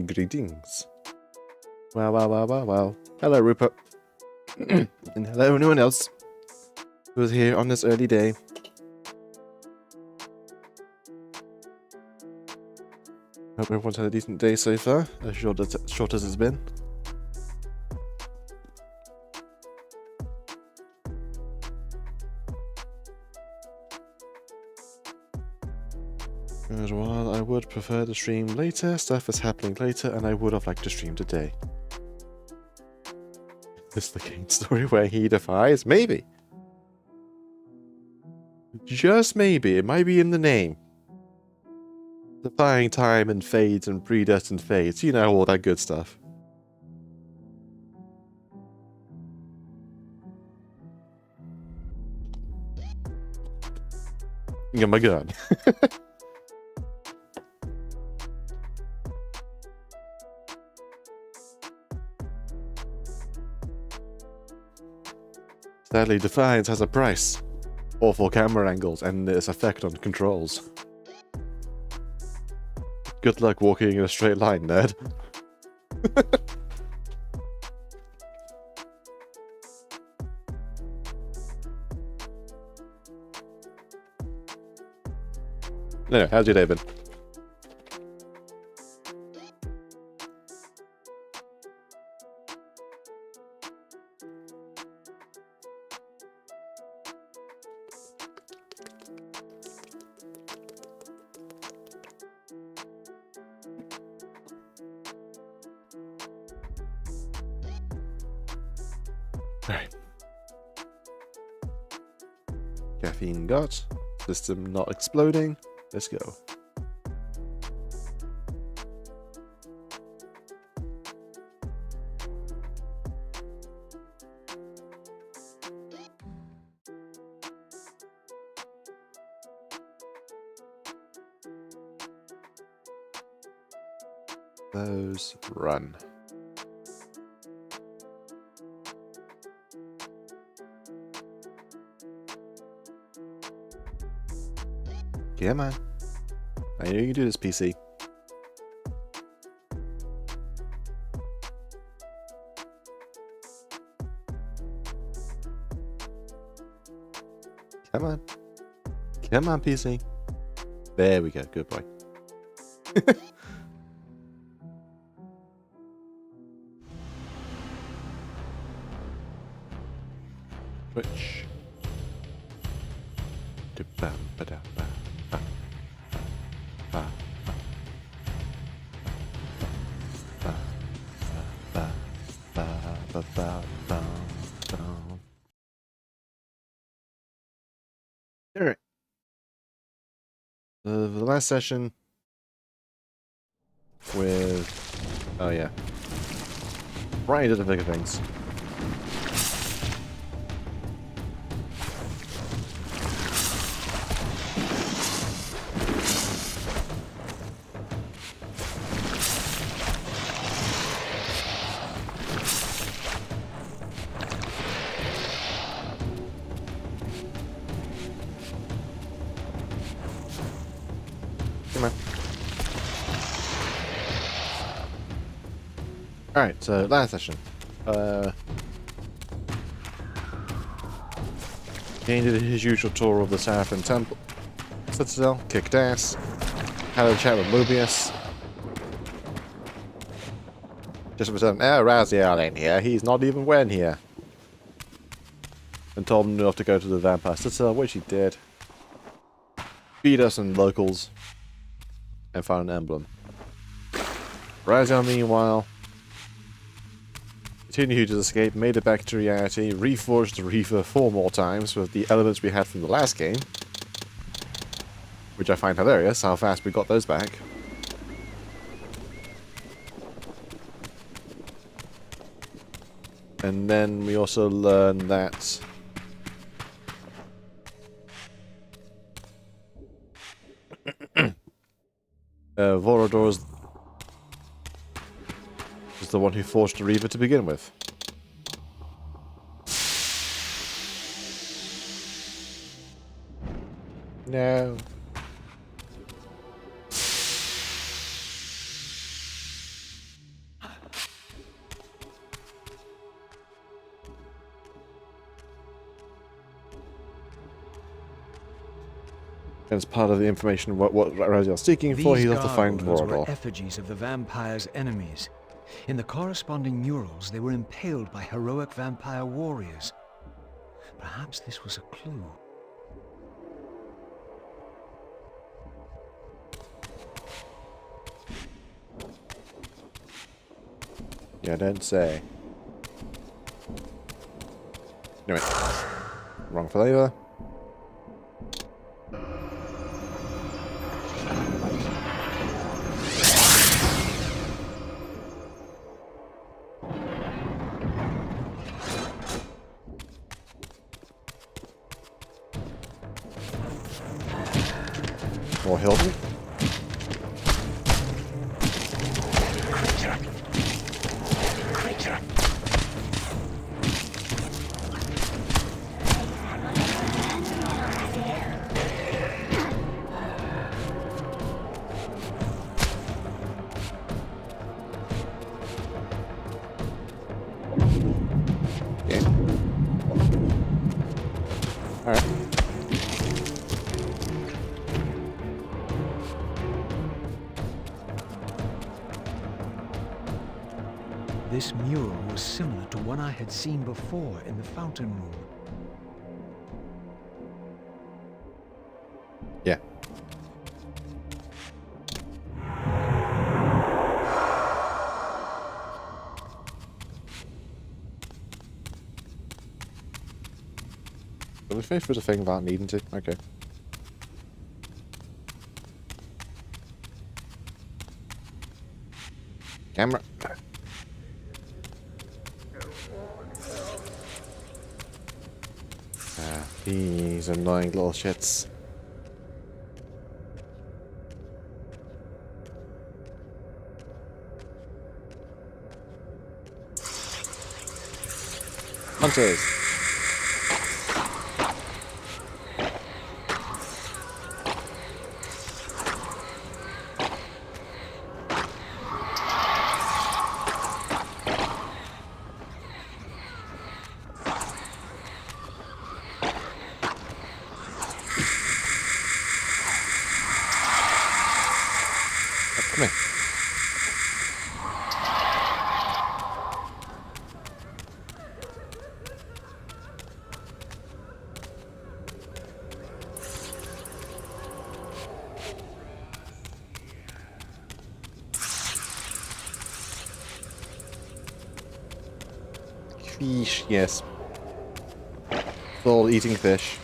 Greetings. Wow. Hello, Rupert. And hello, anyone else who's here on this early day. Hope everyone's had a decent day so far, as short as it's been. As while I would prefer to stream later, stuff is happening later, and I would have liked to stream today. Is the Kain story where he defies? Maybe. Just maybe. It might be in the name. Defying time and fades and predestined fates. You know, all that good stuff. Oh my god. Sadly, Defiance has a price. Awful camera angles and its effect on controls. Good luck walking in a straight line, nerd. No, how's your day been? Alright. Caffeine got. System not exploding. Let's go. Those run. Yeah, man. I know you can do this, PC. Come on. Come on, PC. There we go. Good boy. Switch. Alright. The last session with... Oh yeah. Brian did the bigger things. Alright, so last session. Kain did his usual tour of the Seraphim Temple. Citadel, kicked ass. Had a chat with Mobius. Just returned, Raziel ain't here, he's not even when here. And told him not to go to the Vampire Citadel, which he did. Beat us and locals. And found an emblem. Raziel, meanwhile, continued his escape, made it back to reality, reforged the Reaver 4 more times with the elements we had from the last game. Which I find hilarious, how fast we got those back. And then we also learned that Vorador's the one who forged the Reaver to begin with. No. As part of the information what Raziel's seeking for, he'll have to find gargoyles Vorador. were effigies of the vampire's enemies. In the corresponding murals, they were impaled by heroic vampire warriors. Perhaps this was a clue. Yeah, don't say. No, wait. Wrong flavor. More Hilton. Okay. Alright. This mural was similar to one I had seen before in the fountain room. Yeah. But we finished with the thing without needing to. Okay. Camera. These annoying little shits. Hunters. Come here. Fish, yes. Full eating fish.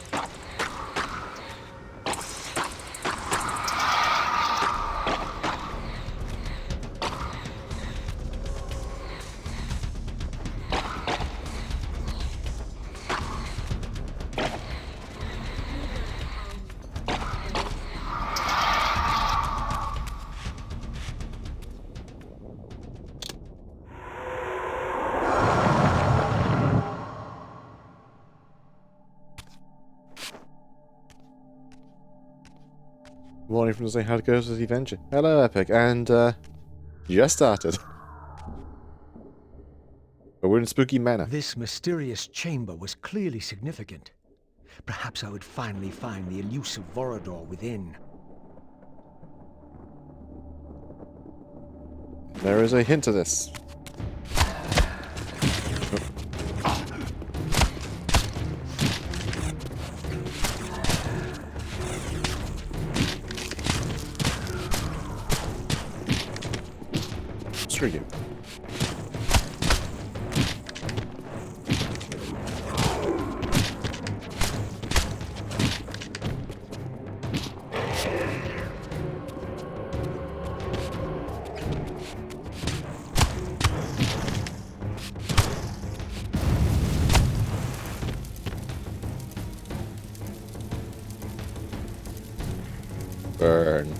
Morning from saying how it goes with the adventure. Hello, Epic, and just started. But we're in Spooky Manor. This mysterious chamber was clearly significant. Perhaps I would finally find the elusive Vorador within. There is a hint to this. Screw you. Burn.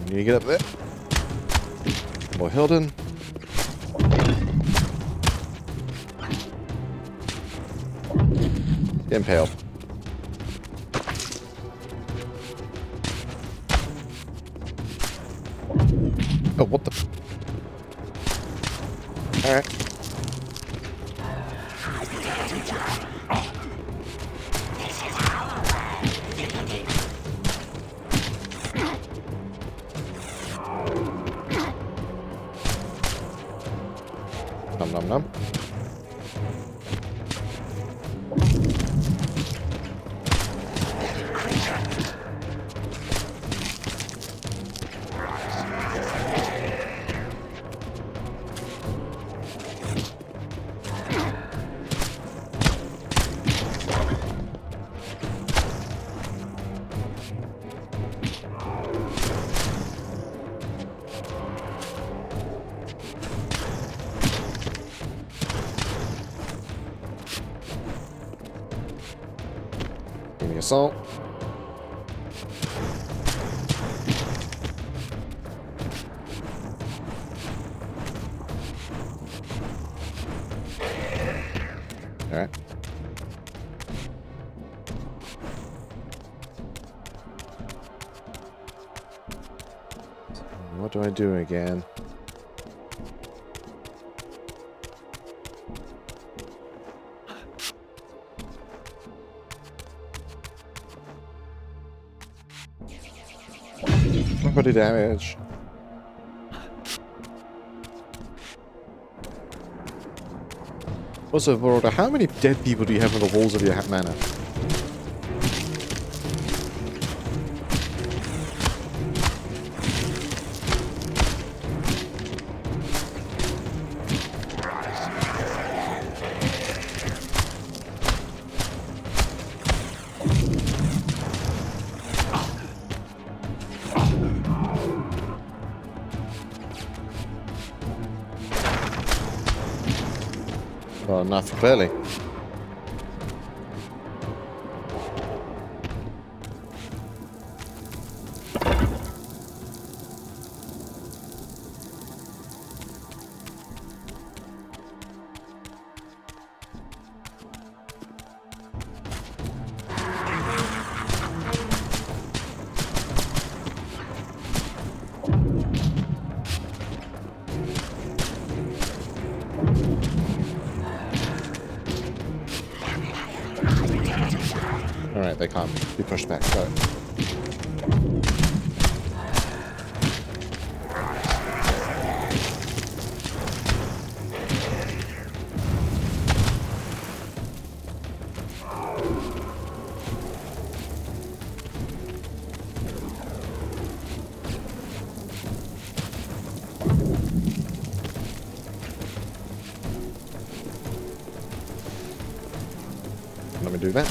Can you get up there? More Hilden. Get impaled. Oh, what the? Alright. Nom nom nom. Give me assault. Alright. What do I do again? Property damage. Also, Vorota, how many dead people do you have on the walls of your manor? Well, enough, clearly. Alright, they can't be pushed back, got it. Let me do that.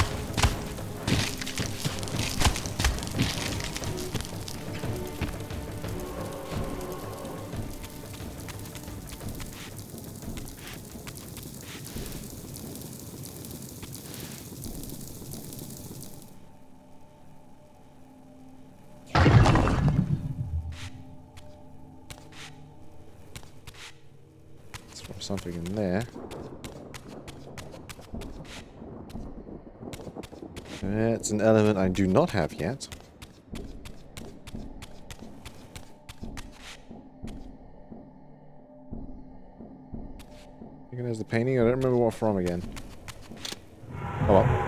Let's throw something in there. It's an element I do not have yet. I think there's the painting. I don't remember what from again. Oh well.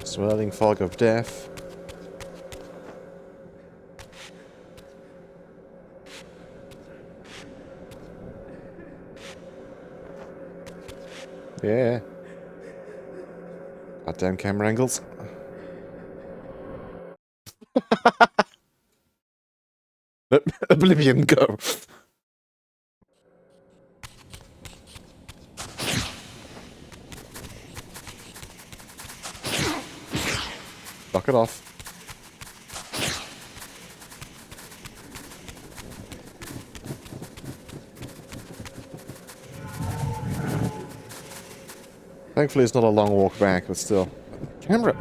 Swirling fog of death. Yeah. Goddamn camera angles. Oblivion, go. Knock it off. Thankfully, it's not a long walk back, but still. Camera!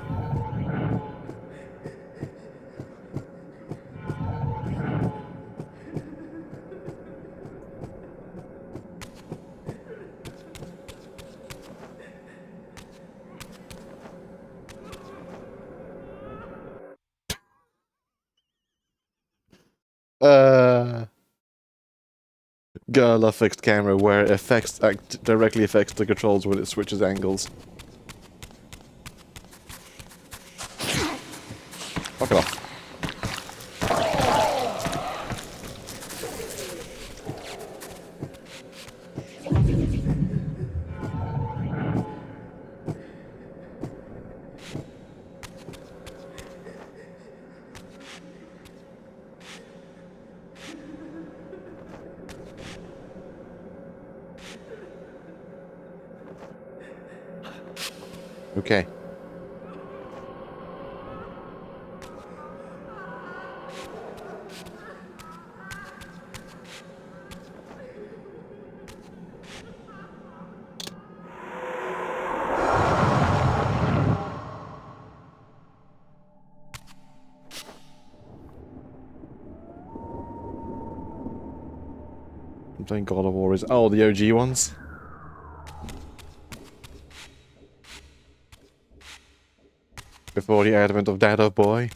Gotta love fixed camera where it directly affects the controls when it switches angles. Fuck it off. Okay. I'm playing God of War. Oh, the OG ones? Before the advent of Dado Boy?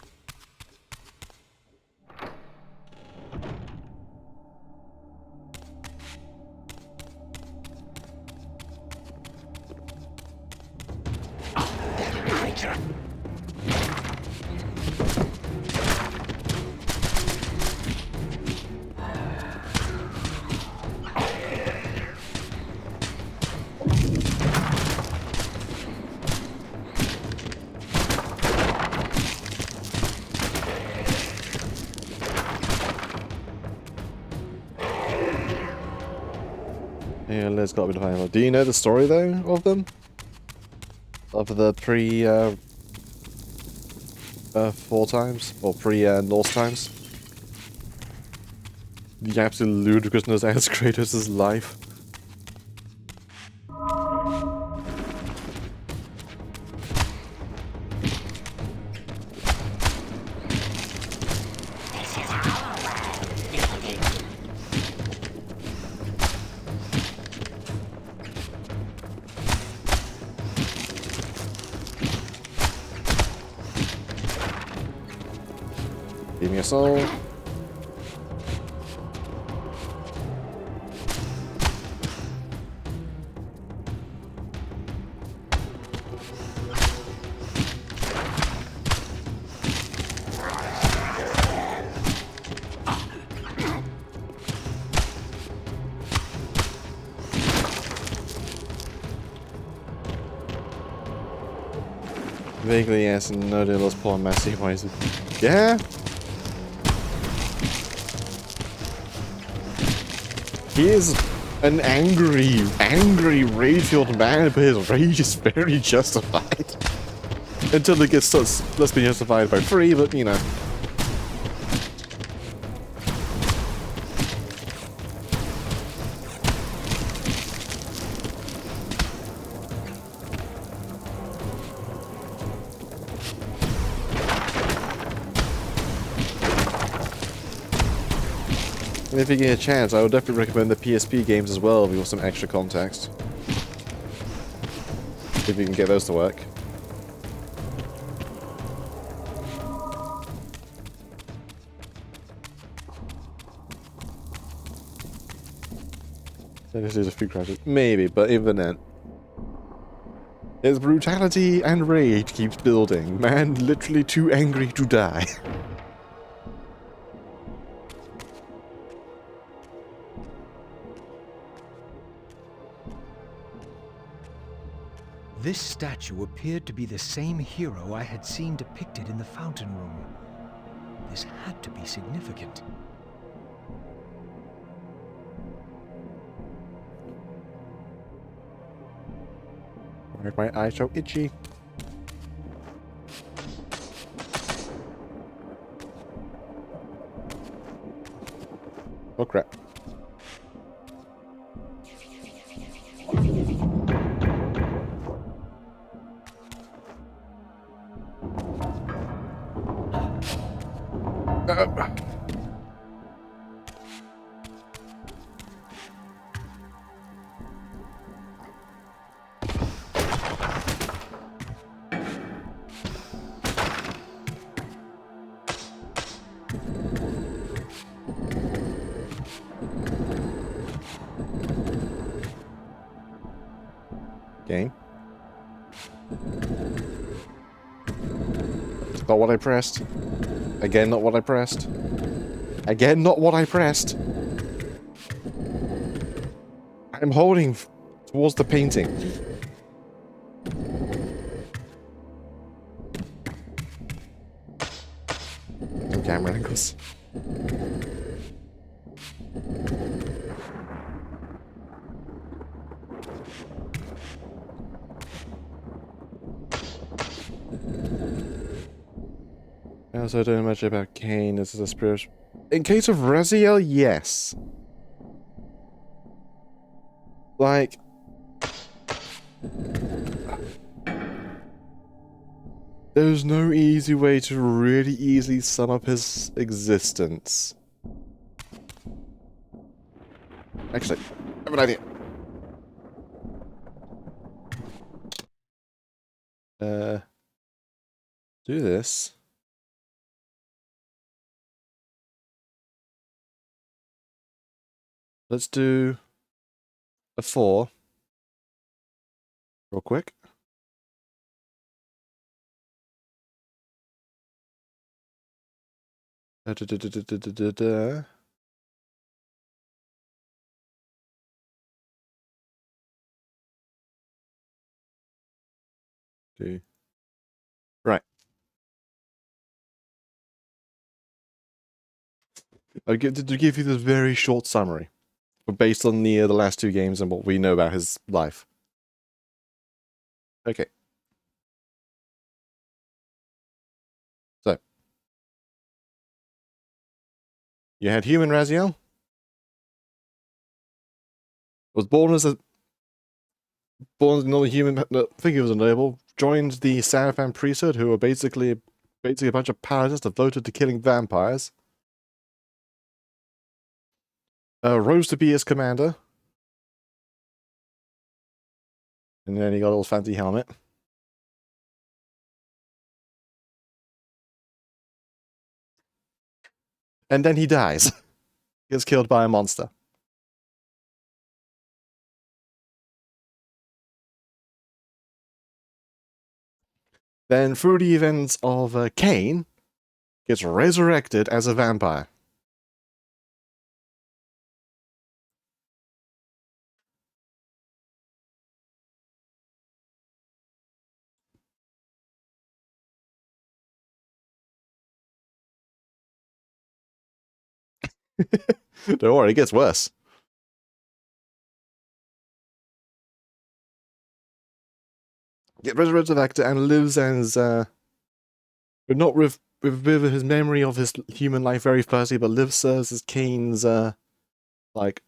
Yeah, Liz got to be defined. Do you know the story, though, of them? Of the four times? Or pre-Norse times? The absolute ludicrousness as Kratos' life. Give me a soul. Vaguely, yes, and no dealers poor messy ways. Yeah? He is an angry, rage-filled man, but his rage is very justified. Until it gets less been justified by free, but you know. And if you get a chance, I would definitely recommend the PSP games as well if you want some extra context. If you can get those to work. This is a few crashes. Maybe, but even then. His brutality and rage keeps building. Man literally too angry to die. This statue appeared to be the same hero I had seen depicted in the fountain room. This had to be significant. Why are my eyes so itchy? Oh crap. Game. Not what I pressed. Again, not what I pressed. Again, not what I pressed. I'm holding towards the painting. Some camera angles. I also don't know much about Kain as a spirit. In case of Raziel, yes. Like... There's no easy way to really easily sum up his existence. Actually, I have an idea. Do this. Let's do a 4. Real quick. Da, da, da, da, da, da, da, da. Okay. Right. I'll give you this very short summary, but based on the last 2 games and what we know about his life. Okay. So, you had human Raziel. Was born as another human. No, I think he was a noble. Joined the Saravan priesthood, who were basically a bunch of paladins devoted to killing vampires. Rose to be his commander. And then he got a little fancy helmet. And then he dies. Gets killed by a monster. Then, through the events of Kain, gets resurrected as a vampire. Don't worry, it gets worse. Gets resurrected actor and lives as, but not with his memory of his human life very fuzzy, but lives as Kain's, like,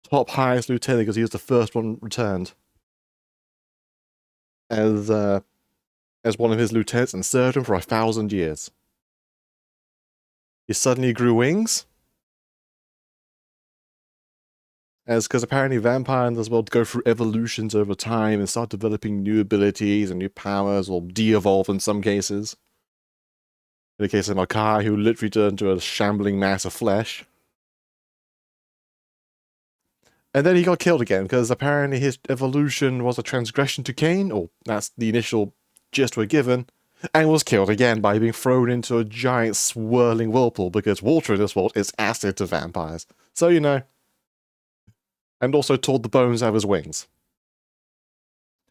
top highest lieutenant because he was the first one returned. As one of his lieutenants and served him for 1,000 years. He suddenly grew wings. Because apparently vampires in this world go through evolutions over time and start developing new abilities and new powers, or de-evolve in some cases. In the case of Makai, who literally turned into a shambling mass of flesh. And then he got killed again, because apparently his evolution was a transgression to Kain, or that's the initial gist we're given, and was killed again by being thrown into a giant swirling whirlpool, because water in this world is acid to vampires. So, you know. And also tore the bones out of his wings.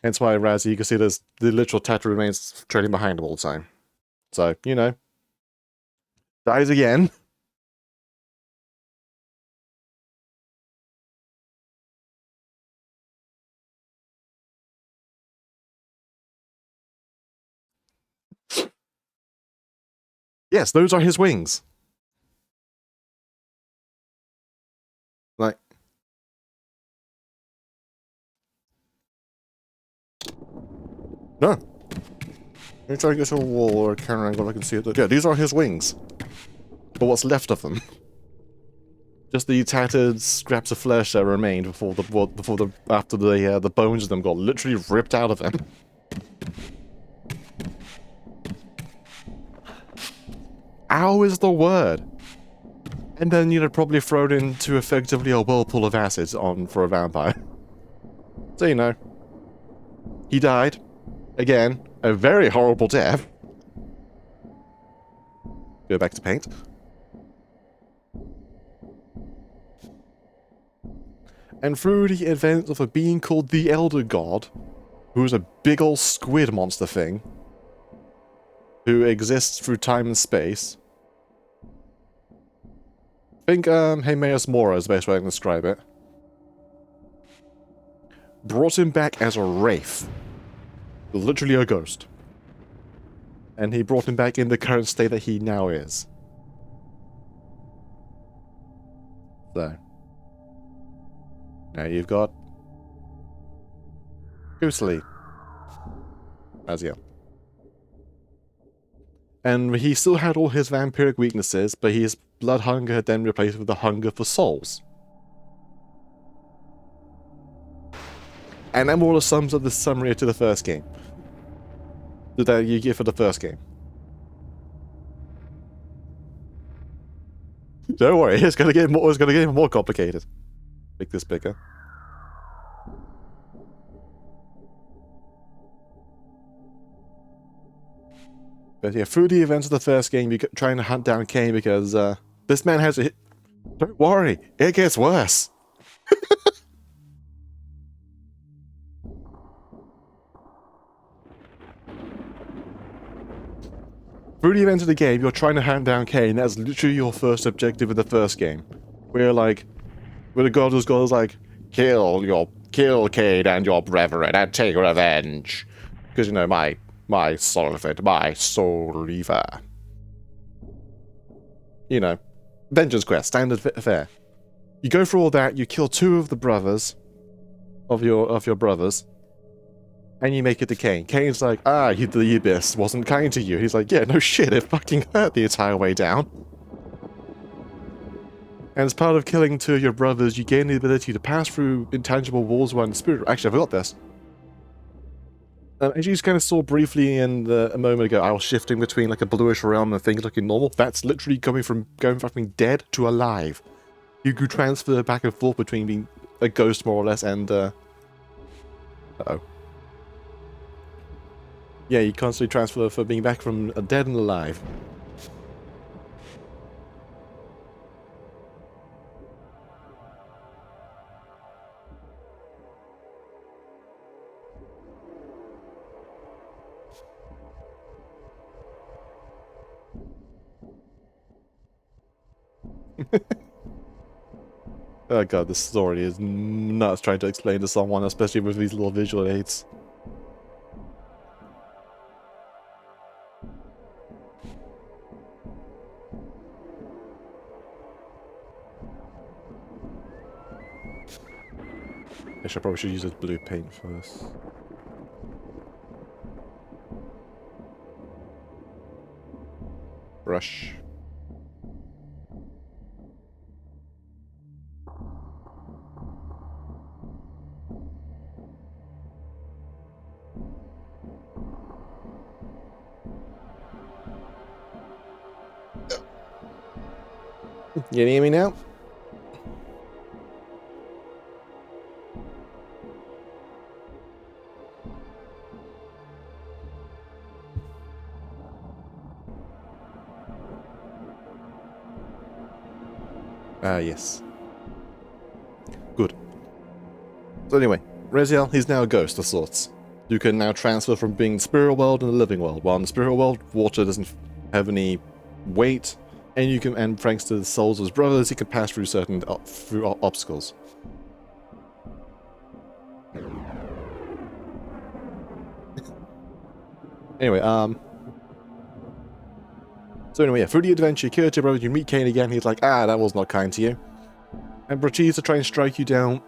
Hence why Razzie, you can see there's the literal tattoo remains trailing behind him all the time. So, you know. Dies again. Yes, those are his wings. No. Let me try to get to a wall or a camera angle I can see it. Yeah, these are his wings. Or what's left of them. Just the tattered scraps of flesh that remained after the bones of them got literally ripped out of him. Ow is the word. And then, probably thrown into effectively a whirlpool of acid on for a vampire. So, he died. Again, a very horrible death. Go back to paint. And through the events of a being called the Elder God, who is a big ol' squid monster thing, who exists through time and space. I think, Manors Mora is the best way I can describe it. Brought him back as a wraith. Literally a ghost. And he brought him back in the current state that he now is. So. Now you've got Ghostly. Azia. And he still had all his vampiric weaknesses, but his blood hunger had then replaced with the hunger for souls. And that more or less sums up the summary to the first game. That you get for the first game. Don't worry, it's gonna get even more complicated. Make this bigger. But yeah, through the events of the first game, you're trying to hunt down Kain because this man has a hit. Don't worry, it gets worse. Through the events of the game, you're trying to hunt down Kain. That's literally your first objective in the first game. Where the god was like, kill Kain and your brethren and take revenge. Because, my servant, my soul reaver. Vengeance quest, standard fare. You go through all that, you kill 2 of the brothers, of your brothers, and you make it to Kain. Kain's like, the abyss wasn't kind to you. He's like, yeah, no shit, it fucking hurt the entire way down. And as part of killing 2 of your brothers, you gain the ability to pass through intangible walls around the spirit. Actually, I forgot this. As you just kind of saw briefly a moment ago, I was shifting between like a bluish realm and things looking normal. That's literally going from being dead to alive. You could transfer back and forth between being a ghost more or less and uh-oh. Yeah, you constantly transfer for being back from dead and alive. Oh god, this story is nuts trying to explain to someone, especially with these little visual aids. I probably should use this blue paint for this. Brush. You hear me now? Yes. Good. So anyway, Raziel, he's now a ghost of sorts. You can now transfer from being the spirit world and the living world. While in the spirit world, water doesn't have any weight, and thanks to the souls of his brothers, he can pass through certain obstacles. Anyway, So anyway, yeah, through the adventure, Kirito, bro, you meet Kain again, he's like, that was not kind to you. And proceeds to try and strike you down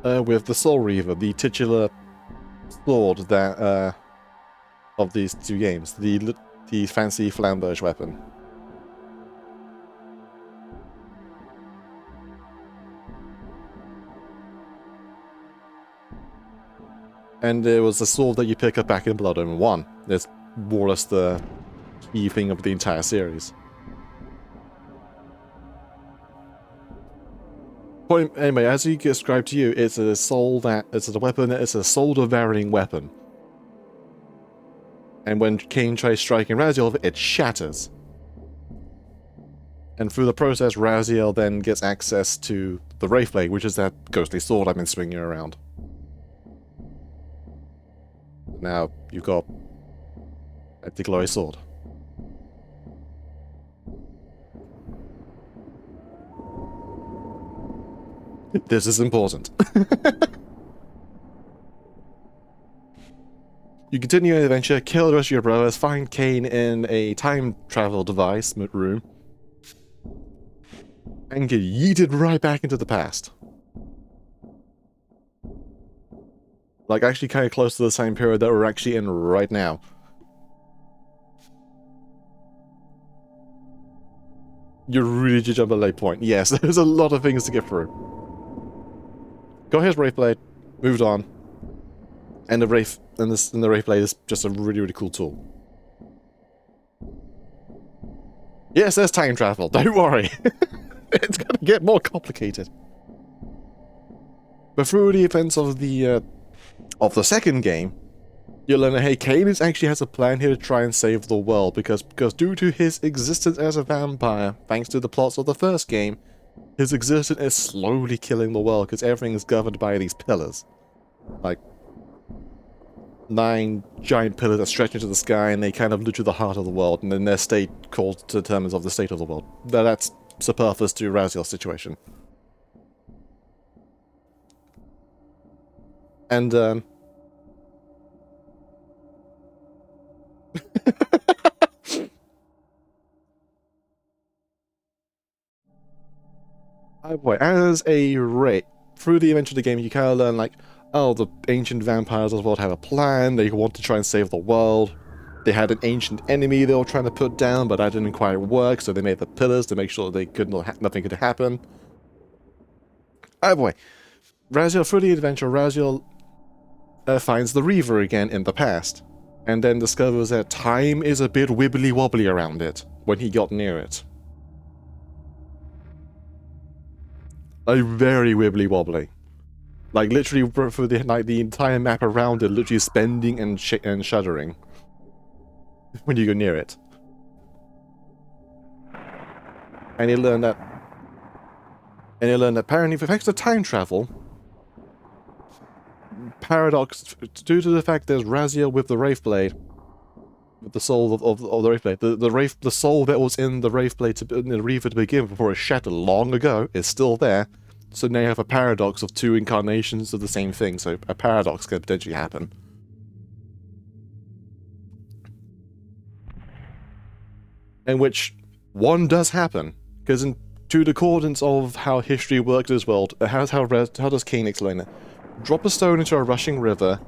with the Soul Reaver, the titular sword that of these two games, the fancy flamberge weapon. And it was the sword that you pick up back in Blood Omen 1. It's more or less the key thing of the entire series. But anyway, as he described to you, it's a weapon that is a soul-devouring weapon. And when Kain tries striking Raziel, it shatters. And through the process, Raziel then gets access to the Wraithblade, which is that ghostly sword I've been swinging around. Now, you've got the glorious sword. This is important. You continue your adventure, kill the rest of your brothers, find Kain in a time travel device room, and get yeeted right back into the past. Like, actually kind of close to the same period that we're actually in right now. You really did jump at a late point. Yes, there's a lot of things to get through. Got his Wraithblade, moved on, and the Wraithblade is just a really, really cool tool. Yes, there's time travel, don't worry. It's gonna get more complicated. But through the events of the second game, you'll learn that, hey, Kain actually has a plan here to try and save the world, because due to his existence as a vampire, thanks to the plots of the first game, his existence is slowly killing the world, because everything is governed by these pillars. Like, 9 giant pillars that stretch into the sky, and they kind of lead to the heart of the world, and then their state determines of the state of the world. That's superfluous to Raziel's situation. And, as a Wraith, through the adventure of the game, you kind of learn, like, oh, the ancient vampires of the world have a plan, they want to try and save the world. They had an ancient enemy they were trying to put down, but that didn't quite work, so they made the pillars to make sure they nothing could happen. Either way, Raziel, through the adventure, Raziel finds the Reaver again in the past, and then discovers that time is a bit wibbly-wobbly around it when he got near it. Like, very wibbly-wobbly. Like, literally, for the entire map around it, literally spending and shuddering when you go near it. And you learn that apparently, thanks to time travel, due to the fact there's Raziel with the Wraithblade, with the soul of the Wraithblade, the soul that was in the Wraithblade, in the Reaver to begin with, before it shattered long ago, is still there. So now you have a paradox of 2 incarnations of the same thing, so a paradox could potentially happen. In which one does happen, because to the accordance of how history works as well, how does Kain explain it? Drop a stone into a rushing river,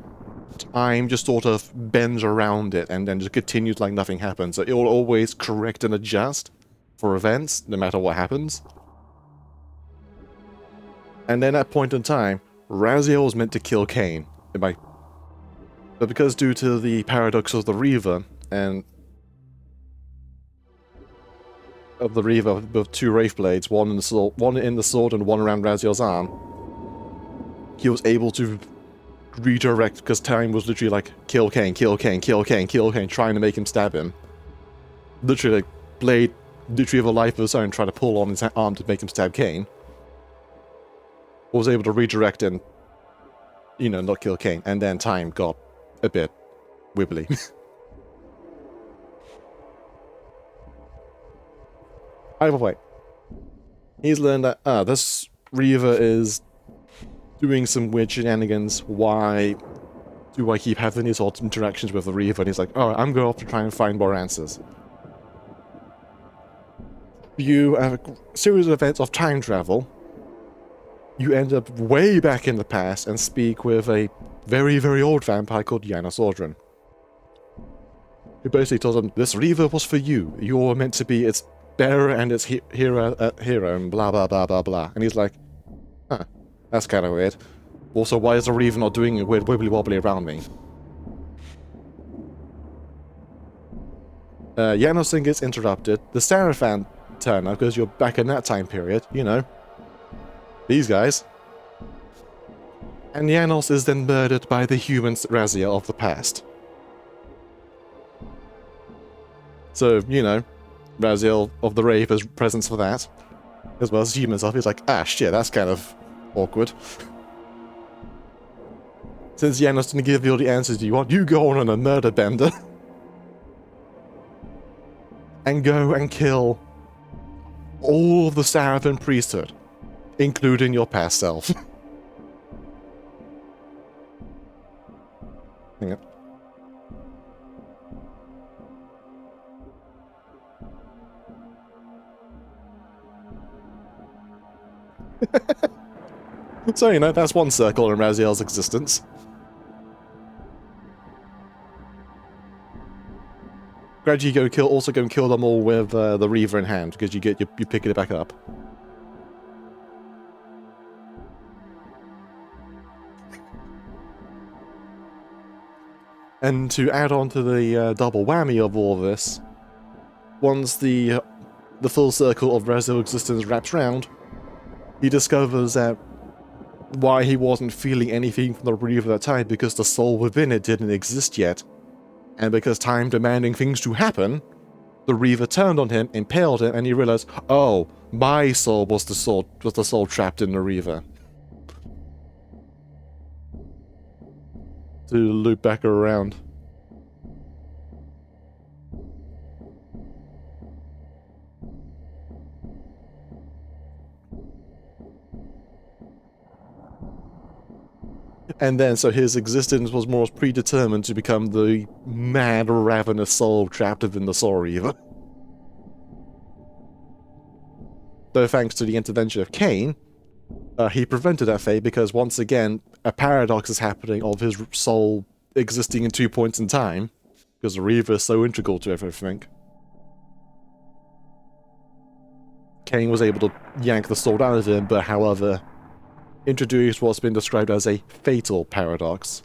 time just sort of bends around it and then just continues like nothing happens. So it will always correct and adjust for events, no matter what happens. And then at that point in time, Raziel was meant to kill Kain. But because due to the paradox of the Reaver, and of the Reaver with 2 Wraithblades, one in the sword and one around Raziel's arm, he was able to redirect, because time was literally like, kill Kain, kill Kain, kill Kain, kill Kain, trying to make him stab him. Literally, like, blade, literally of a life of his own, trying to pull on his arm to make him stab Kain. Was able to redirect and, not kill Kain, and then time got a bit wibbly. Either way, he's learned that, this Reaver is doing some weird shenanigans. Why do I keep having these odd interactions with the Reaver? And he's like, oh, I'm going off to try and find more answers. You have a series of events of time travel. You end up way back in the past and speak with a very, very old vampire called Janos Audron. He basically tells him, this Reaver was for you. You're meant to be its bearer and its hero, and blah blah blah blah blah. And he's like, huh, that's kind of weird. Also, why is the Reaver not doing a weird wibbly wobbly around me? Janos then gets interrupted. The Sarafan turn up because you're back in that time period, you know. These guys. And Janos is then murdered by the human Raziel of the past. So, you know, Raziel of the Rave has presence for that. As well as human stuff. He's like, ah shit, that's kind of awkward. Since Janos didn't give you all the answers you want, you go on a murder bender. And go and kill all the Sarafan priesthood, including your past self. Hang on. So, you know, that's one circle in Raziel's existence. Gradually also go and kill them all with the Reaver in hand, because you're picking it back up. And to add on to the double whammy of all this, once the full circle of Raziel's existence wraps round, he discovers that why he wasn't feeling anything from the Reaver at that time, because the soul within it didn't exist yet. And because time demanding things to happen, the Reaver turned on him, impaled him, and he realized, oh, my soul was the soul trapped in the Reaver. To loop back around. And then, so his existence was more predetermined to become the mad, ravenous soul trapped within the Soul Reaver. Though thanks to the intervention of Kain, he prevented that fate because once again, a paradox is happening of his soul existing in 2 points in time, because the Reaver is so integral to everything. Kain was able to yank the sword out of him, but however, introduced what's been described as a fatal paradox,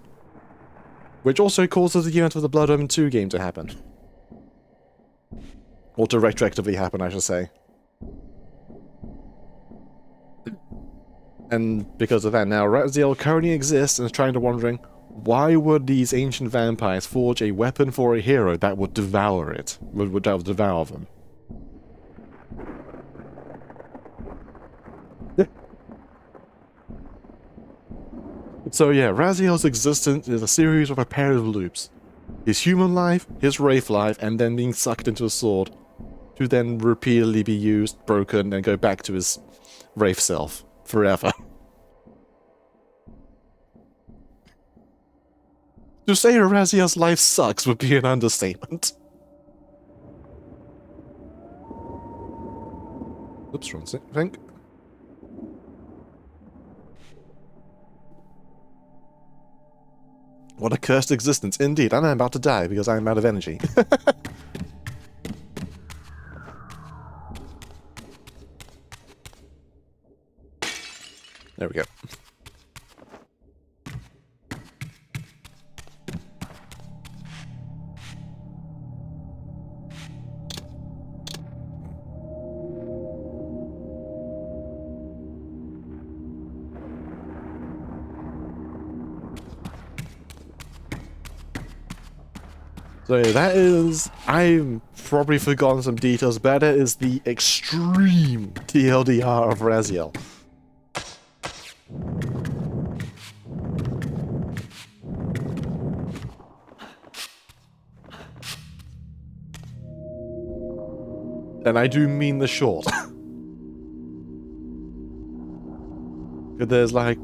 which also causes the event of the Blood Omen 2 game to happen. Or to retroactively happen, I should say. And because of that, now Raziel currently exists and is trying to wondering, why would these ancient vampires forge a weapon for a hero that would devour it? Would devour them? So yeah, Raziel's existence is a series of repetitive loops. His human life, his wraith life, and then being sucked into a sword, to then repeatedly be used, broken, and go back to his wraith self forever. To say Raziel's life sucks would be an understatement. Oops, wrong thing. What a cursed existence, indeed, and I'm about to die because I'm out of energy. There we go. So that is, I've probably forgotten some details, but that is the extreme TLDR of Raziel. And I do mean the short. There's like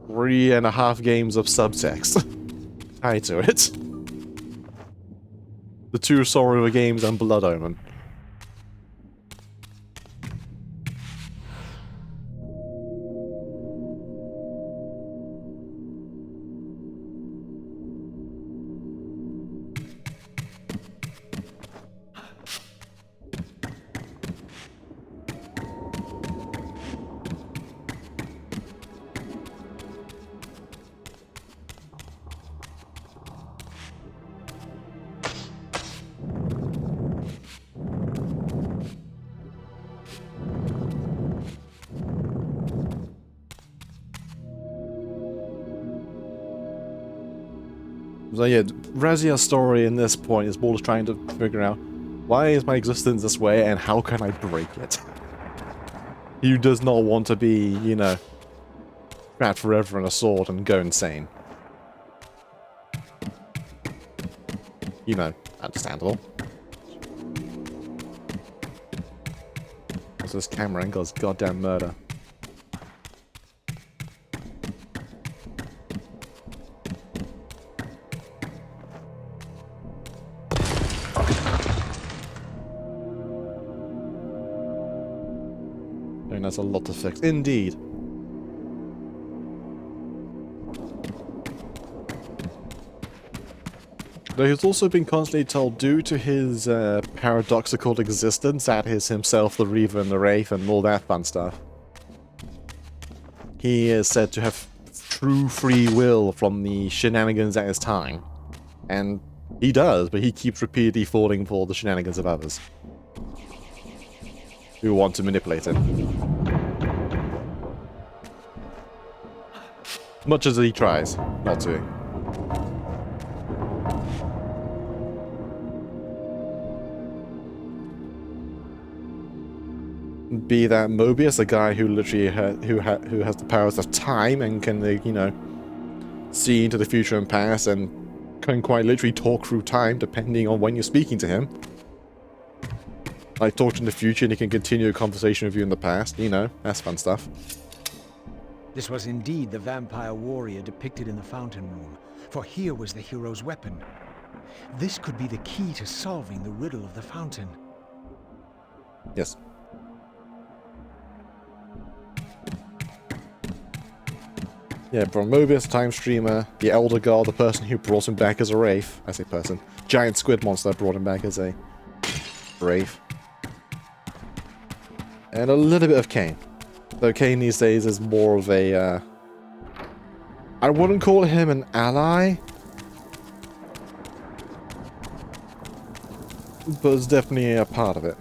3.5 games of subtext tied to it. The 2 Soul Reaver games and Blood Omen. So yeah, Razia's story in this point is more just trying to figure out why is my existence this way and how can I break it? He does not want to be, you know, trapped forever in a sword and go insane. You know, understandable. What's this camera angle's goddamn murder? I mean, that's a lot to fix. Indeed. Though he's also been constantly told, due to his paradoxical existence, that is himself the Reaver and the Wraith and all that fun stuff. He is said to have true free will from the shenanigans at his time. And he does, but he keeps repeatedly falling for the shenanigans of others who want to manipulate him. Much as he tries not to. Be that Mobius, a guy who literally who has the powers of time and can, you know, see into the future and past and can quite literally talk through time depending on when you're speaking to him. Like, talk in the future and he can continue a conversation with you in the past, you know, that's fun stuff. This was indeed the vampire warrior depicted in the fountain room, for here was the hero's weapon. This could be the key to solving the riddle of the fountain. Yes. Yeah, from Mobius, Time Streamer, the Elder God, the person who brought him back as a Wraith. I say person. Giant squid monster brought him back as a Wraith. And a little bit of Kain. Though Kain these days is more of a, I wouldn't call him an ally, but it's definitely a part of it.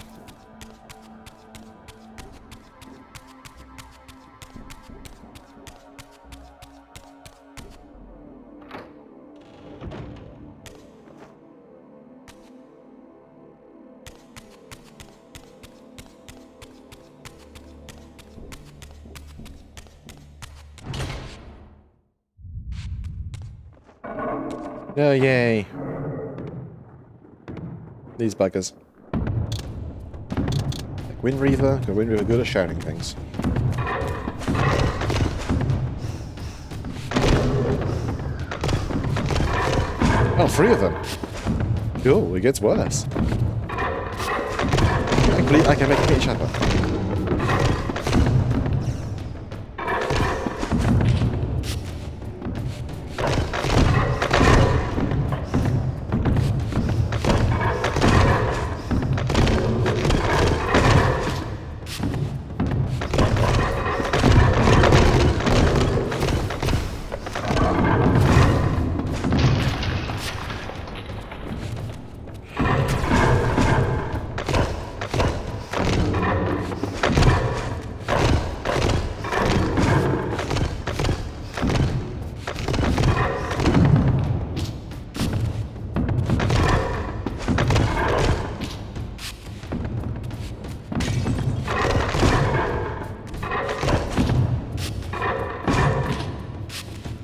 Oh, yay. These buggers. Like Wind Reaver, because Wind Reaver good at shouting things. Oh, 3 of them. Cool, it gets worse. I can make them hit each other.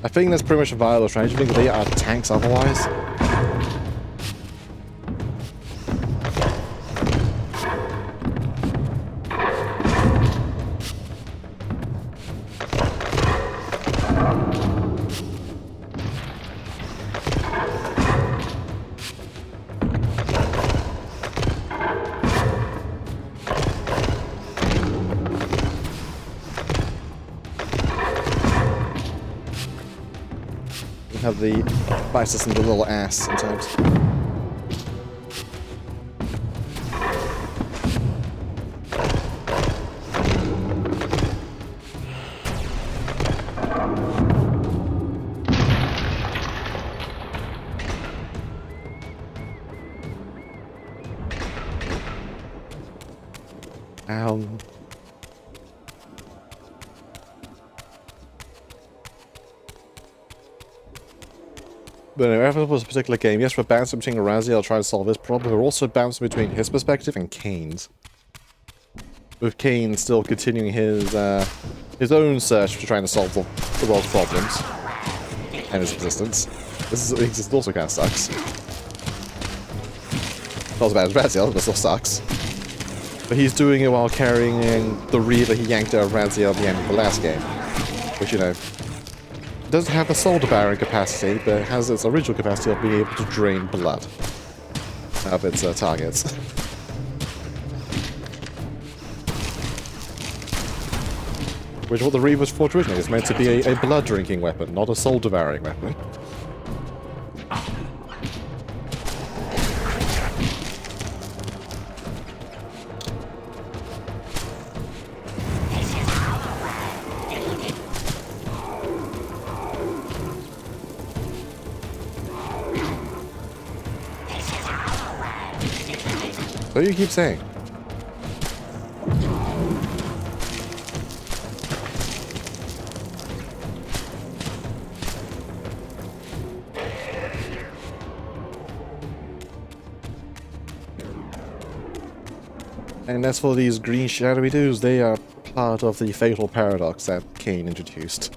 I think that's pretty much a viable strategy because they are tanks otherwise. Have the fire system the little ass sometimes. Ow. But anyway, after this particular game, yes, we're bouncing between Raziel trying to solve his problem, we're also bouncing between his perspective and Kain's. With Kain still continuing his own search for trying to solve the world's problems and his existence. His existence also kind of sucks. Not as bad as Raziel, but still sucks. But he's doing it while carrying the Reaver he yanked out of Raziel at the end of the last game. Which, you know, doesn't have the soul-devouring capacity, but has its original capacity of being able to drain blood of its targets. Which is what the Reaver's fought originally. It's meant to be a blood-drinking weapon, not a soul-devouring weapon. What do you keep saying? And as for these green shadowy dudes, they are part of the fatal paradox that Kain introduced.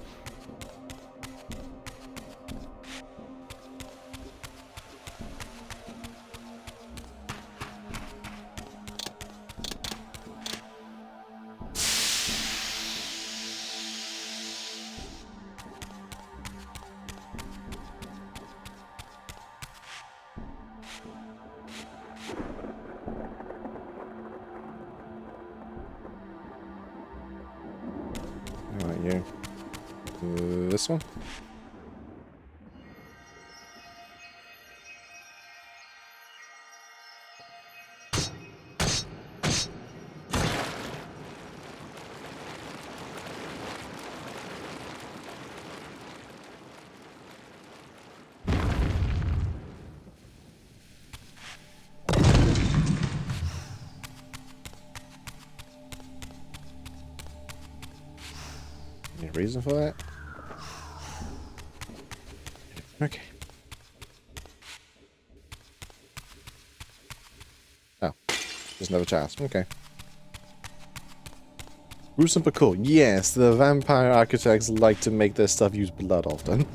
Alright, you. This one? Any reason for that? Okay. Oh. There's another chance. Okay. Gruesome but cool. Yes, the vampire architects like to make their stuff use blood often.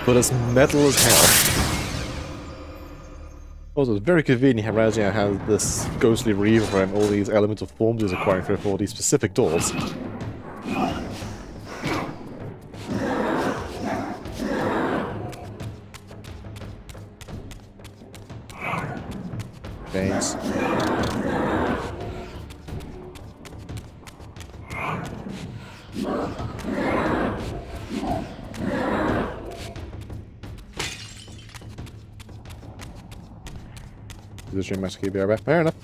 But it's metal as hell. Also, it's very convenient how Raziel has this ghostly reaver and all these elemental forms he's acquiring for all these specific doors. Veins. This stream must keep back. Fair enough.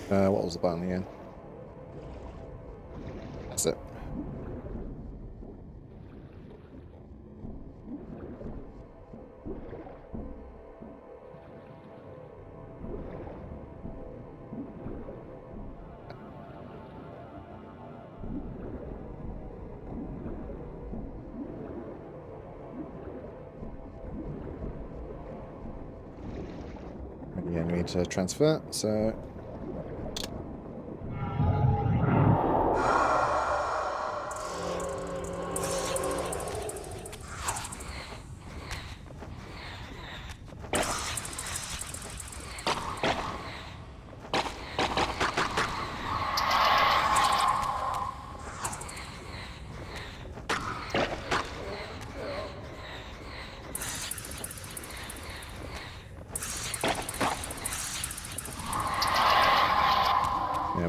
What was the button again? That's it. Again, we need to transfer, so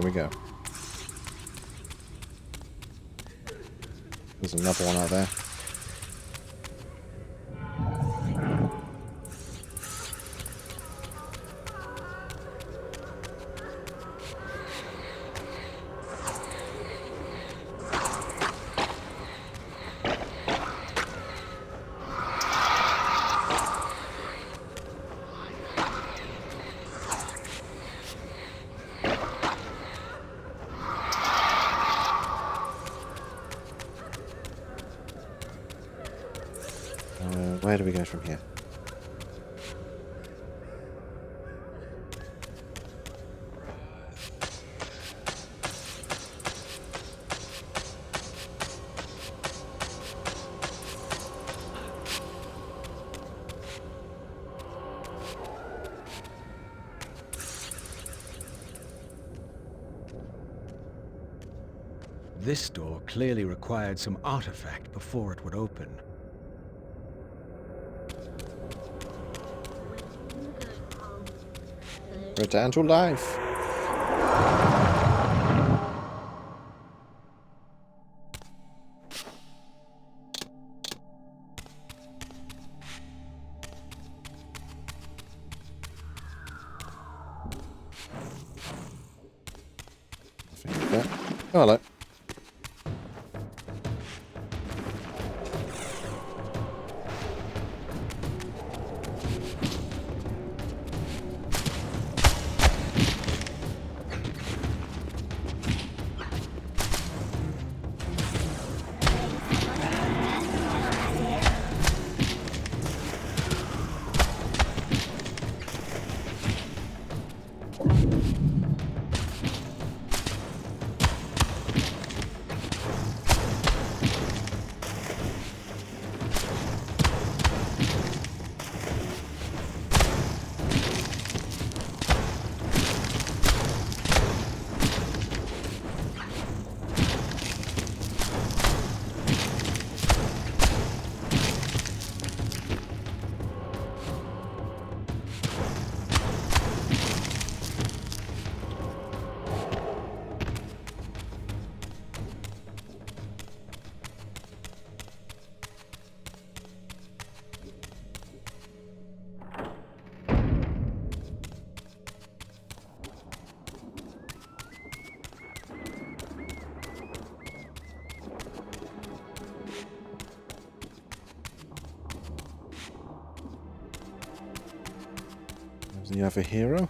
There we go. There's another one out there. Where do we go from here? This door clearly required some artifact before it would open. Return to life. Oh, hello. There's the other hero.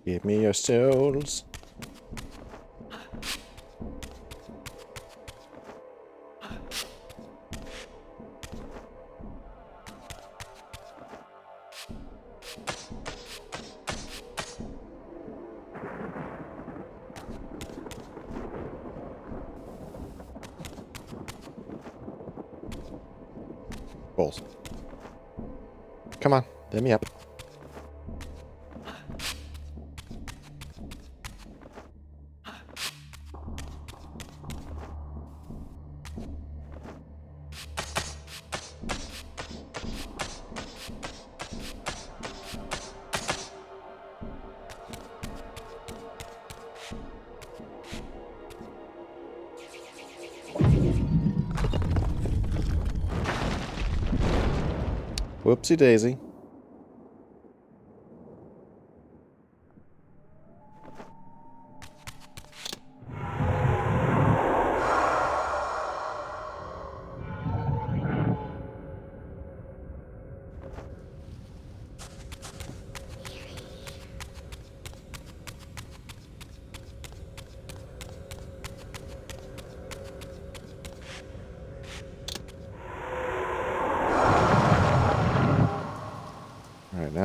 Give me your souls. Balls. Come on, let me up. Whoopsie daisy.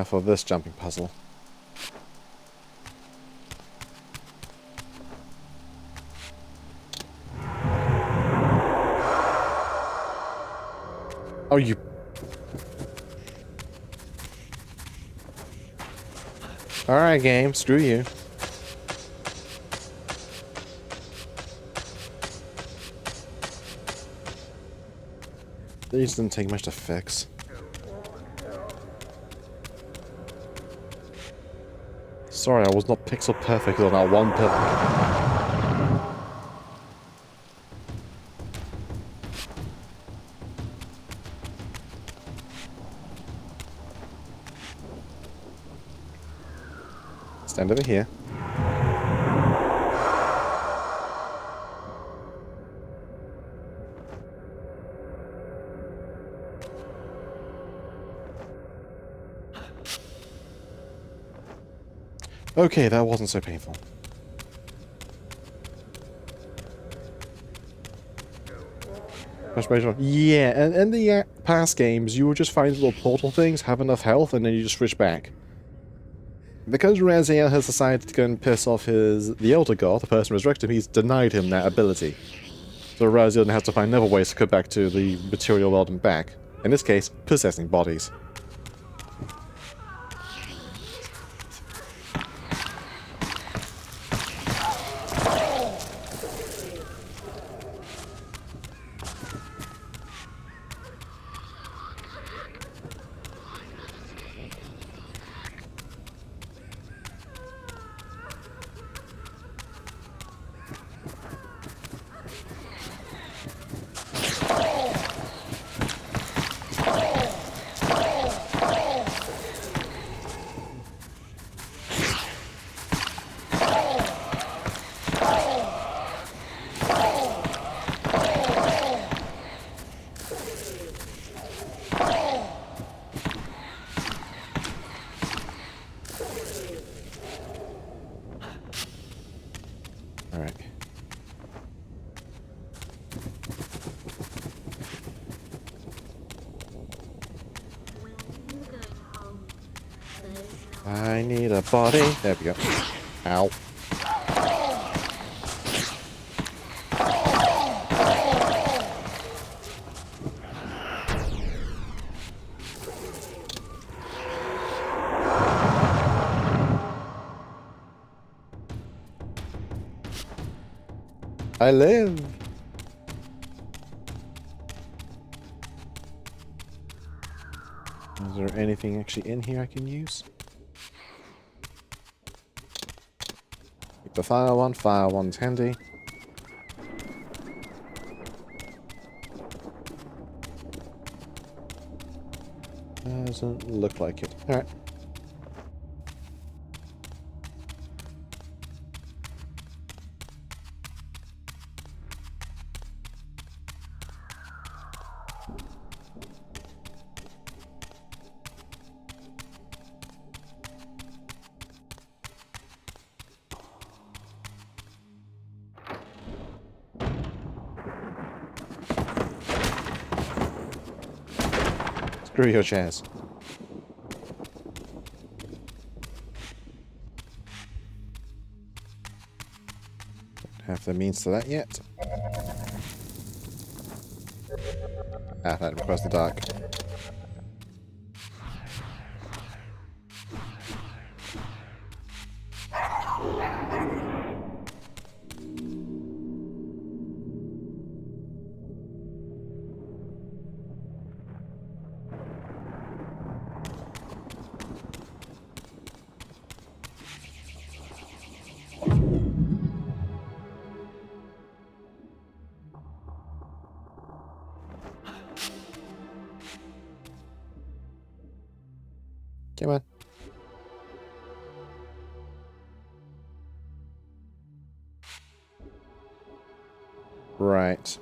Now for this jumping puzzle. Oh, you... Alright, game. Screw you. These didn't take much to fix. Sorry, I was not pixel perfect on that one pillar. Stand over here. Okay, that wasn't so painful. Yeah, and in the past games, you would just find little portal things, have enough health, and then you just switch back. Because Raziel has decided to go and piss off the Elder God, the person resurrected him, he's denied him that ability. So Raziel has to find other ways to go back to the material world and back. In this case, possessing bodies. Alright. I need a body. There we go. Ow. I live. Is there anything actually in here I can use? Keep the fire one's handy. Doesn't look like it. Alright. Screw your chairs. Don't have the means to that yet. Ah, that across the dark. Come on. Right.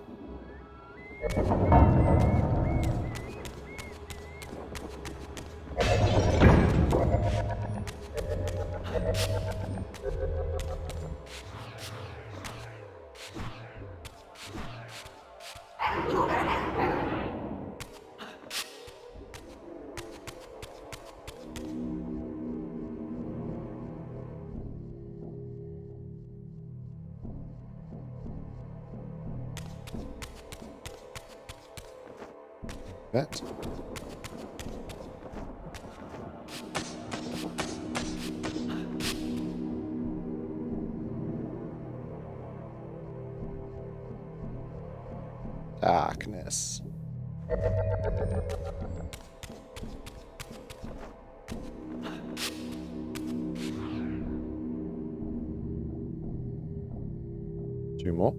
That. Darkness. Two more.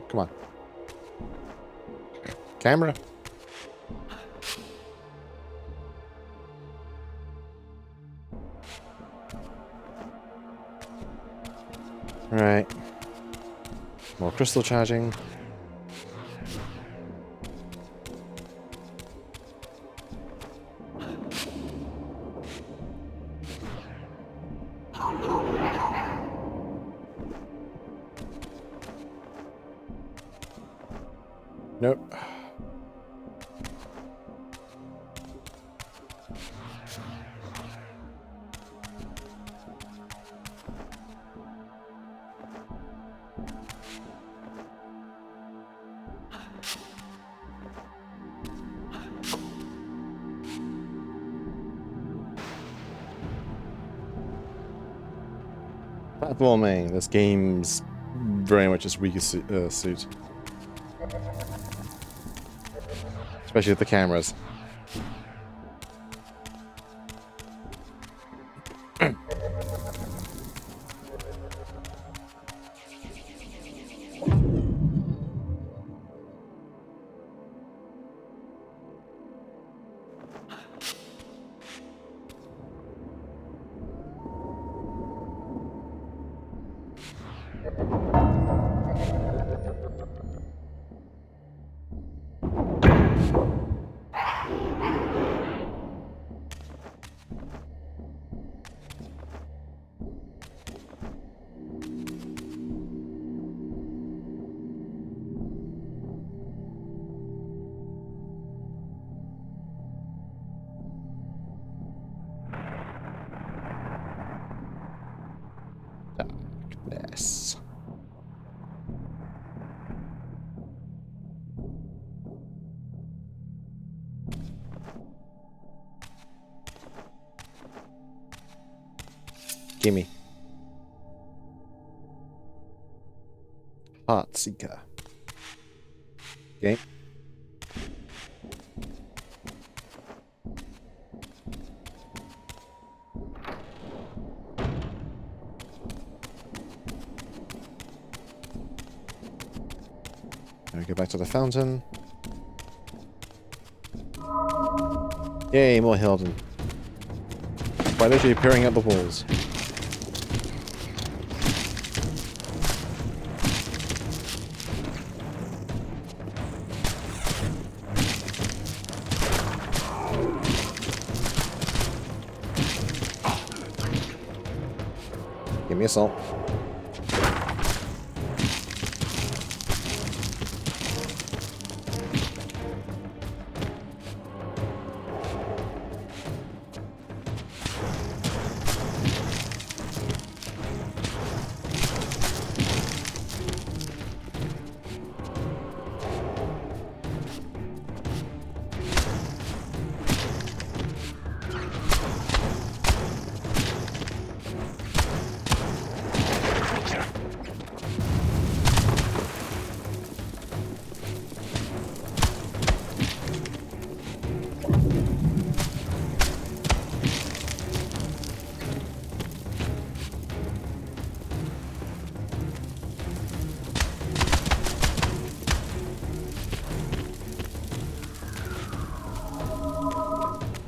Come on. Camera. Right. More crystal charging. Nope. Platforming. This game's very much its weakest suit. Especially with the cameras. Darkness. Gimme. Heart Seeker. Okay. Now we go back to the fountain. Yay, more Hilden. By literally appearing at the walls. Give me a salt.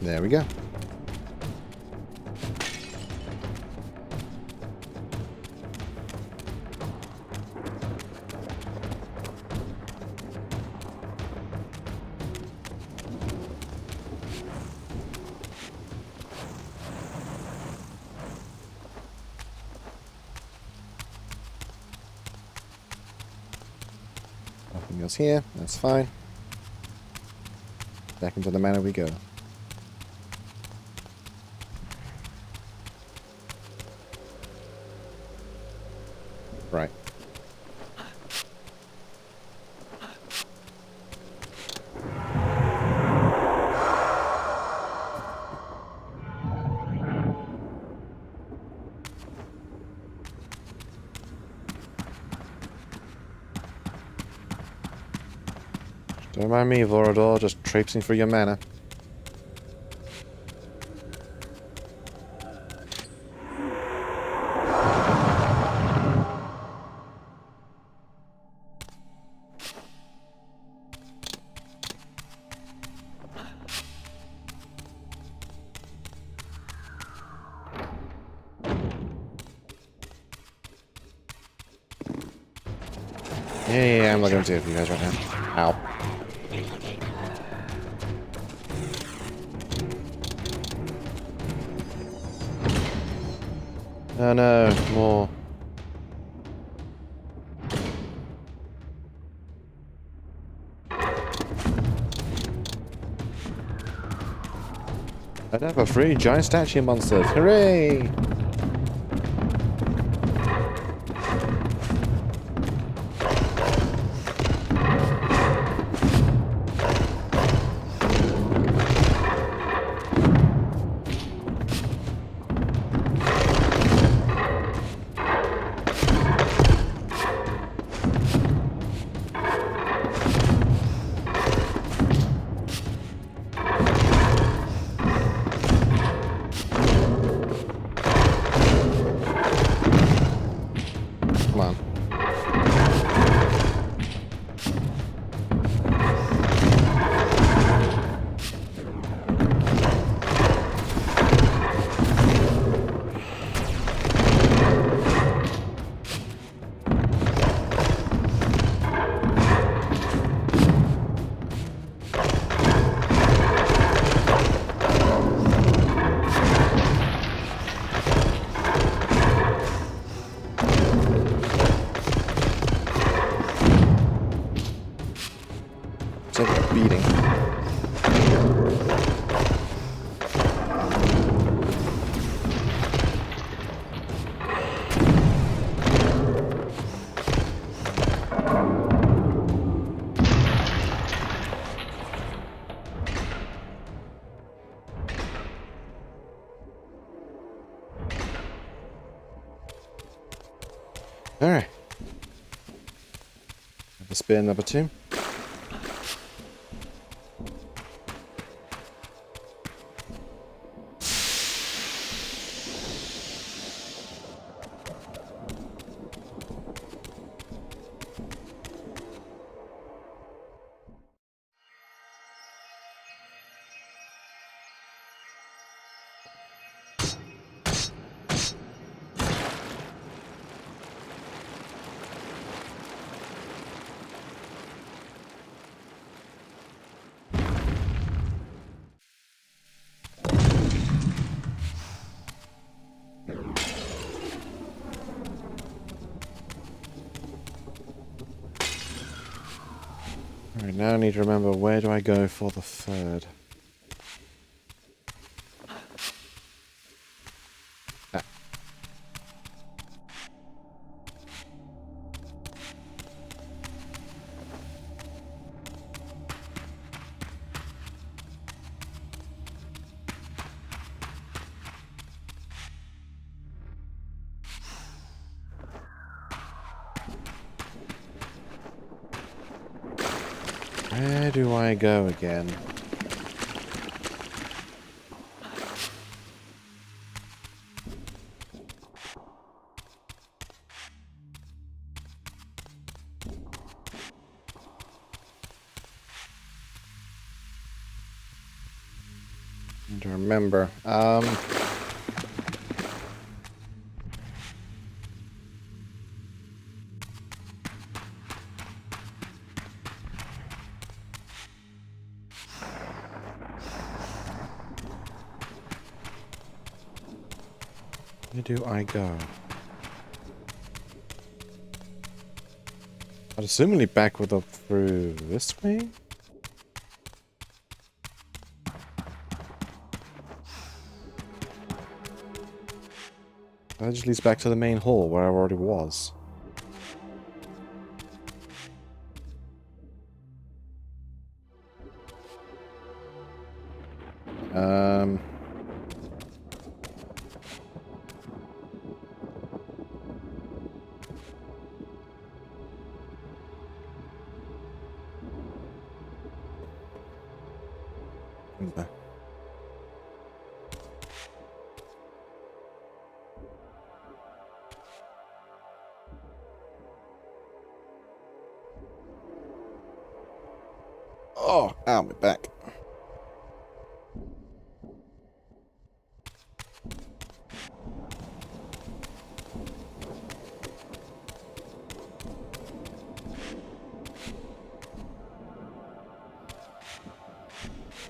There we go. Nothing else here. That's fine. Back into the manor we go. Right. Don't mind me, Vorador, just traipsing through your manor. Yeah, I'm not going to do it for you guys right now. Ow. Oh no, more. I'd have a free giant statue monsters. Hooray! Come on. Take a beating. Alright. Have a spear number 2. Alright, now I need to remember, where do I go for the 3rd? Ah. Where do I go again? Need to remember. Where do I go? I'd assumingly backward up through this way? That just leads back to the main hall where I already was. Um... Oh, ow, my back.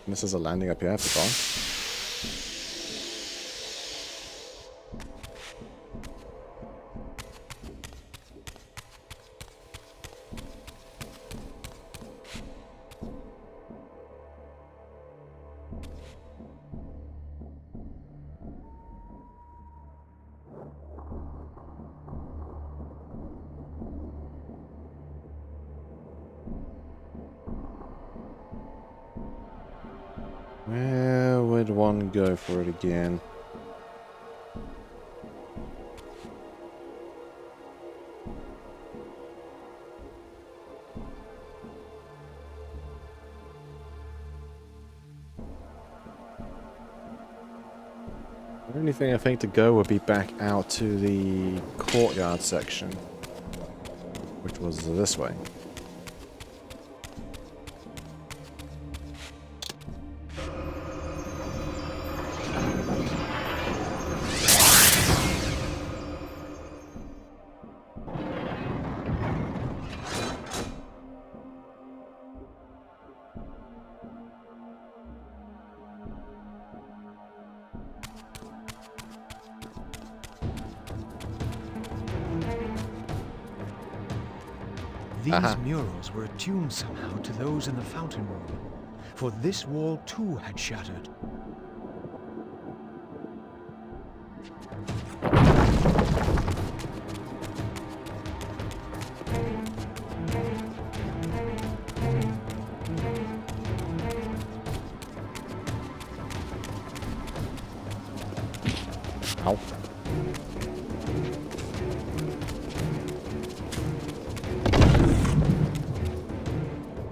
This is a landing up here, I forgot. Where would one go for it again? The only thing I think to go would be back out to the courtyard section, which was this way. These murals were attuned somehow to those in the fountain room, for this wall too had shattered. Ow.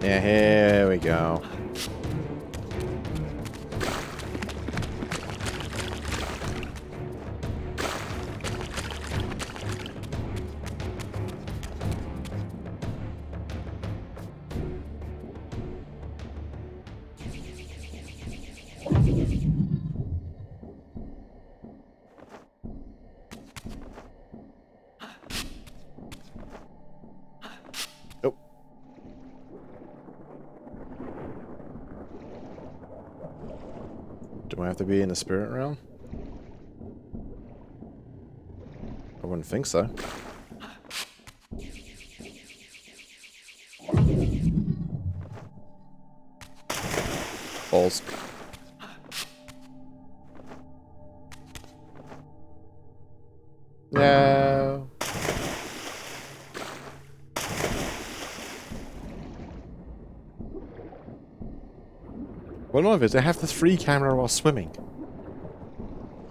Yeah, here we go. Oh. Do I have to be in the spirit realm? I wouldn't think so. Balls. No. Well, none of it. I have this free camera while swimming.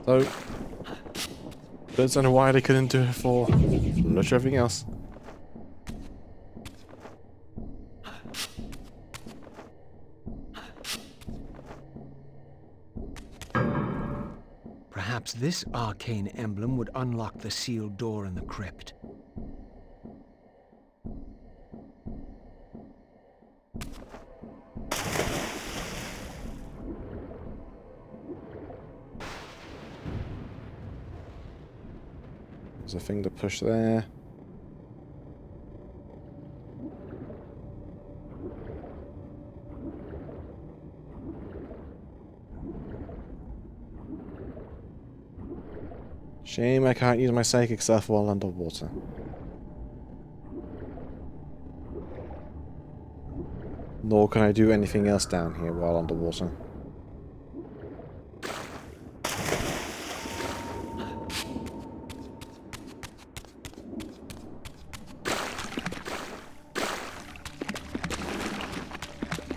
So, don't know why they couldn't do it for much everything else. Perhaps this arcane emblem would unlock the sealed door in the crypt. There's a thing to push there. Shame I can't use my psychic stuff while underwater. Nor can I do anything else down here while underwater.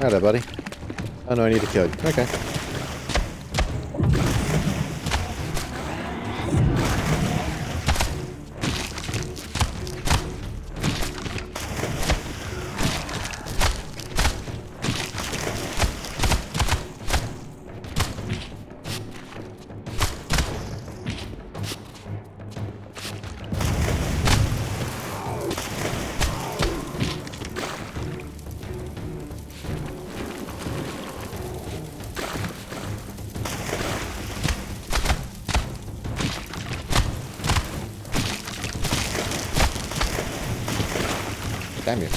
Hello, buddy. Oh no, I need to kill you. Okay. Damn you.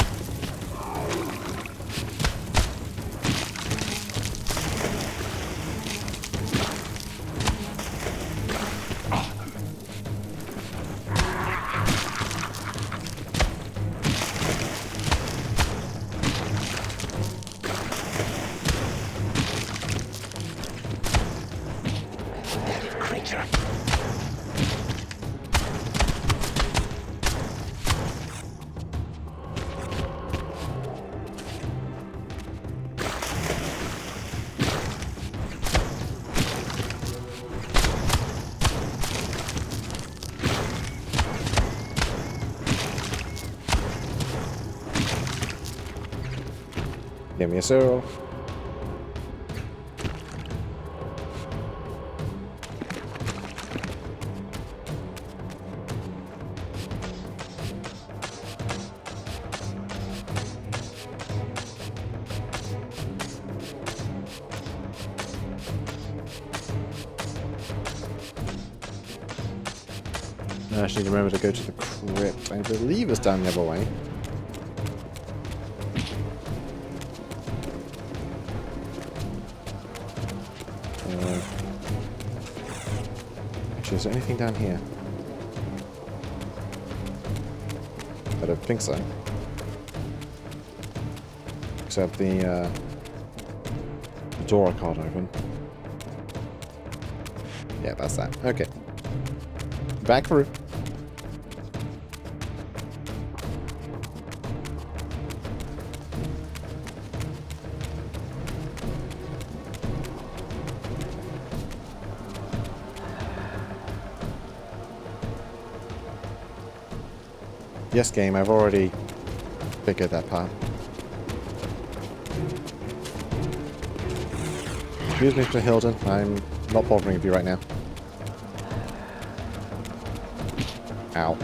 Creature. Give me a zero. I actually need to remember to go to the crypt. I believe it's down the other way. Actually, is there anything down here? I don't think so. Except the door I can't open. Yeah, that's that. Okay. Back through. Yes, game, I've already figured that part. Excuse me, Mr. Hilton. I'm not bothering with you right now. Ow.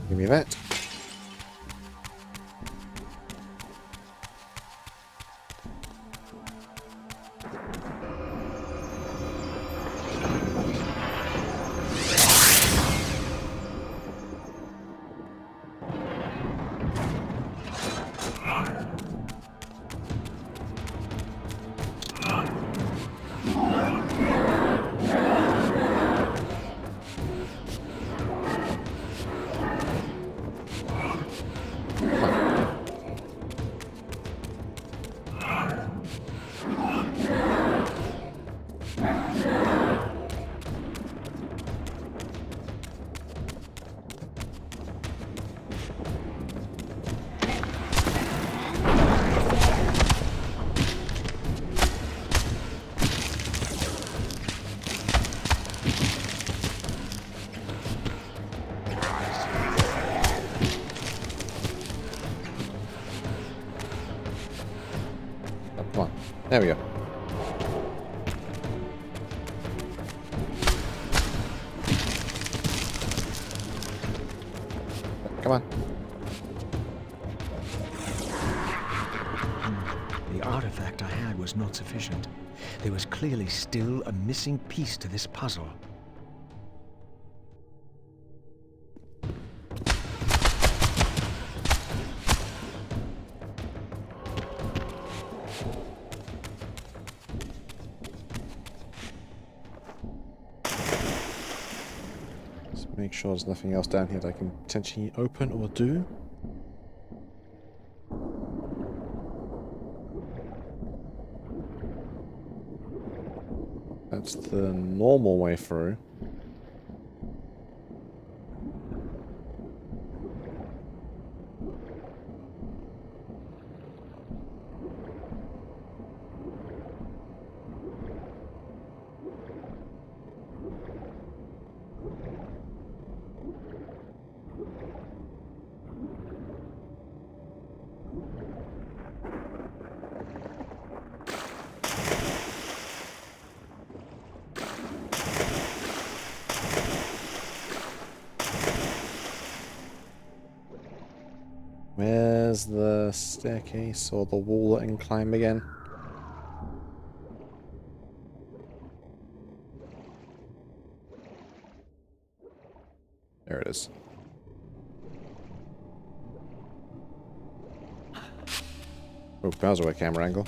Give me that. Come on. There we go. Come on. The artifact I had was not sufficient. There was clearly still a missing piece to this puzzle. Make sure there's nothing else down here that I can potentially open or do. That's the normal way through. Where's the staircase or the wall that I can climb again? There it is. Oh, that was a weird camera angle.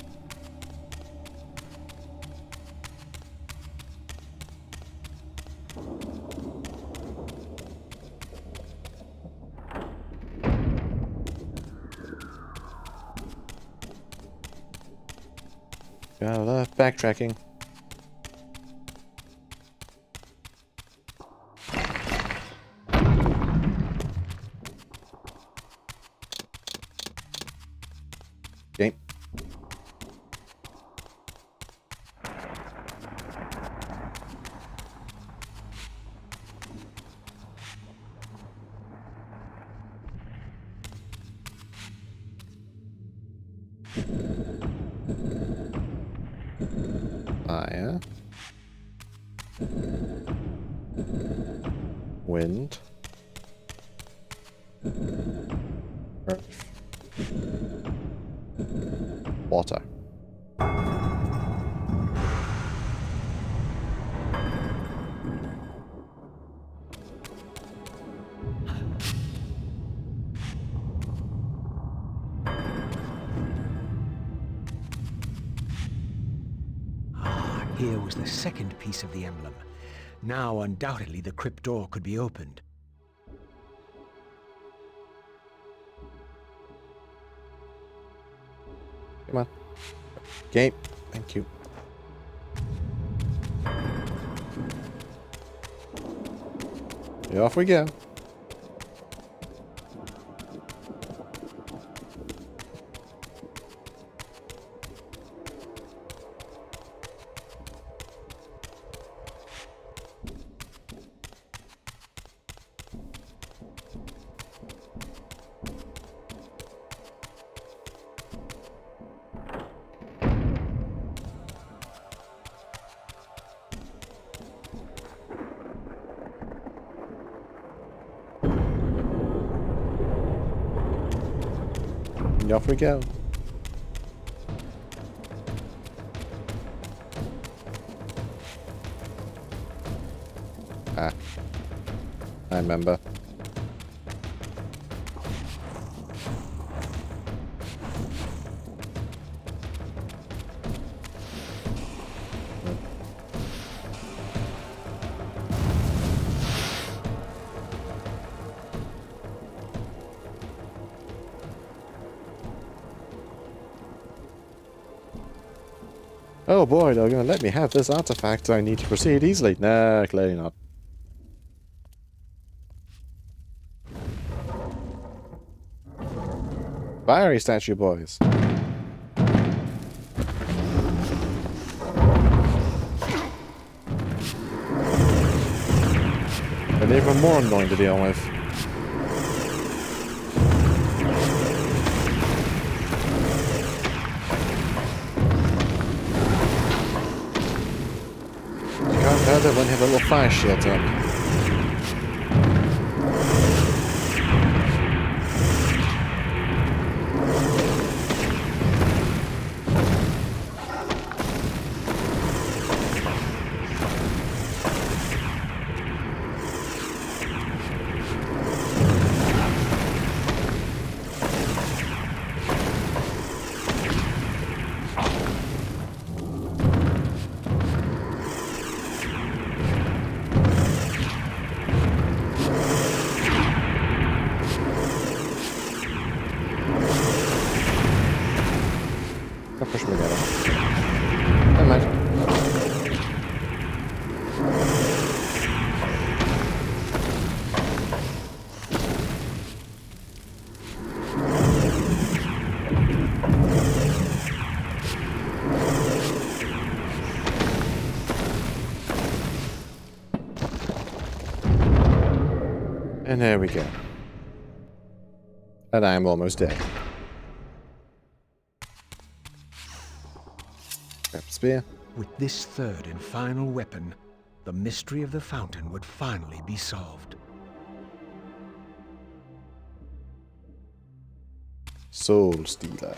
Gotta love backtracking. Okay. Fire. Wind. Earth. Water. Here was the second piece of the emblem. Now, undoubtedly, the crypt door could be opened. Come on. Okay. Thank you. Yeah, off we go. And off we go. Ah. I remember. Oh boy, they're gonna let me have this artifact. I need to proceed easily. Nah, clearly not. Fiery statue boys. And they're even more annoying to deal with. Can't hurt it when you have a little fire shield up. And there we go. And I am almost dead. Grab the spear. With this third and final weapon, the mystery of the fountain would finally be solved. Soul Stealer.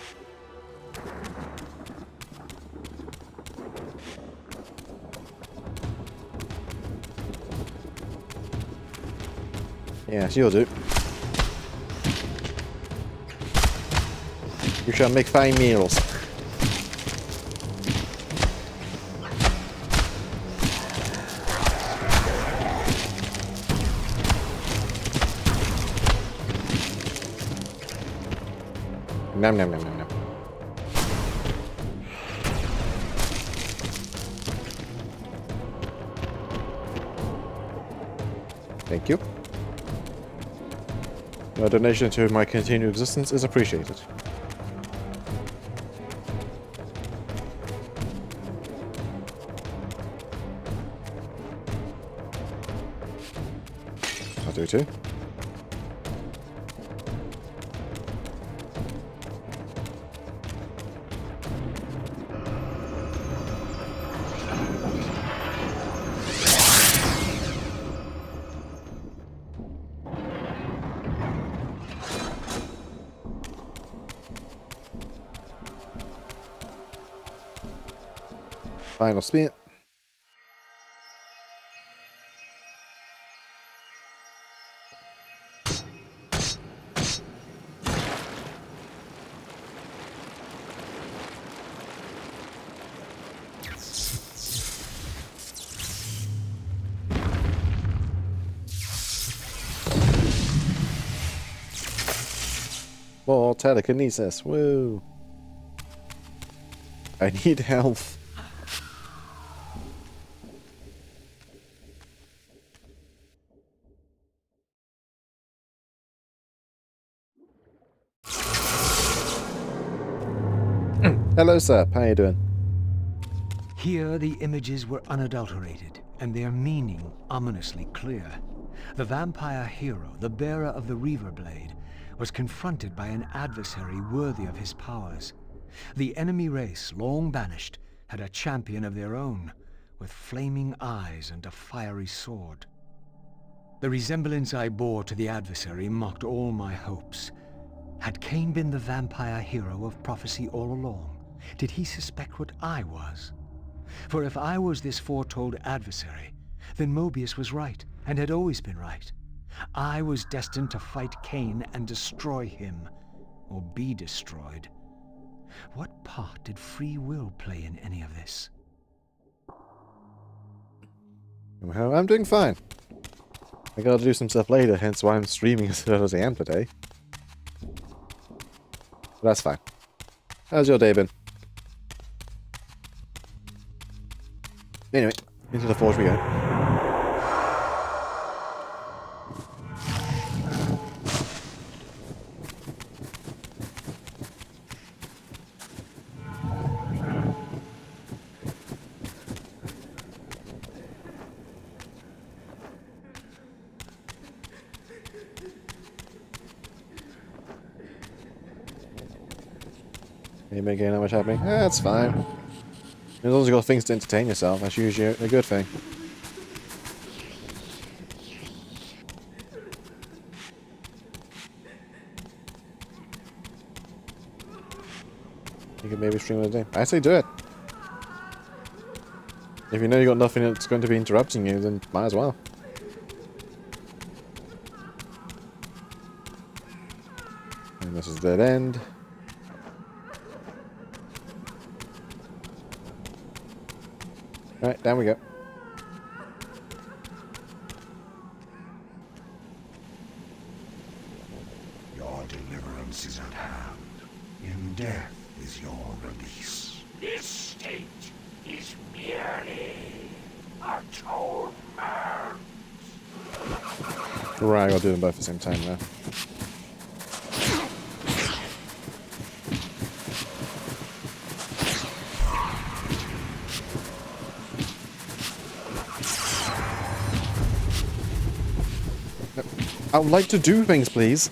Yeah, she'll do. You shall make fine meals. Nom nom nom nom nom. Thank you. Your donation to my continued existence is appreciated. I'll do too. Final spear. More telekinesis. Woo. I need health. Hello, sir. How you doing? Here the images were unadulterated, and their meaning ominously clear. The vampire hero, the bearer of the Reaver Blade, was confronted by an adversary worthy of his powers. The enemy race, long banished, had a champion of their own, with flaming eyes and a fiery sword. The resemblance I bore to the adversary mocked all my hopes. Had Kain been the vampire hero of prophecy all along? Did he suspect what I was? For if I was this foretold adversary, then Mobius was right, and had always been right. I was destined to fight Kain and destroy him, or be destroyed. What part did free will play in any of this? Well, I'm doing fine. I gotta do some stuff later, hence why I'm streaming as little as I am today. But that's fine. How's your day been? Anyway, into the forge we go. Anybody getting that much happening? That's fine. As long as you've got things to entertain yourself, that's usually a good thing. You could maybe stream another day. I say do it. If you know you got nothing that's going to be interrupting you, then might as well. And this is dead end. Alright, down we go. Your deliverance is at hand. In death is your release. This state is merely atonement. Right, I'll do them both at the same time now. I would like to do things, please.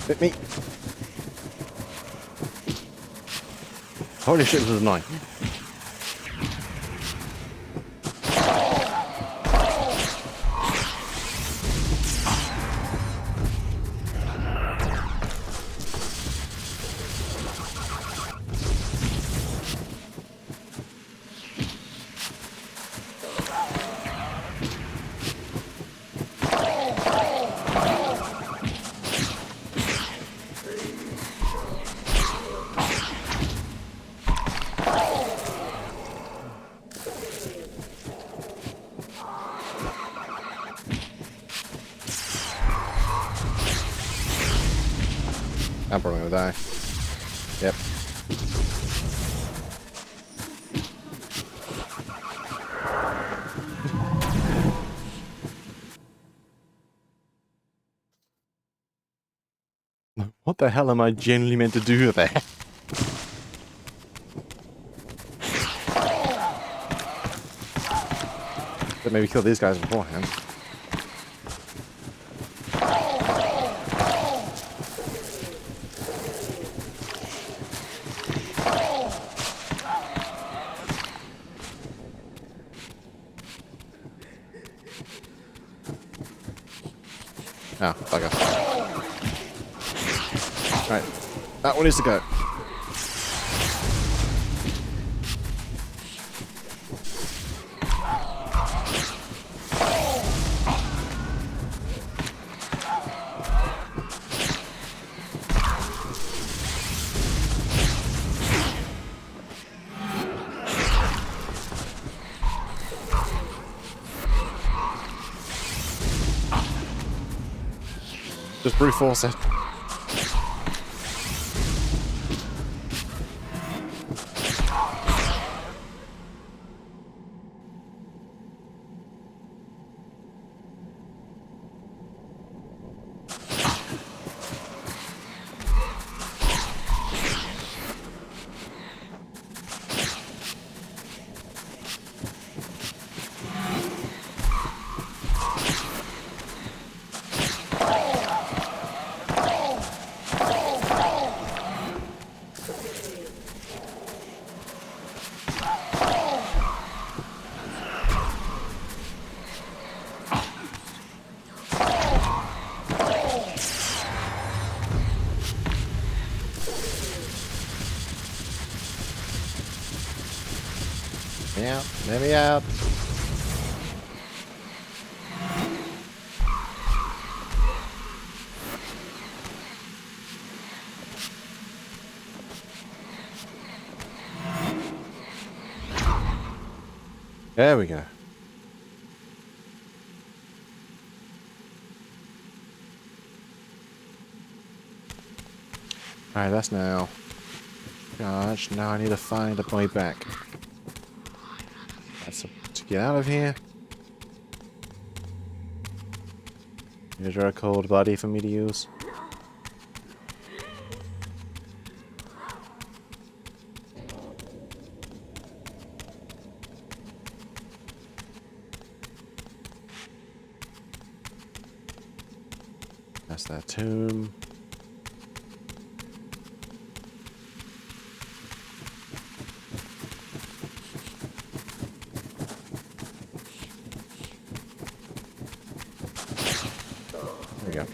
Hit me. Holy shit, this is annoying. I'm probably gonna die. Yep. What the hell am I genuinely meant to do there? But maybe kill these guys beforehand. Oh, bugger. Right. That one needs to go. Just brute force it. Yeah, let me out. There we go. Alright, that's now. Gosh, now I need to find a way back. That's to get out of here. Is there a cold body for me to use? That's that tomb. There we go.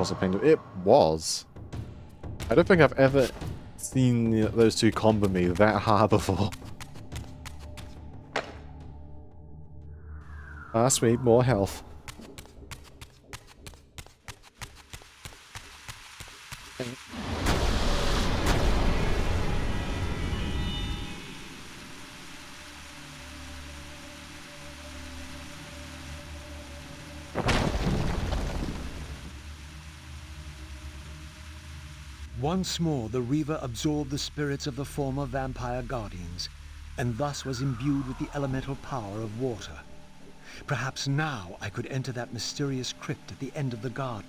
across a paint. It was. I don't think I've ever seen those two combo me that hard before. Ah, sweet, more health. Once more, the Reaver absorbed the spirits of the former vampire guardians, and thus was imbued with the elemental power of water. Perhaps now I could enter that mysterious crypt at the end of the garden.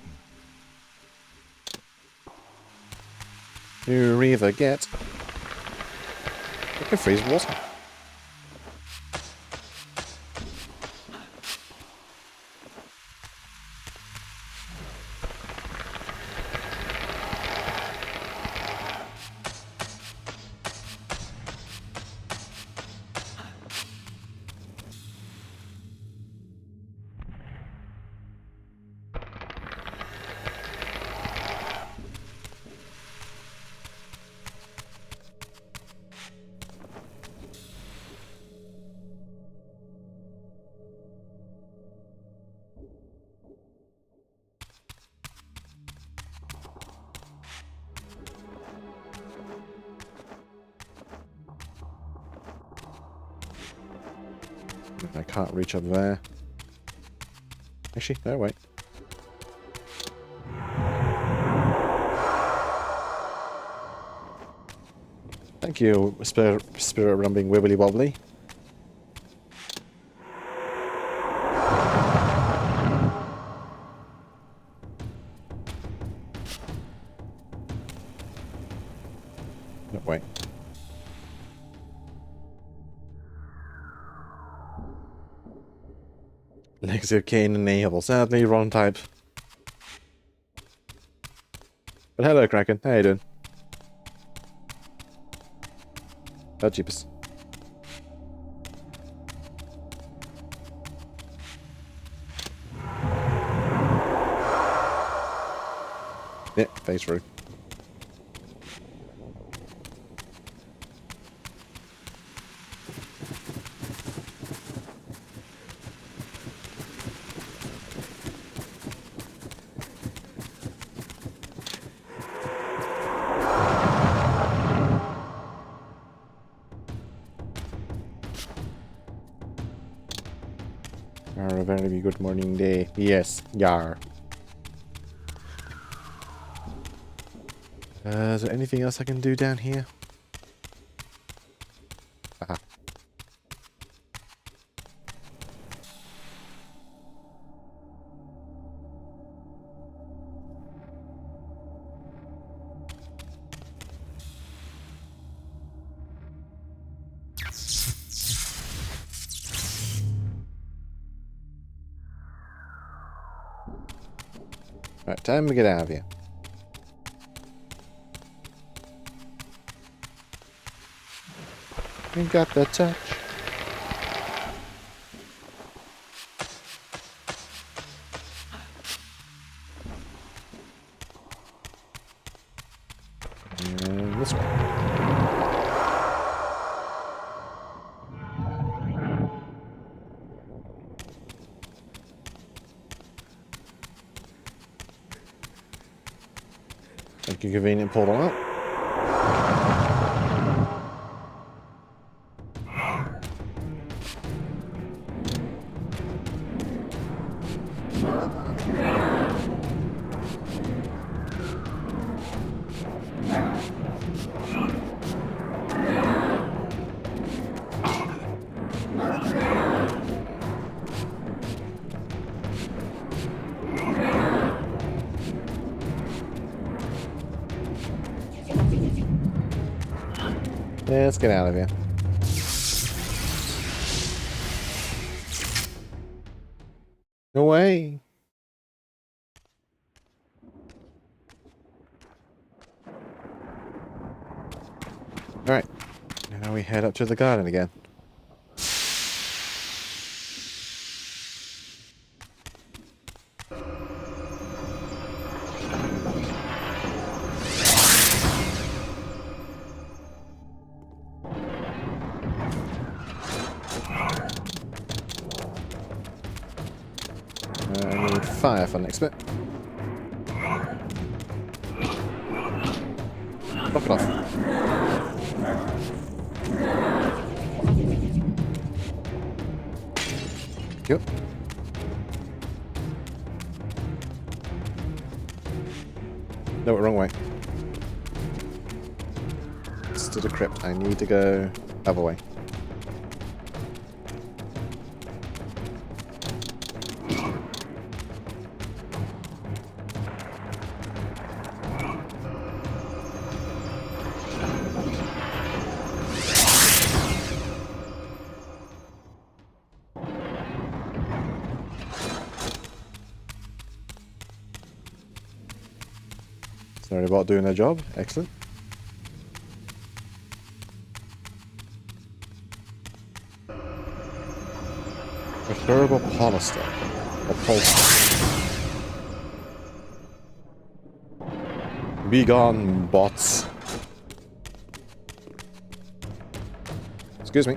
You Reaver get. You can freeze water. I can't reach up there. Actually, no, wait. Thank you, Spirit Rumbling Wibbly Wobbly. No, wait. Legacy of Kain enable. Sadly, wrong type. But hello, Kraken. How you doing? Oh, jeepers. Yeah, face through. A very good morning day. Yes, yar. Is there anything else I can do down here? Aha. Right, time to get out of here. We got the touch. And this way. Thank you, convenient portal out. Yeah, let's get out of here. No way. Alright. Now we head up to the garden again. I need fire for the next bit. Knock it off. Yep. No, wrong way. It's to the crypt. I need to go other way. Sorry about doing their job. Excellent. Preferable Polster. Or Polster. Be gone, bots. Excuse me.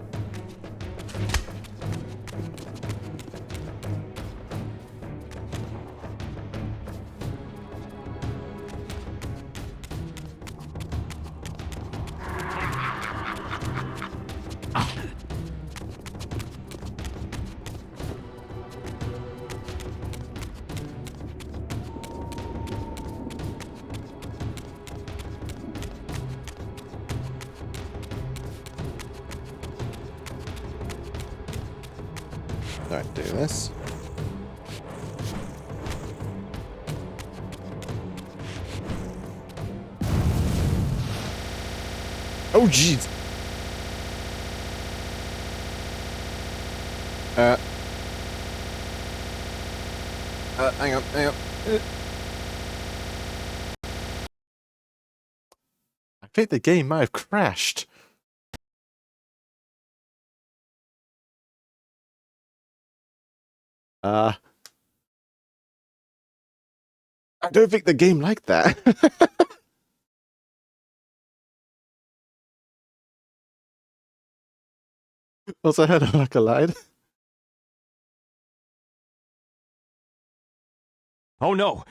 Don't do this. Oh, jeez. Hang on, hang on. I think the game might have crashed. I don't think the game liked that. Also, had a like a lied. Oh no!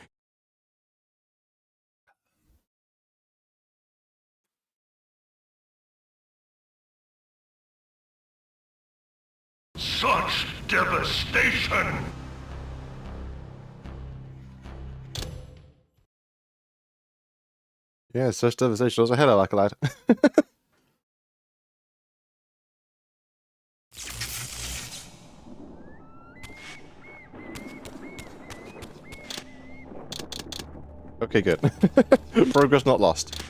Such devastation! Yeah, such devastation. Also, had a like a lied. Okay, good. Progress not lost.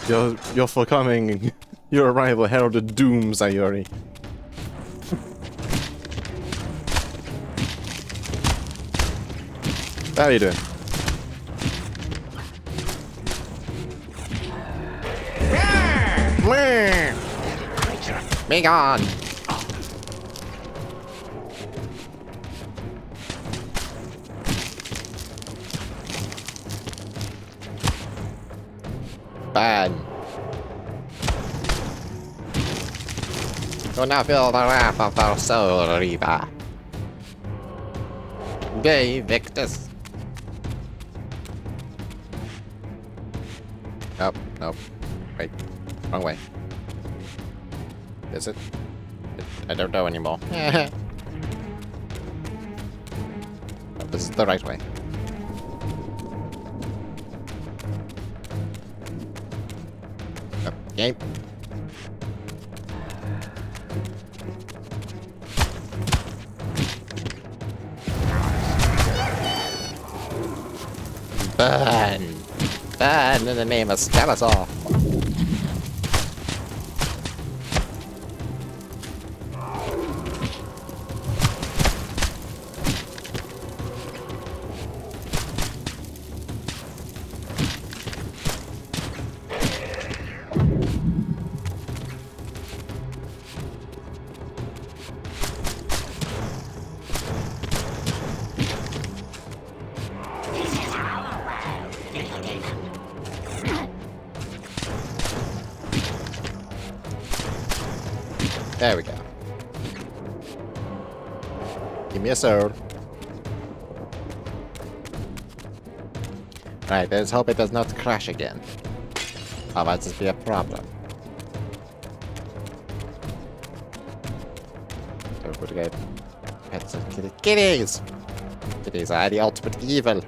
You're forcoming your arrival heralded doom, Sayori. How are you doing? Be gone! Bad. Do not feel the wrath of the Soul Reaper. Gay Victus. Oh, no. Wait. Wrong way. Is it? I don't know anymore. Oh, this is the right way. Okay. Burn! Burn in the name of Skeletor! There we go. Give me a sword. Right, let's hope it does not crash again. Otherwise this will be a problem. Don't forget pets and kitties! Kitties are the ultimate evil.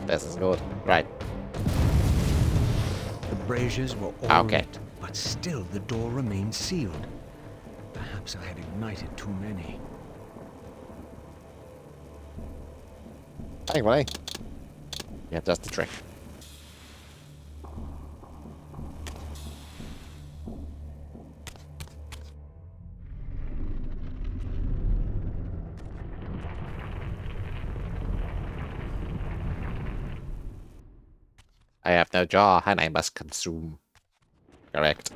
This is good. Right. The braziers were all Okay. lit, but still the door remained sealed. Perhaps I had ignited too many. Anyway. Yeah, that's the trick. I have no jaw and I must consume. Correct.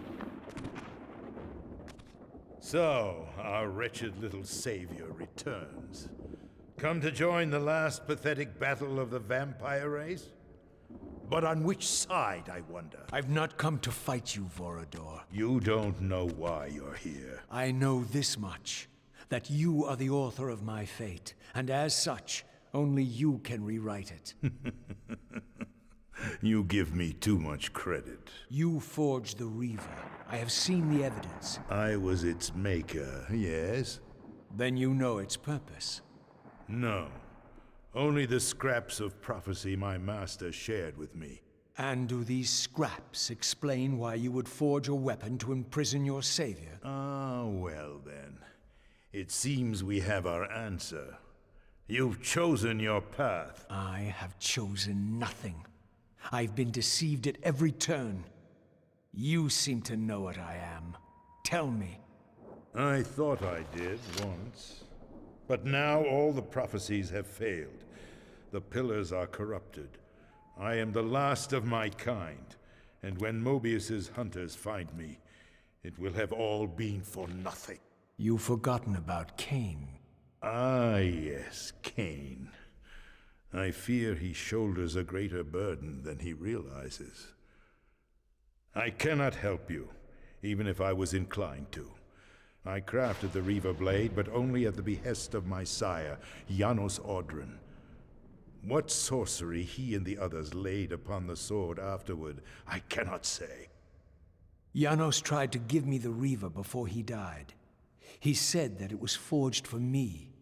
So, our wretched little savior returns. Come to join the last pathetic battle of the vampire race? But on which side, I wonder? I've not come to fight you, Vorador. You don't know why you're here. I know this much, that you are the author of my fate, and as such, only you can rewrite it. You give me too much credit. You forged the Reaver. I have seen the evidence. I was its maker, yes? Then you know its purpose. No. Only the scraps of prophecy my master shared with me. And do these scraps explain why you would forge a weapon to imprison your savior? Ah, well then. It seems we have our answer. You've chosen your path. I have chosen nothing. I've been deceived at every turn. You seem to know what I am. Tell me. I thought I did once. But now all the prophecies have failed. The pillars are corrupted. I am the last of my kind, and when Mobius's hunters find me, it will have all been for nothing. You've forgotten about Kain. Ah, yes, Kain. I fear he shoulders a greater burden than he realizes. I cannot help you, even if I was inclined to. I crafted the Reaver blade, but only at the behest of my sire, Janos Audron. What sorcery he and the others laid upon the sword afterward, I cannot say. Janos tried to give me the Reaver before he died. He said that it was forged for me.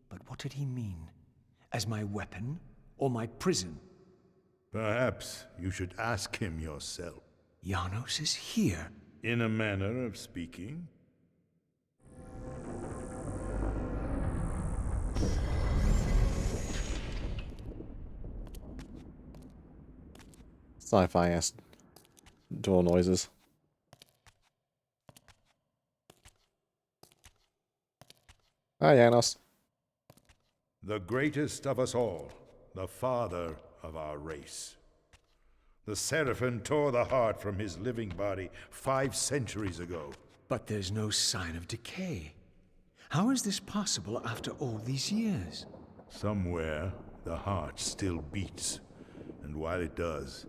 But what did he mean? As my weapon or my prison? Perhaps you should ask him yourself. Janos is here. In a manner of speaking. Sci-fi ass door noises. Hi, Janos. The greatest of us all, the father of our race. The Seraphim tore the heart from his living body 5 centuries ago. But there's no sign of decay. How is this possible after all these years? Somewhere, the heart still beats, and while it does,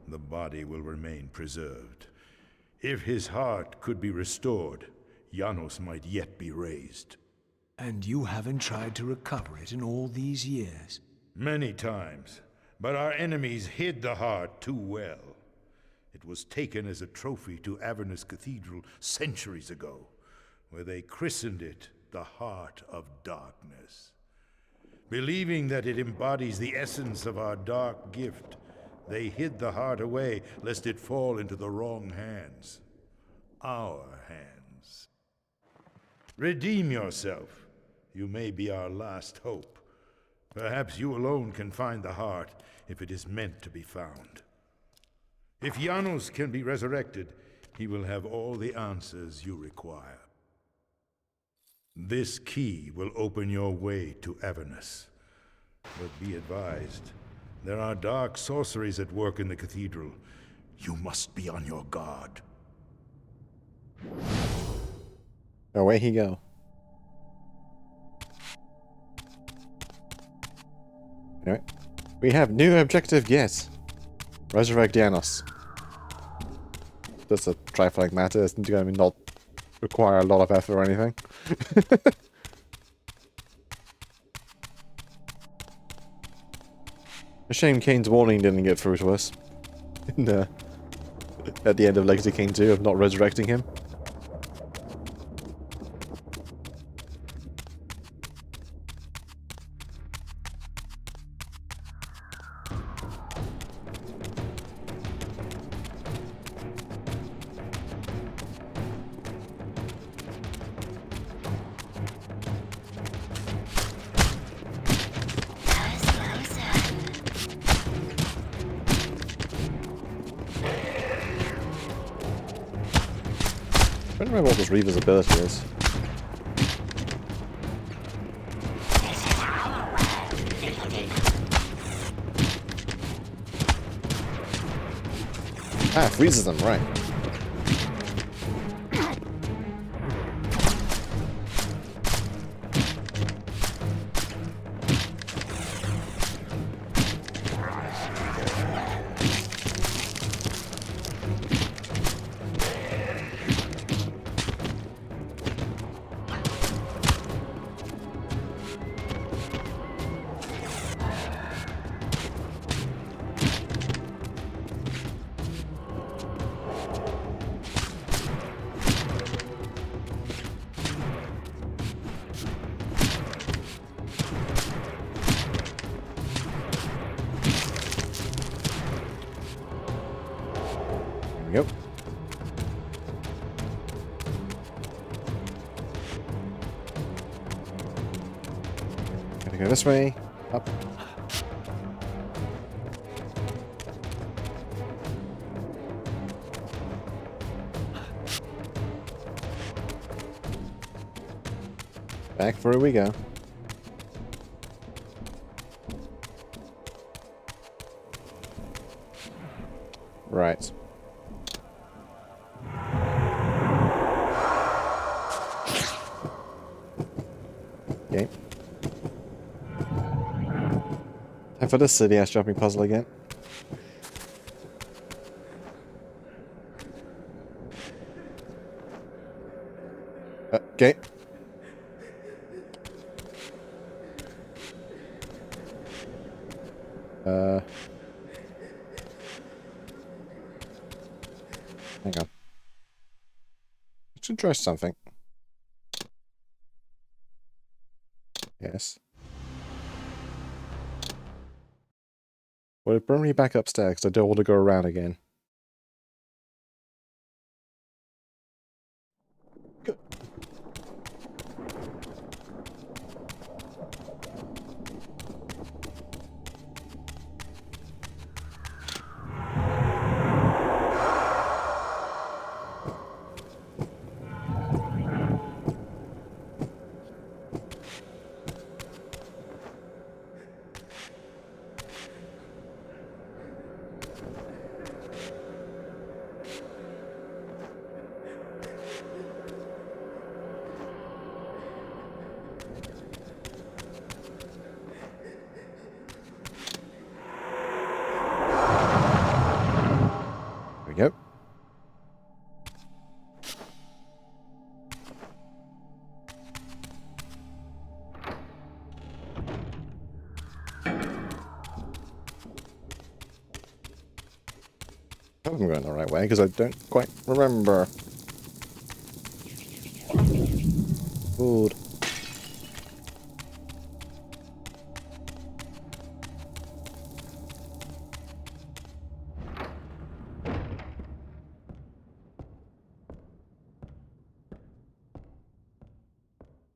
the body will remain preserved. If his heart could be restored, Janos might yet be raised. And you haven't tried to recover it in all these years? Many times, but our enemies hid the heart too well. It was taken as a trophy to Avernus Cathedral centuries ago, where they christened it the Heart of Darkness. Believing that it embodies the essence of our dark gift, they hid the heart away lest it fall into the wrong hands. Our hands. Redeem yourself. You may be our last hope. Perhaps you alone can find the heart if it is meant to be found. If Janos can be resurrected, he will have all the answers you require. This key will open your way to Avernus. But be advised, there are dark sorceries at work in the cathedral. You must be on your guard. Away he go. Anyway, we have new objective yet. Resurrect Janos. That's a trifling matter. It's going to be not require a lot of effort or anything. A shame Kain's warning didn't get through to us. In, at the end of Legacy Kain 2 of not resurrecting him. I don't remember what this Reaver's ability is. Ah, freezes them, right. Yep. Gotta go this way. Up. Back through we go. Right. Okay. Time for this silly ass jumping puzzle again. Okay. Hang on. I should try something. Yes. Well, bring me back upstairs because I don't want to go around again. Go. There we go. I hope I'm going the right way because I don't quite remember. Good.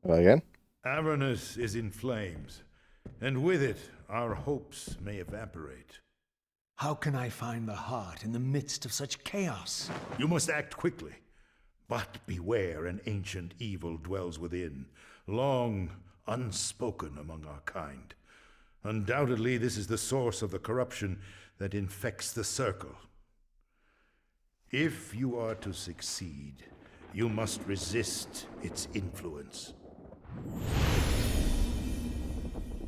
Hello again. Avernus is in flames, and with it, our hopes may evaporate. How can I find the heart in the midst of such chaos? You must act quickly. But beware, an ancient evil dwells within, long unspoken among our kind. Undoubtedly, this is the source of the corruption that infects the circle. If you are to succeed, you must resist its influence.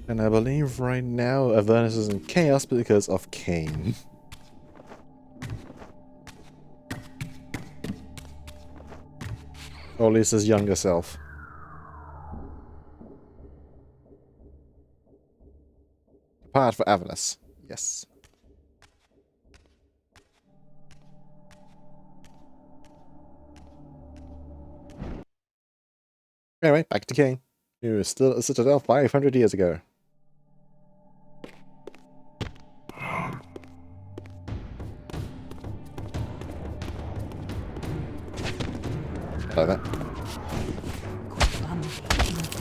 And I believe right now Avernus is in chaos because of Kain. Or at least his younger self. Part for Avernus. Yes. Anyway, back to Kain, who was still at the Citadel 500 years ago. Like that.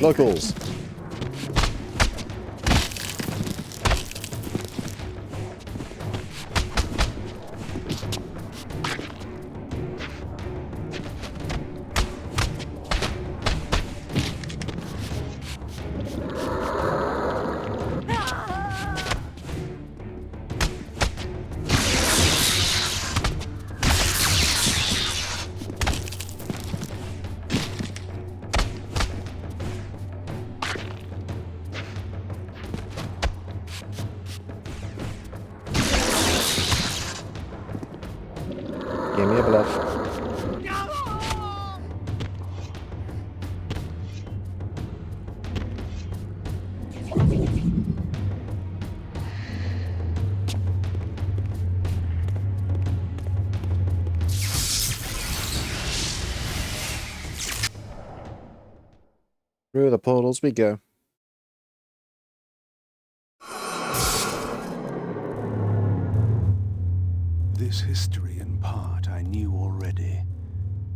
Locals. Give me a bluff. Through the portals we go. This history, in part, I knew already.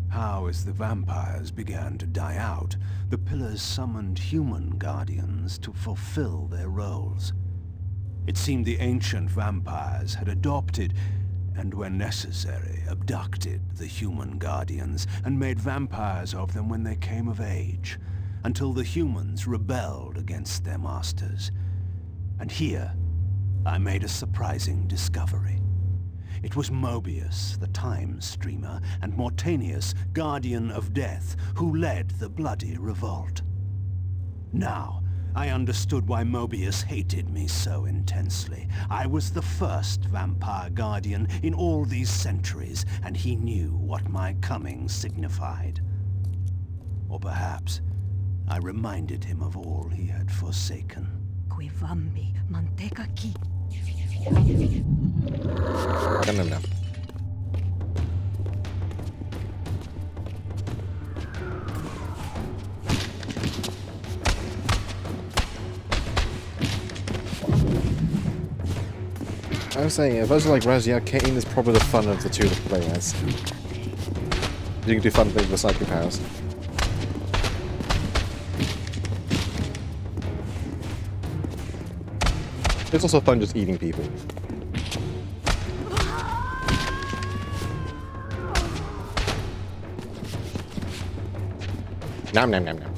How, as the vampires began to die out, the Pillars summoned human guardians to fulfill their roles. It seemed the ancient vampires had adopted, and when necessary, abducted the human guardians and made vampires of them when they came of age, until the humans rebelled against their masters. And here, I made a surprising discovery. It was Mobius, the Time Streamer, and Mortanius, Guardian of Death, who led the bloody revolt. Now, I understood why Mobius hated me so intensely. I was the first vampire guardian in all these centuries, and he knew what my coming signified. Or perhaps I reminded him of all he had forsaken. Quivambi manteca qui. No. I was saying, if I was like Razia, Kain is probably the fun of the two to play as. You can do fun things with psychic powers. It's also fun just eating people. Nom nom nom nom.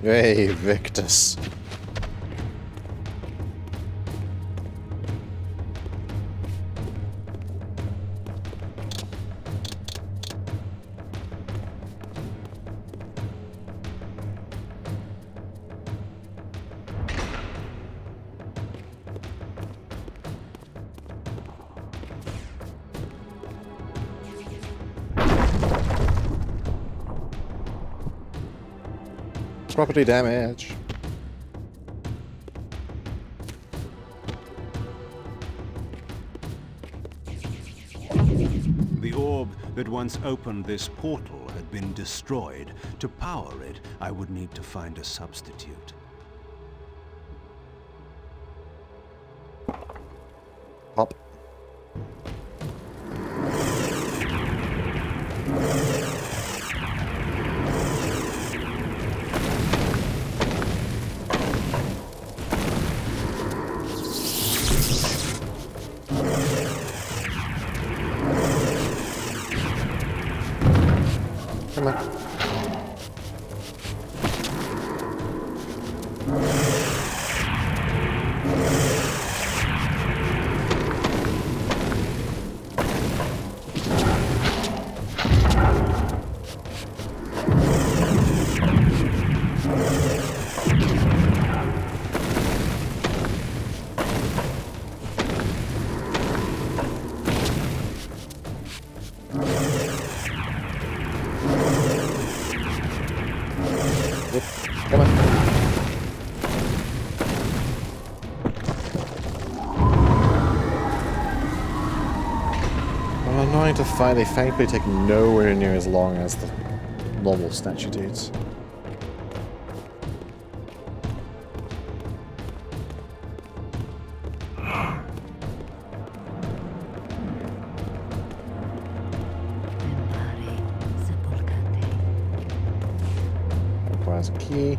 Hey, Victus. Property damage. The orb that once opened this portal had been destroyed. To power it, I would need to find a substitute. Pop. Come on. Come on. Well, annoying to fight, they thankfully take nowhere near as long as the normal statue dudes. Requires a key.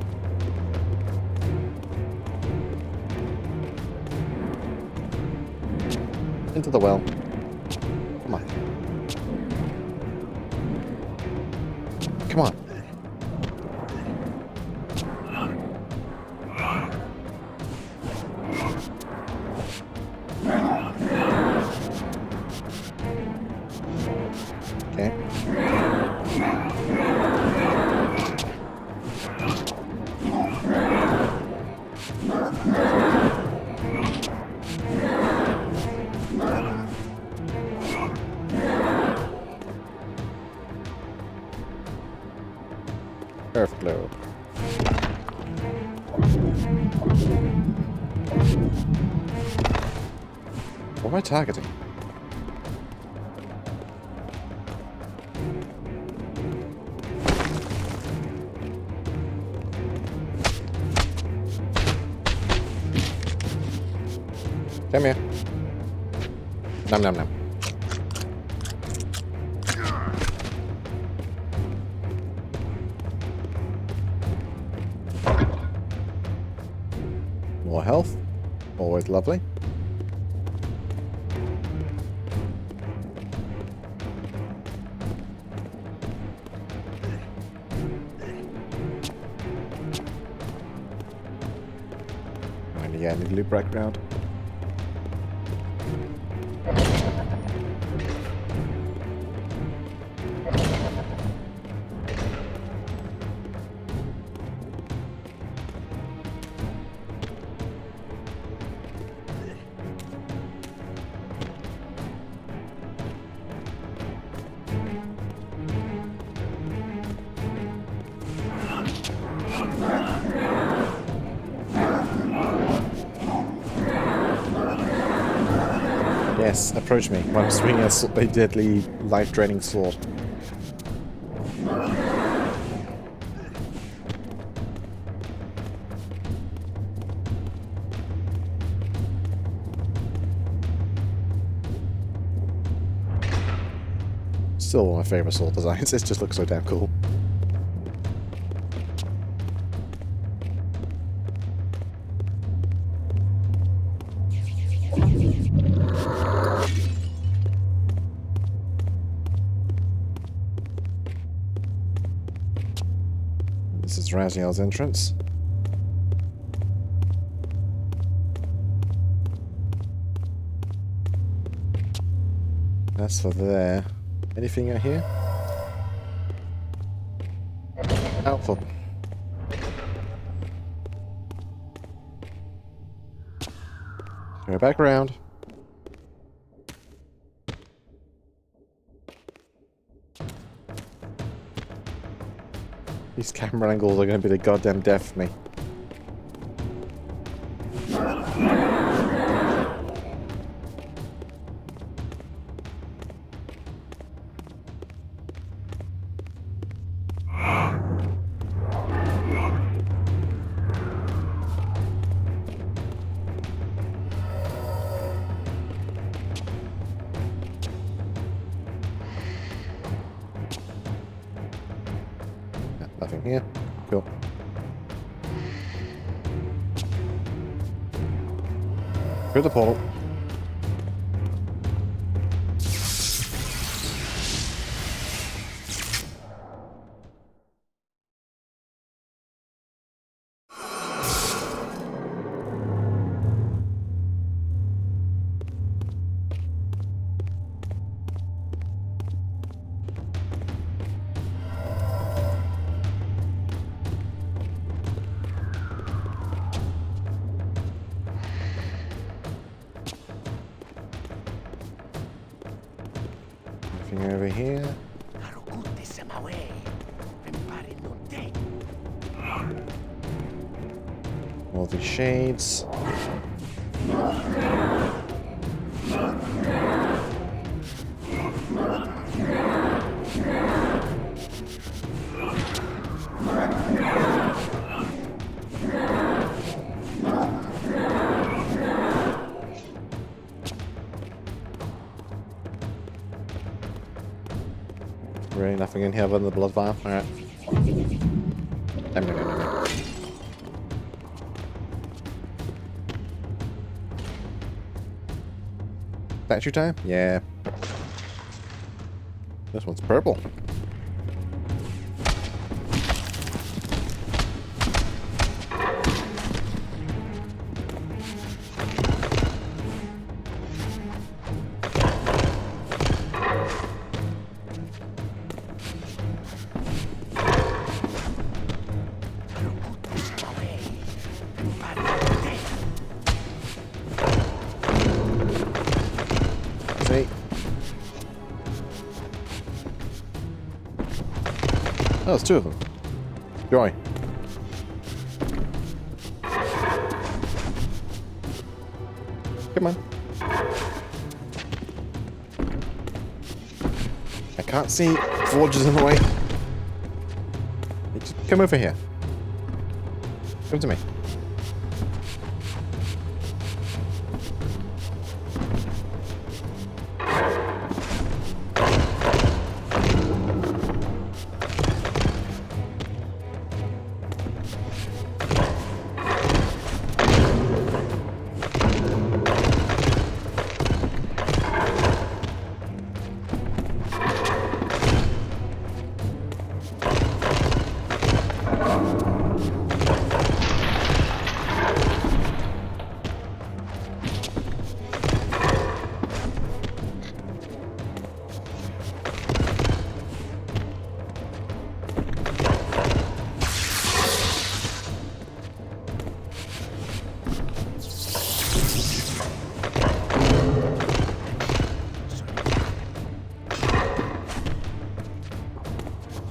Into the well. Come on. Come on. Okay. Earth globe. What am I targeting? Come here. Nom nom nom. More health. Always lovely. And again, the loop background. Yes, approach me while I'm swinging a deadly, life-draining sword. Still one of my favourite sword designs, it just looks so damn cool. This is Raziel's entrance. That's for there. Anything out here? Helpful. Go back around. These camera angles are going to be the goddamn death of me. Nothing here. Cool. Through the portal. Anything over here? All these shades. Really nothing in here other than the blood vial. Alright. Statue time? Yeah. This one's purple. See? Oh, there's two of them. Joy. Come on. I can't see. Forge is in the way. Just come over here. Come to me.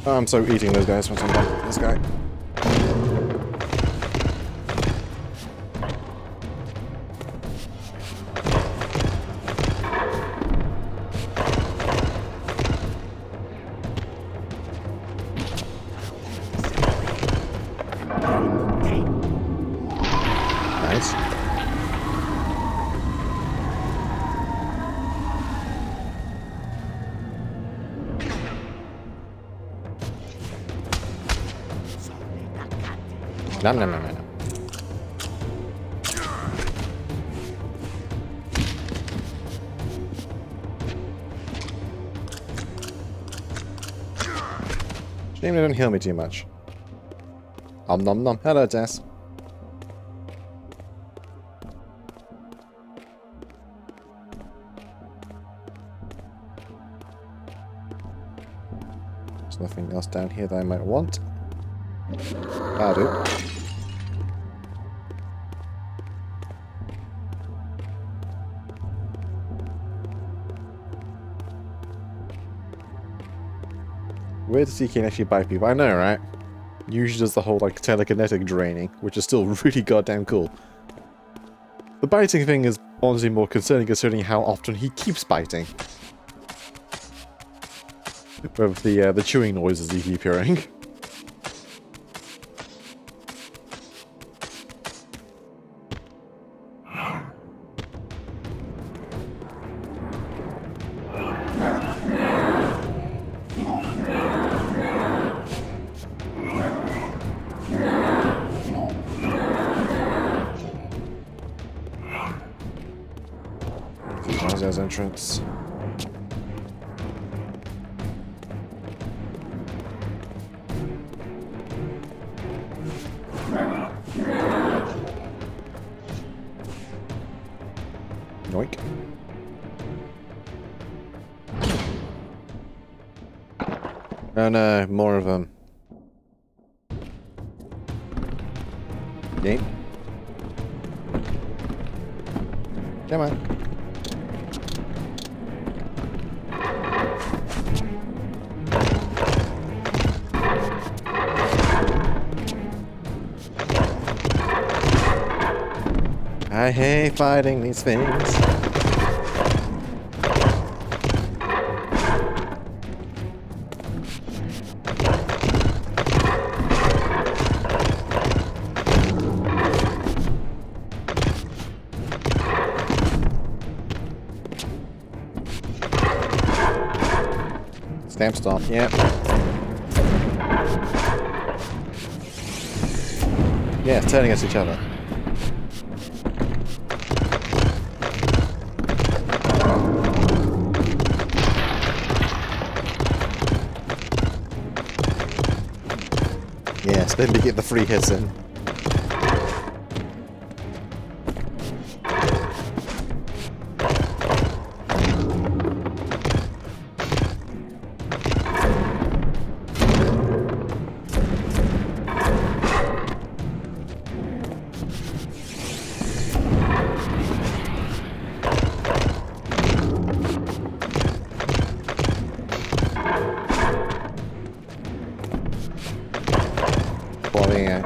Oh, I'm so eating those guys once I'm done with this guy. Nice. No, no, no, no, no. Shame they don't heal me too much. Om nom nom. Hello, Tess. There's nothing else down here that I might want. That'll do. Weird to see Kain actually bite people. I know, right? Usually does the whole like telekinetic draining, which is still really goddamn cool. The biting thing is honestly more concerning considering how often he keeps biting. With the chewing noises you keep hearing. There's entrance. Yoink. Oh no, more of them. Yeet. Come on. I hate fighting these things. Stamp stop, yep. Yeah, turning against each other. Yes, then we get the free hits in.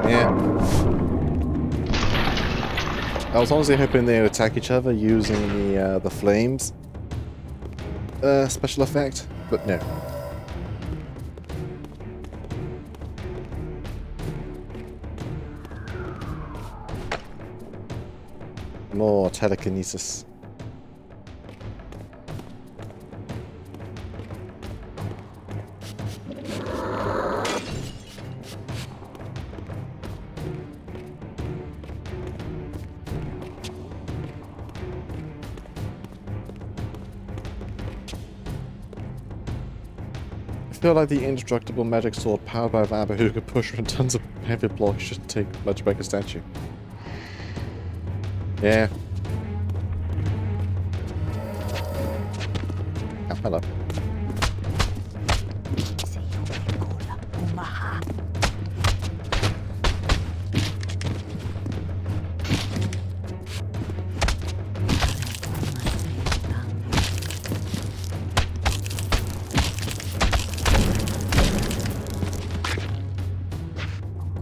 Yeah. I was honestly hoping they would attack each other using the flames special effect, but no. More telekinesis. I feel like the indestructible magic sword powered by Vamba who could push around tons of heavy blocks should take much bigger statue. Yeah. Oh, hello.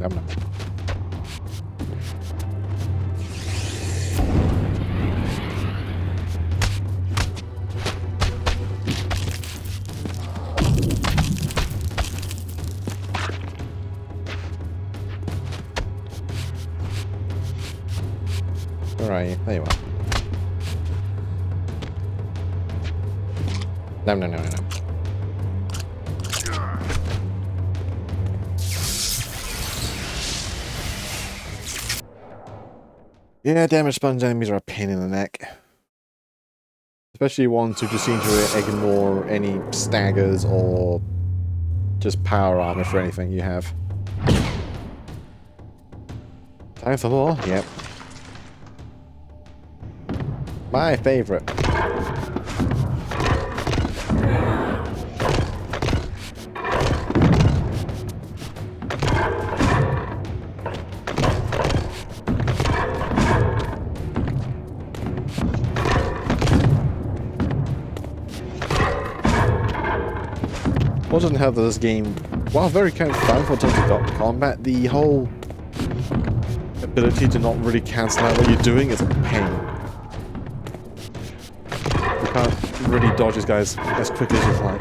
Nom nom. Where are you? There you are. No, no, no, no, no. Yeah, damage sponge enemies are a pain in the neck. Especially ones who just seem to ignore any staggers or just power armor for anything you have. Time for more? Yep. My favorite. Wasn't how this game, while very kind of fun for terms of combat, the whole ability to not really cancel out what you're doing is a pain. You can't really dodge these guys as quickly as you'd like.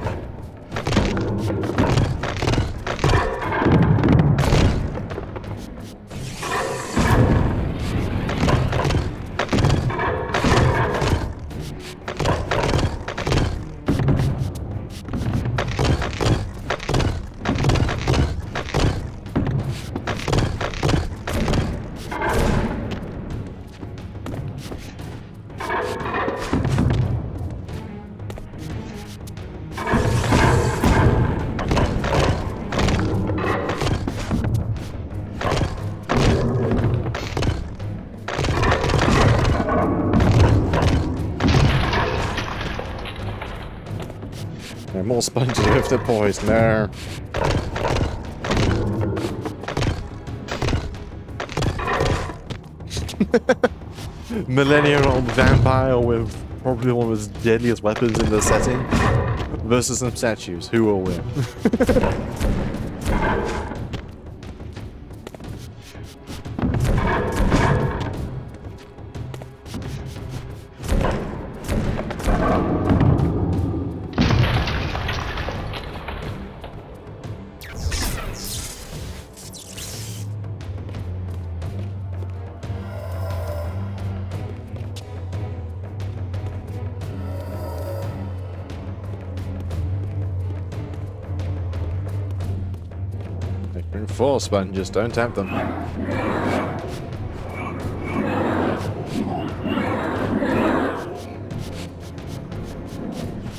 They're more spongy with the poison there. Millennia-old vampire with probably one of his deadliest weapons in the setting versus some statues. Who will win? They can force sponges, don't tempt them.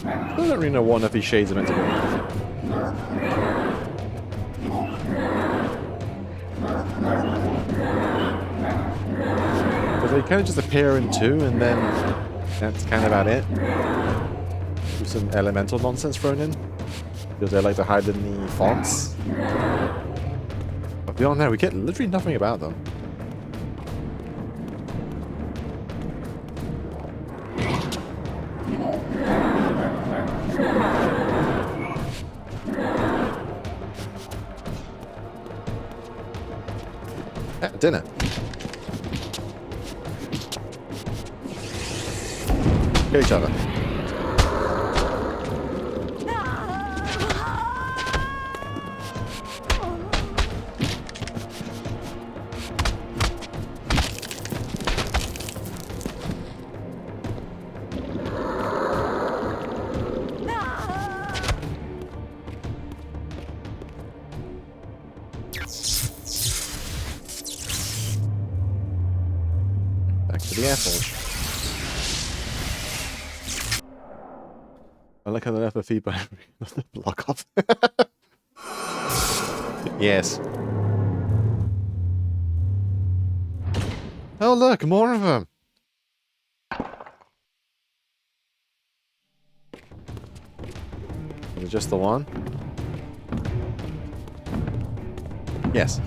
I don't really know what of these shades are meant to be. But they kind of just appear in two, and then that's kind of about it. With some elemental nonsense thrown in. Because they like to hide in the fonts. But beyond that, we get literally nothing about them. Dinner. Kill each other. To the airport. I like how they left the feedback block off. Yes. Oh look, more of them. Is it just the one? Yes.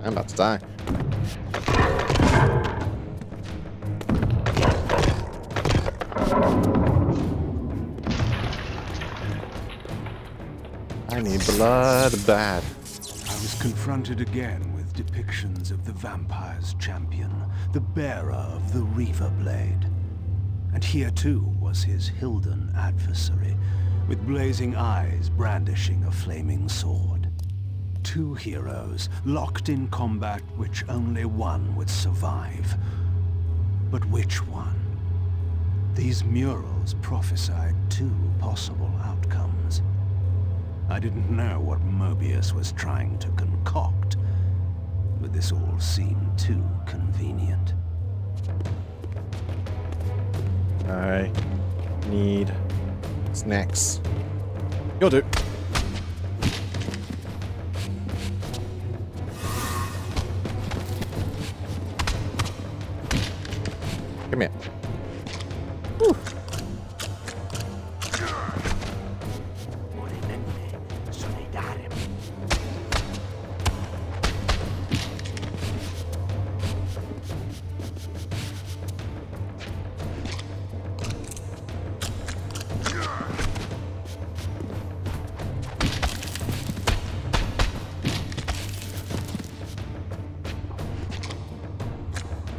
I'm about to die. I need blood bad. I was confronted again with depictions of the vampire's champion, the bearer of the Reaver Blade. And here too was his Hilden adversary, with blazing eyes brandishing a flaming sword. Two heroes, locked in combat which only one would survive. But which one? These murals prophesied two possible outcomes. I didn't know what Mobius was trying to concoct, but this all seemed too convenient. I need snacks. You'll do. Come here. Whew.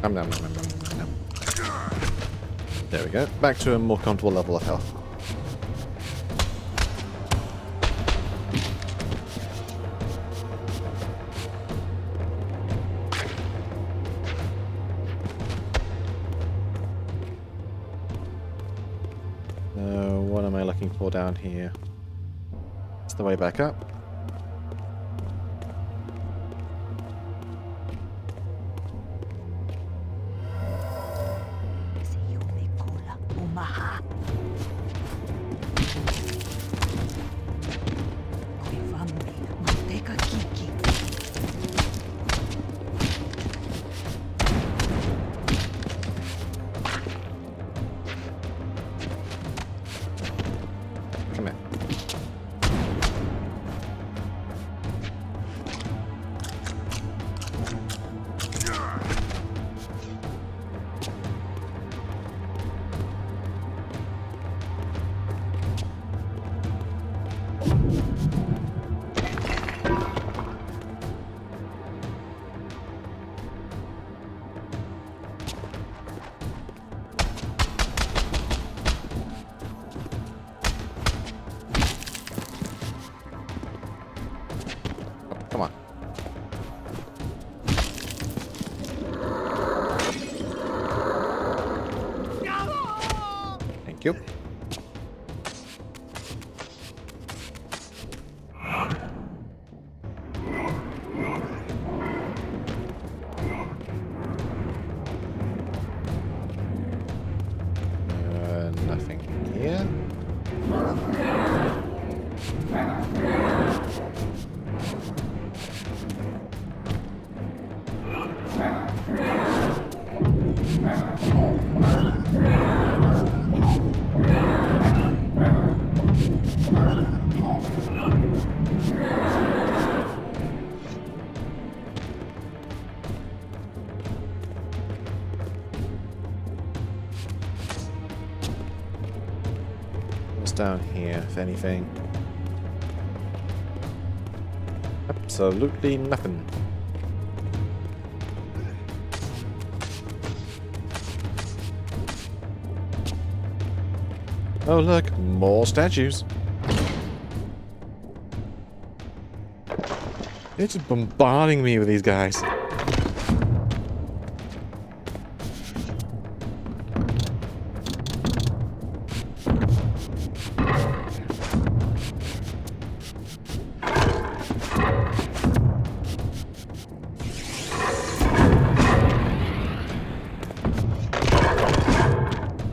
Nom, nom, nom, nom, nom, nom. There we go. Back to a more comfortable level of health. So, what am I looking for down here? It's the way back up. you. Nothing here. What's down here, if anything? Absolutely nothing. Oh look, more statues. They're just bombarding me with these guys.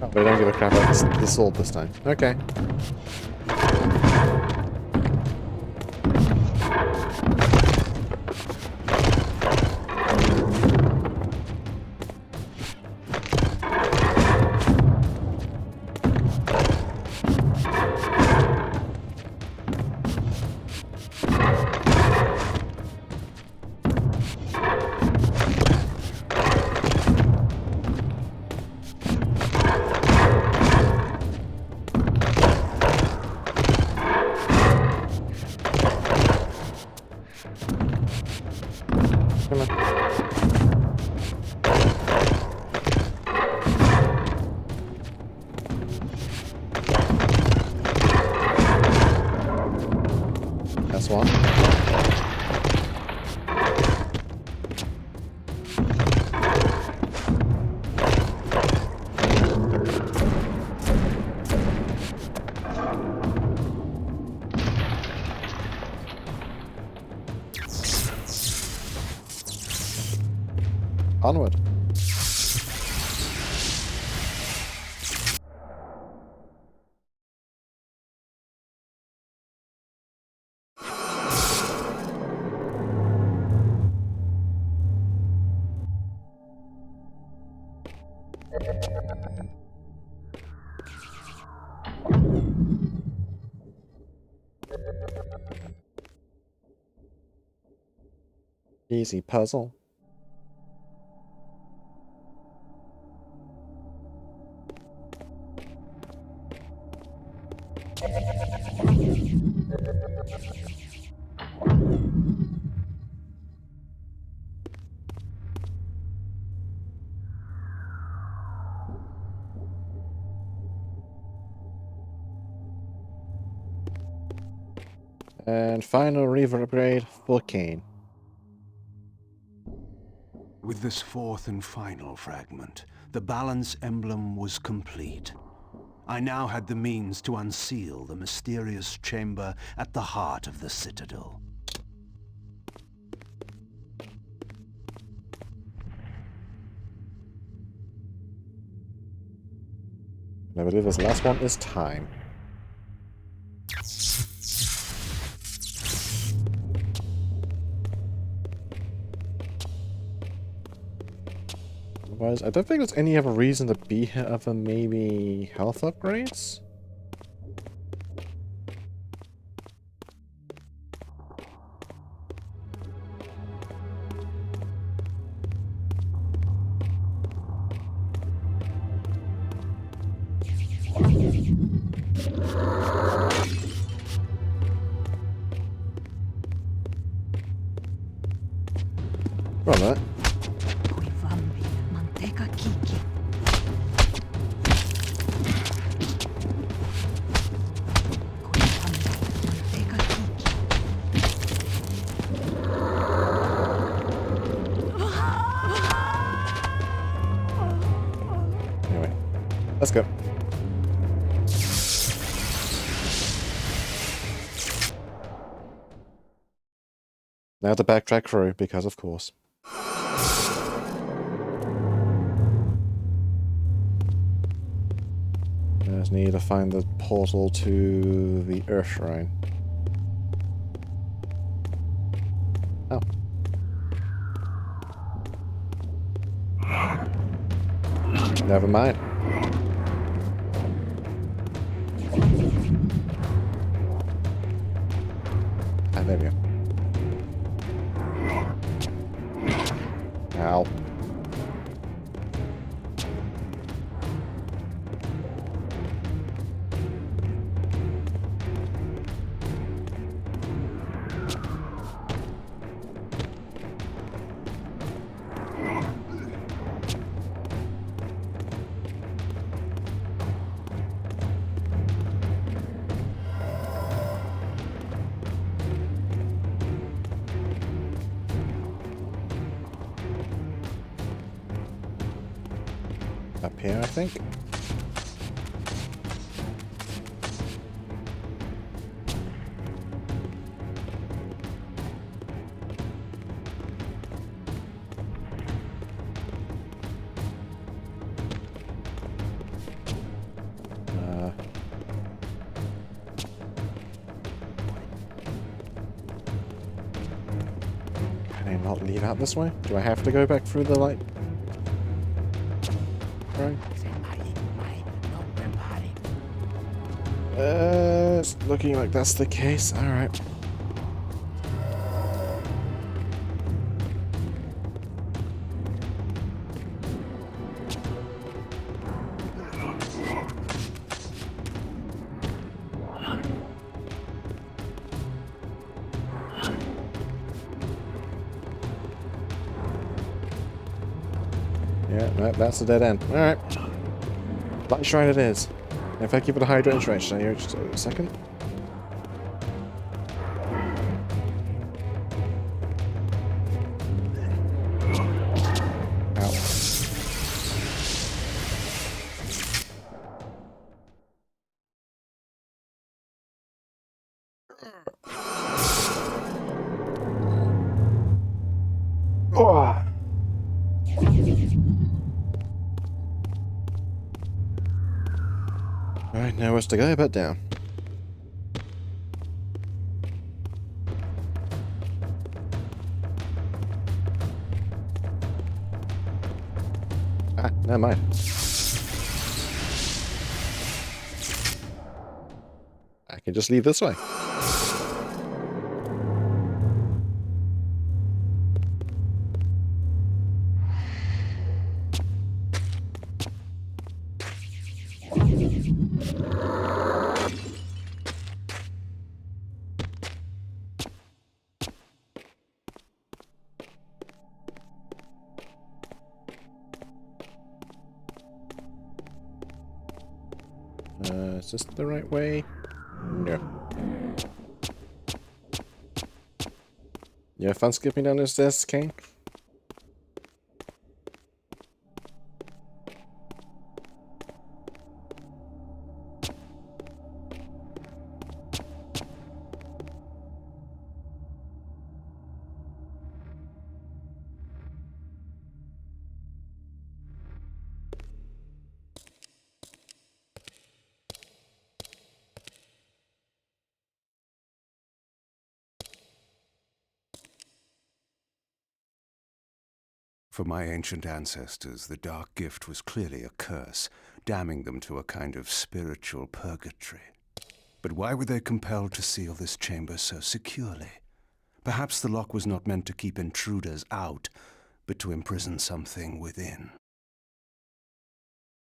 Oh, they don't give a crap about the sword this time. Okay. Come on. That's one. Onward. Easy puzzle. And final reaver upgrade for Kain. With this fourth and final fragment, the balance emblem was complete. I now had the means to unseal the mysterious chamber at the heart of the Citadel. And I believe this last one is time. Otherwise, I don't think there's any other reason to be here other than maybe health upgrades? Well, that. Kuivambi, manteca kiki. Kuivambi, manteca kiki. Anyway, let's go. Now to backtrack through, because of course. Just need to find the portal to the Earth Shrine. Oh. Never mind. Ah, there we go. Ow. Up here, I think. Can I not leave out this way? Do I have to go back through the light? Right. It's looking like that's the case. Alright. Yeah, no, that's a dead end. Alright. Light Shrine it is. In fact, give it a Hydra interaction here. Just a second. Ow. Oh. Alright, now where's to go but down? Ah, never mind. I can just leave this way. Is this the right way? No. You have fun skipping down those stairs, Kain? For my ancient ancestors, the dark gift was clearly a curse, damning them to a kind of spiritual purgatory. But why were they compelled to seal this chamber so securely? Perhaps the lock was not meant to keep intruders out, but to imprison something within.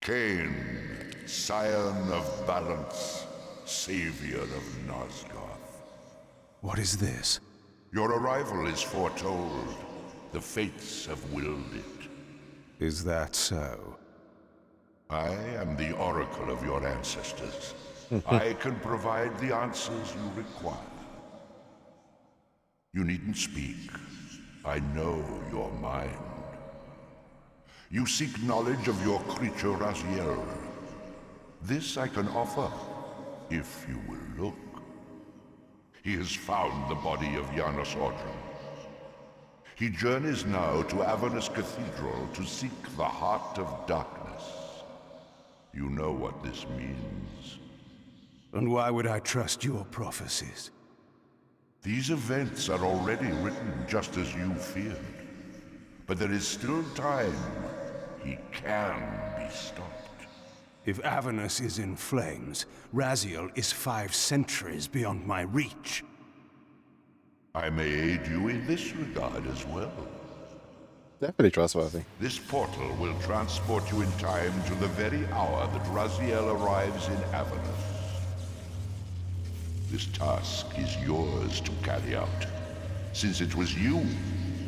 Kain, scion of balance, savior of Nosgoth. What is this? Your arrival is foretold. The fates have willed it. Is that so? I am the oracle of your ancestors. I can provide the answers you require. You needn't speak. I know your mind. You seek knowledge of your creature Raziel. This I can offer, if you will look. He has found the body of Janos Audrum. He journeys now to Avernus Cathedral to seek the Heart of Darkness. You know what this means. And why would I trust your prophecies? These events are already written just as you feared. But there is still time. He can be stopped. If Avernus is in flames, Raziel is 5 centuries beyond my reach. I may aid you in this regard as well. Definitely trustworthy. This portal will transport you in time to the very hour that Raziel arrives in Avernus. This task is yours to carry out, since it was you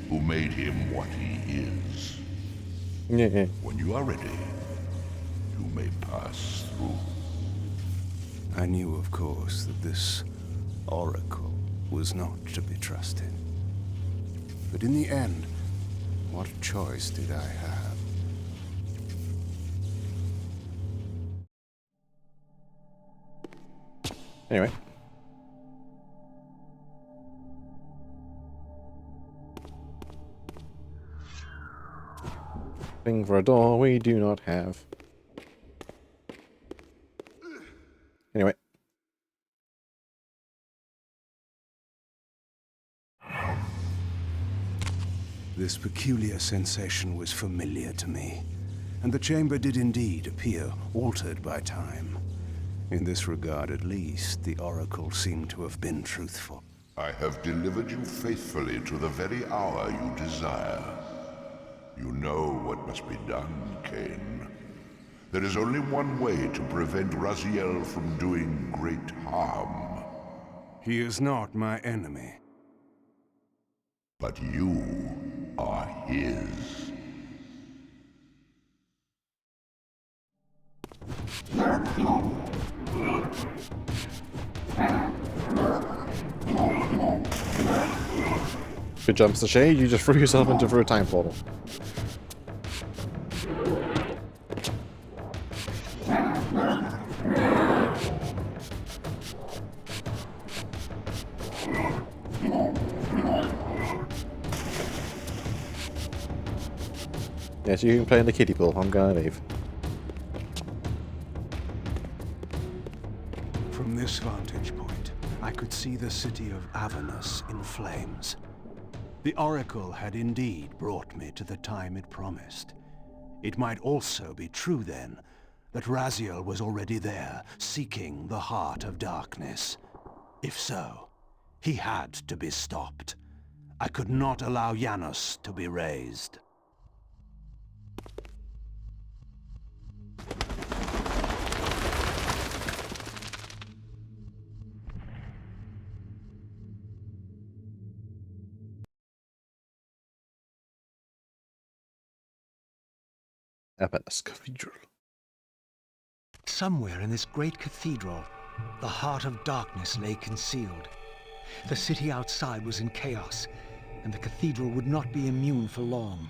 who made him what he is. Yeah. When you are ready, you may pass through. I knew, of course, that this oracle was not to be trusted. But in the end, what choice did I have? Anyway. Thing for a door we do not have. Anyway. This peculiar sensation was familiar to me, and the chamber did indeed appear altered by time. In this regard, at least, the oracle seemed to have been truthful. I have delivered you faithfully to the very hour you desire. You know what must be done, Kain. There is only one way to prevent Raziel from doing great harm. He is not my enemy. But you are his. Good jumps to shade, you just threw yourself into a time portal. Yes, you can play in the kiddie pool. I'm gonna leave. From this vantage point, I could see the city of Avernus in flames. The oracle had indeed brought me to the time it promised. It might also be true, then, that Raziel was already there, seeking the Heart of Darkness. If so, he had to be stopped. I could not allow Janos to be raised. Avernus Cathedral. Somewhere in this great cathedral, the Heart of Darkness lay concealed. The city outside was in chaos, and the cathedral would not be immune for long.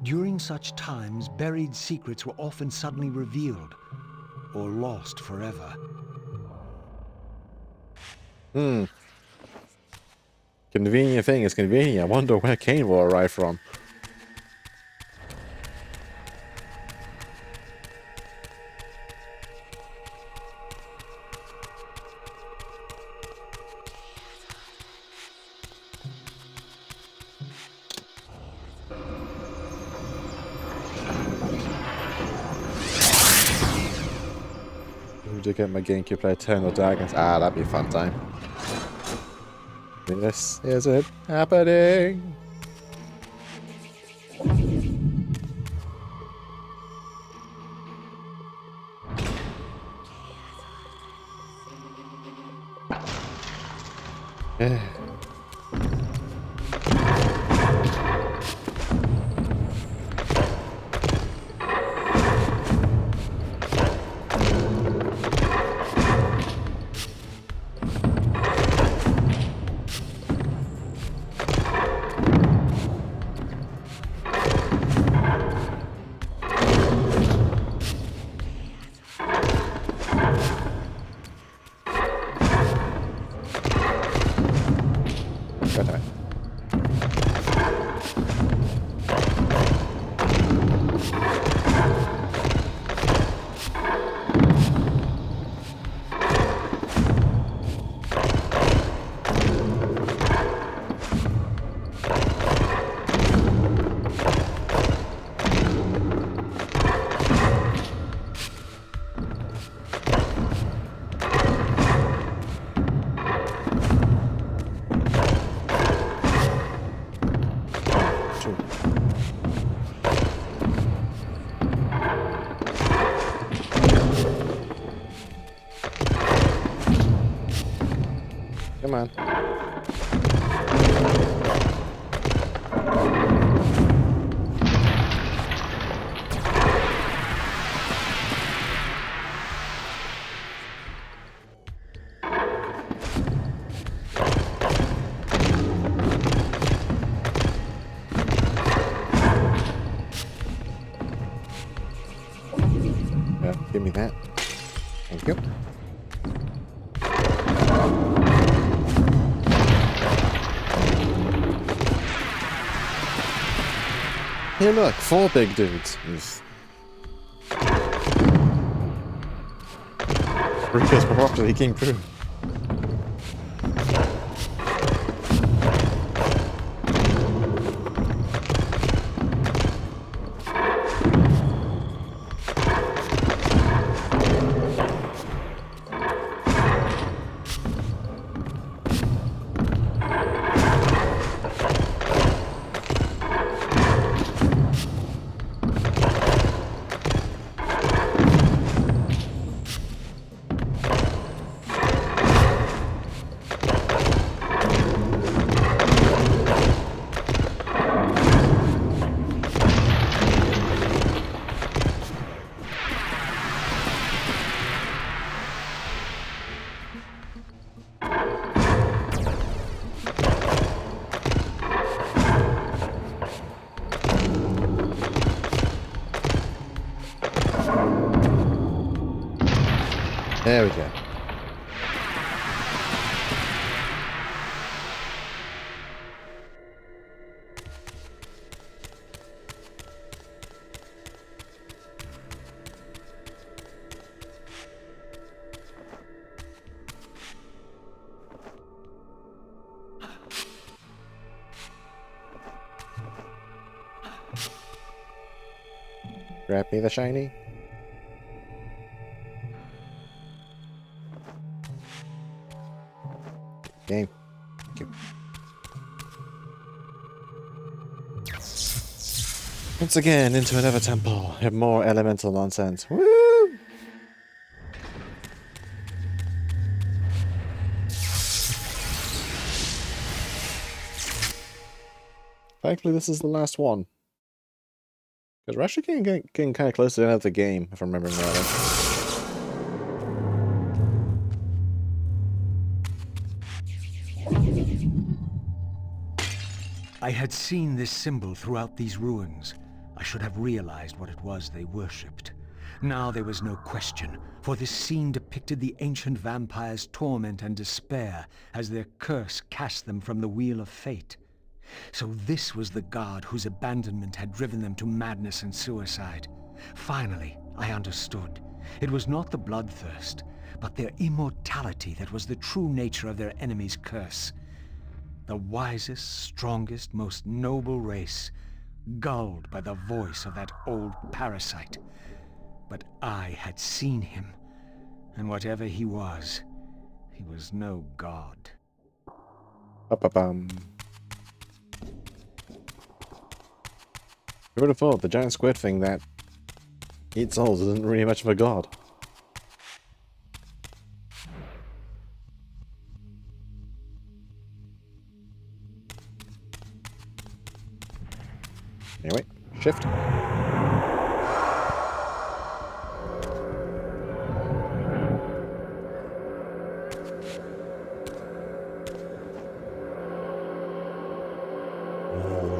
During such times, buried secrets were often suddenly revealed, or lost forever. Convenient thing is convenient. I wonder where Kain will arrive from. To get my GameCube play Eternal Dragons. Ah, that'd be a fun time. This is it happening. Yeah. Come on. Yeah, give me that. Thank you. Hey look, 4 big dudes. Rico's properly came through. There we go. Grab me the shiny. Game. Thank you. Once again, into another temple. Have more elemental nonsense. Woo! Thankfully, this is the last one. Because we're actually getting kind of close to the end of the game, if I'm remembering rightly. I had seen this symbol throughout these ruins. I should have realized what it was they worshipped. Now there was no question, for this scene depicted the ancient vampires' torment and despair as their curse cast them from the wheel of fate. So this was the god whose abandonment had driven them to madness and suicide. Finally, I understood. It was not the bloodthirst, but their immortality that was the true nature of their enemy's curse. The wisest, strongest, most noble race, gulled by the voice of that old parasite. But I had seen him, and whatever he was no god. Ba-ba-bum. Who would have thought the giant squid thing that eats souls isn't really much of a god? Anyway, shift. All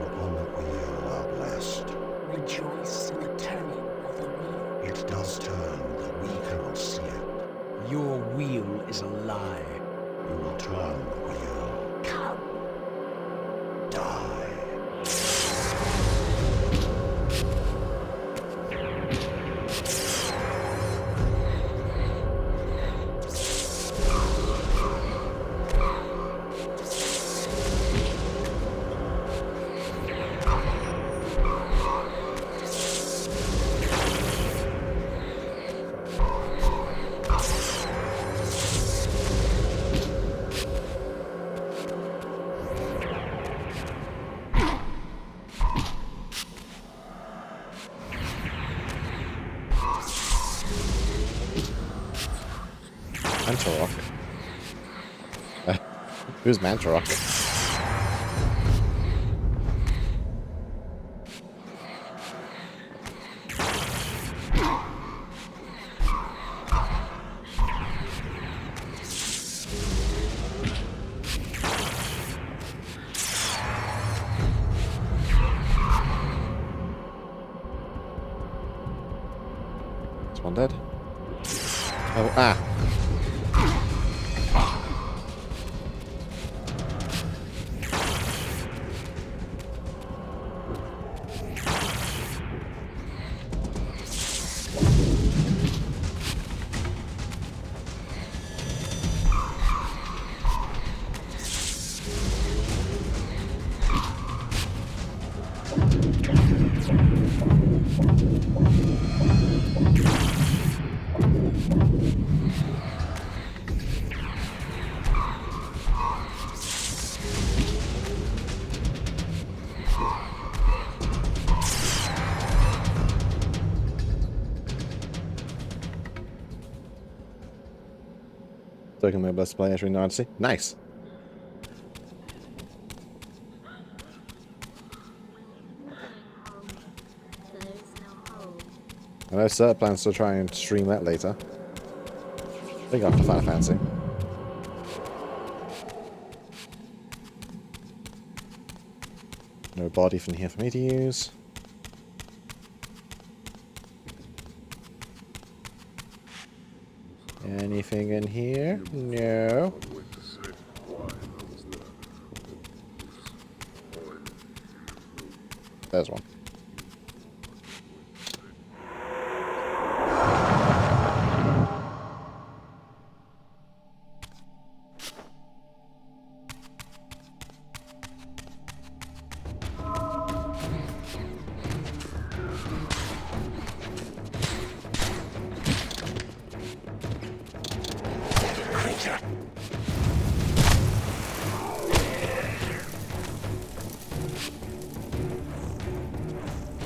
upon the wheel are blessed. Rejoice in the turning of the wheel. It does turn, but we cannot see it. Your wheel is a lie. You will turn the wheel. Come. Die. I'm so off. Who's Mantra? Is one dead? Oh, ah. Taking my best play entering 90. Nice. I know Sir plans to try and stream that later. I think after Final Fantasy. No body from here for me to use. Anything in here? No. There's one.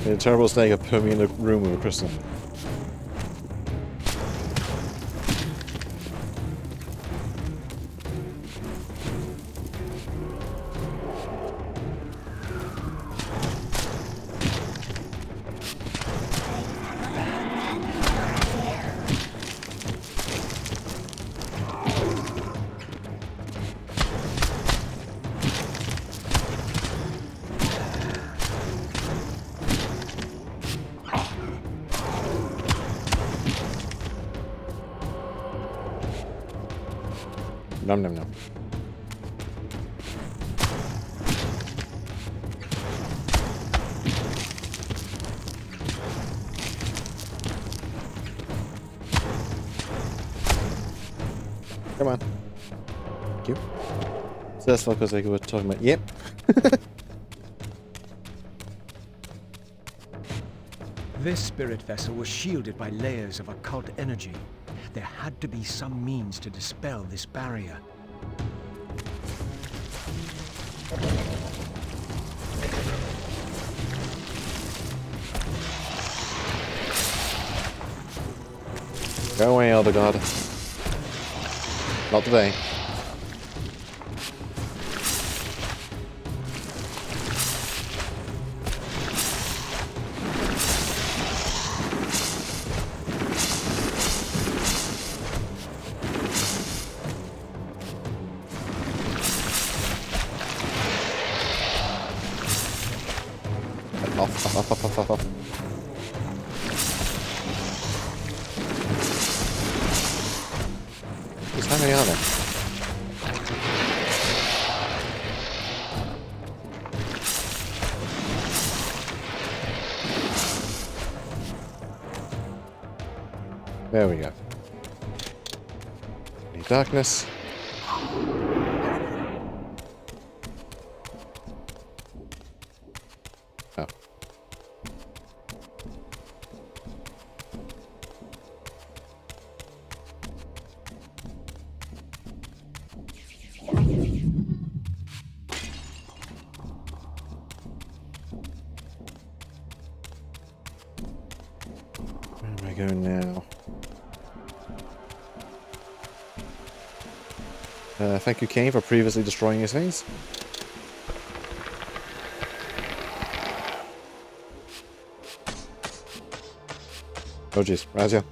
The terrible snake have put me in a room with a crystal. Nom nom nom. Come on. Thank you. So that's because I were talking about. Yep. This spirit vessel was shielded by layers of occult energy. There had to be some means to dispel this barrier. Go away, Elder God. Not today. Off. Just how many are there? There we go. Need darkness. Oh. Where am I going now? Thank you, Kain, for previously destroying his things. Oh jeez, Razia.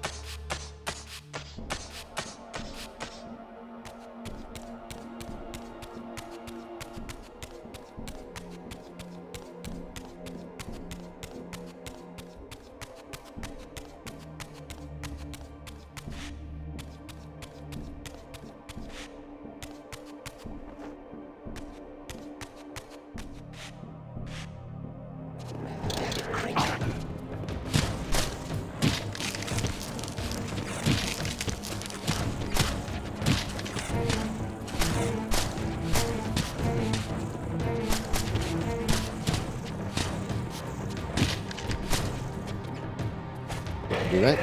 Do that.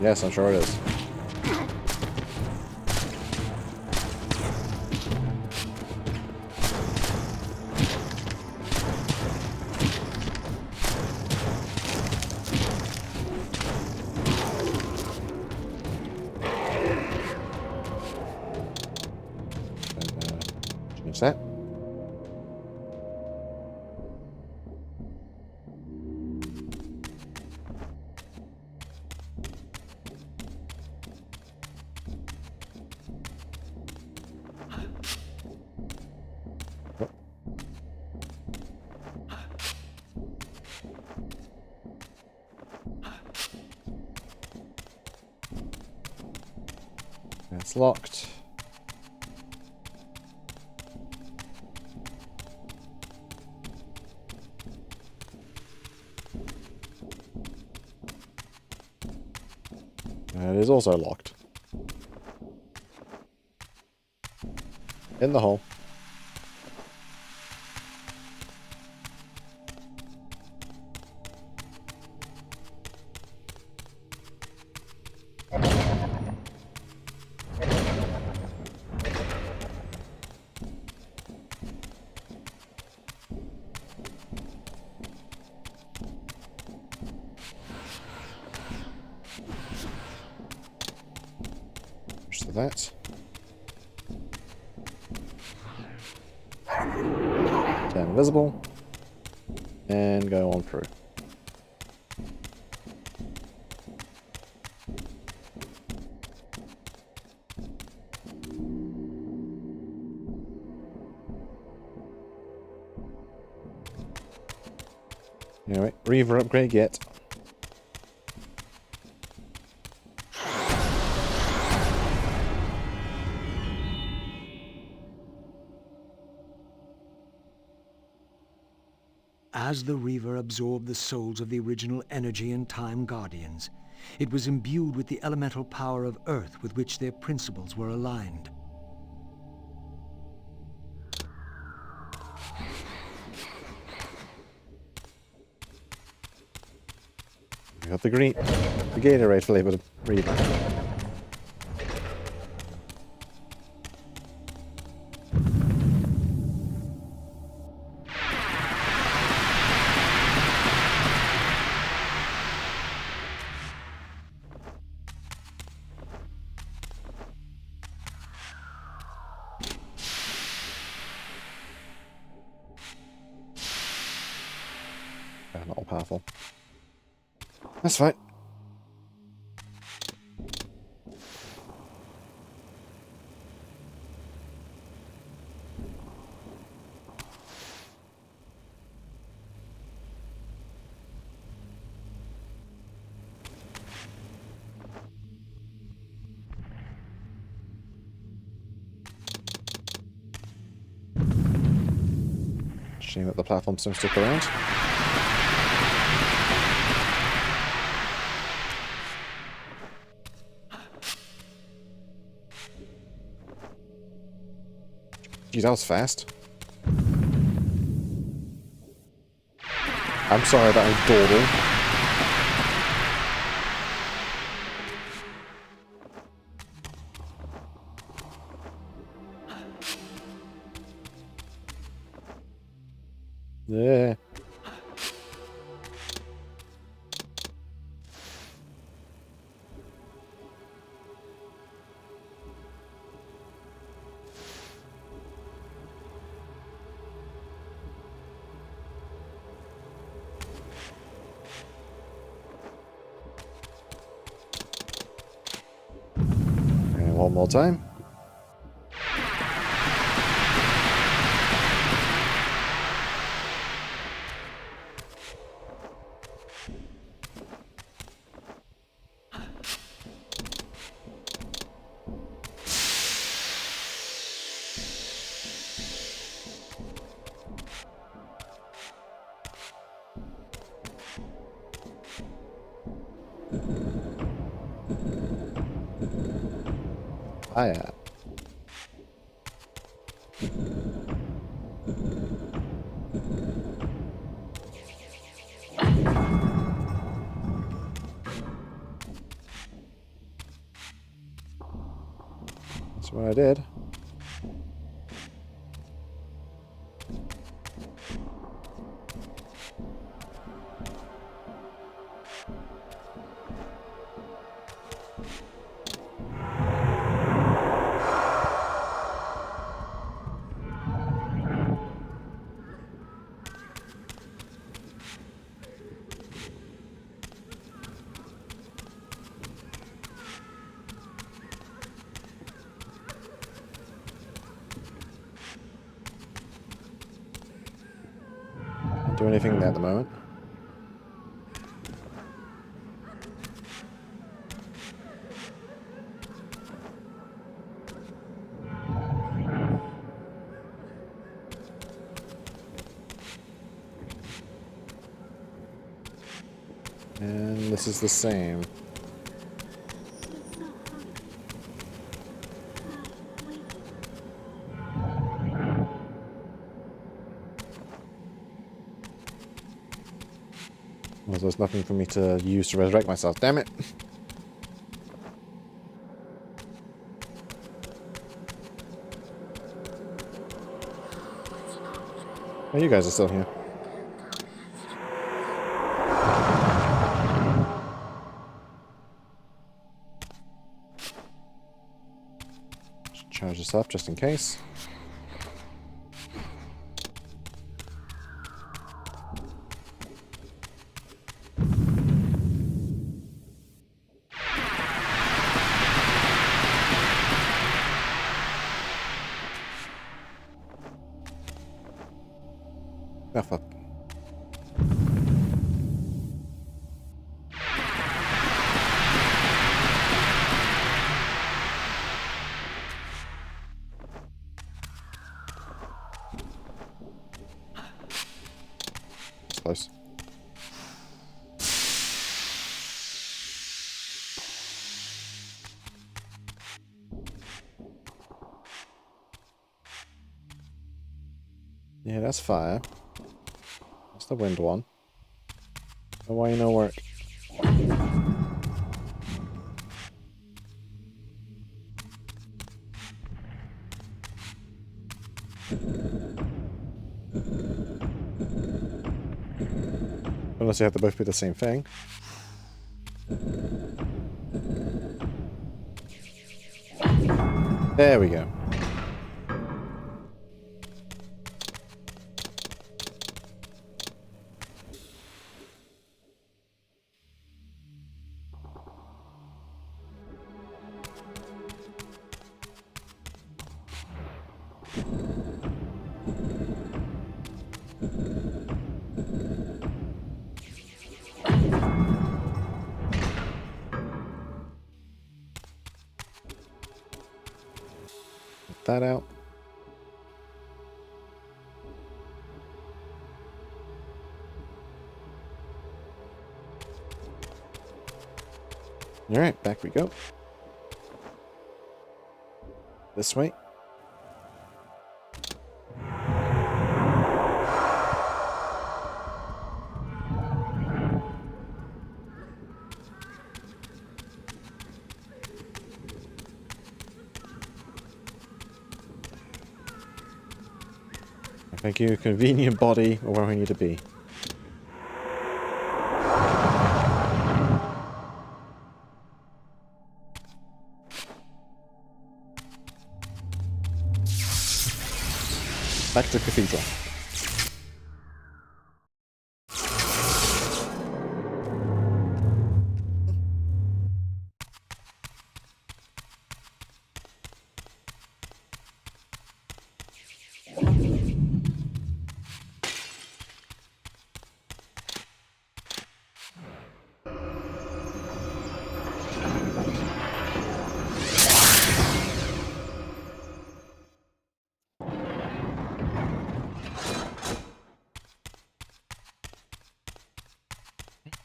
Yes, I'm sure it is. Change that. It's locked. And it is also locked. In the hole. Push to that. Turn invisible. And go on through. Anyway, Reaver upgrade yet. As the Reaver absorbed the souls of the original Energy and Time Guardians, it was imbued with the elemental power of Earth with which their principles were aligned. We got the Gatorade flavored Reaver. Not all powerful. That's fine. Shame that the platforms don't stick around. Geez, that was fast. I'm sorry that I dawdled. Yeah. one more time. Fire. That's what I did. Can't do anything there at the moment. And this is the same. Well, there's nothing for me to use to resurrect myself, damn it. Oh, you guys are still here. Charge this up just in case. Oh, fuck. It's close. Yeah, that's fire. That's the wind one. So why no work? Unless you have to both be the same thing. There we go. Get that out. Alright, back we go. This way. Thank you, convenient body, or where we need to be. Back to Cathedral.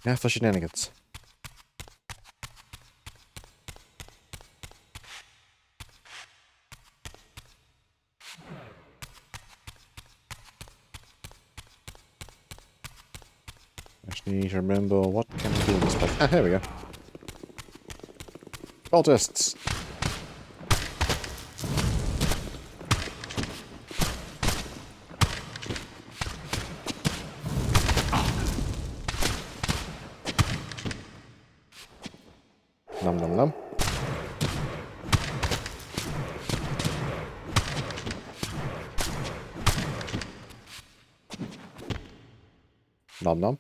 Now for shenanigans. I just need to remember what can I do in this place. Ah, here we go. Cultists! Num num num. Nom nom.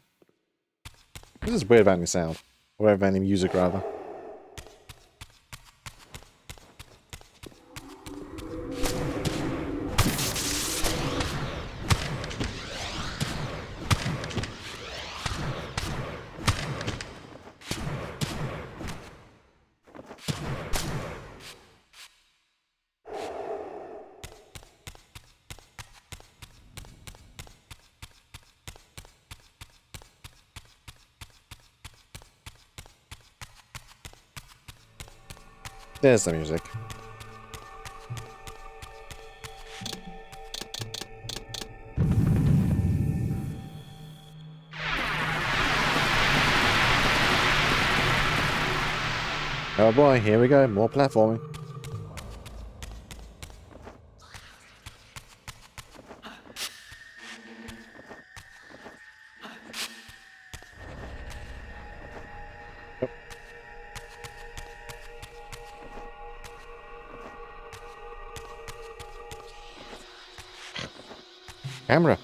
This is weird vending sound. Or weird vending music, rather. There's the music. Oh boy, here we go. More platforming. Yep. Camera.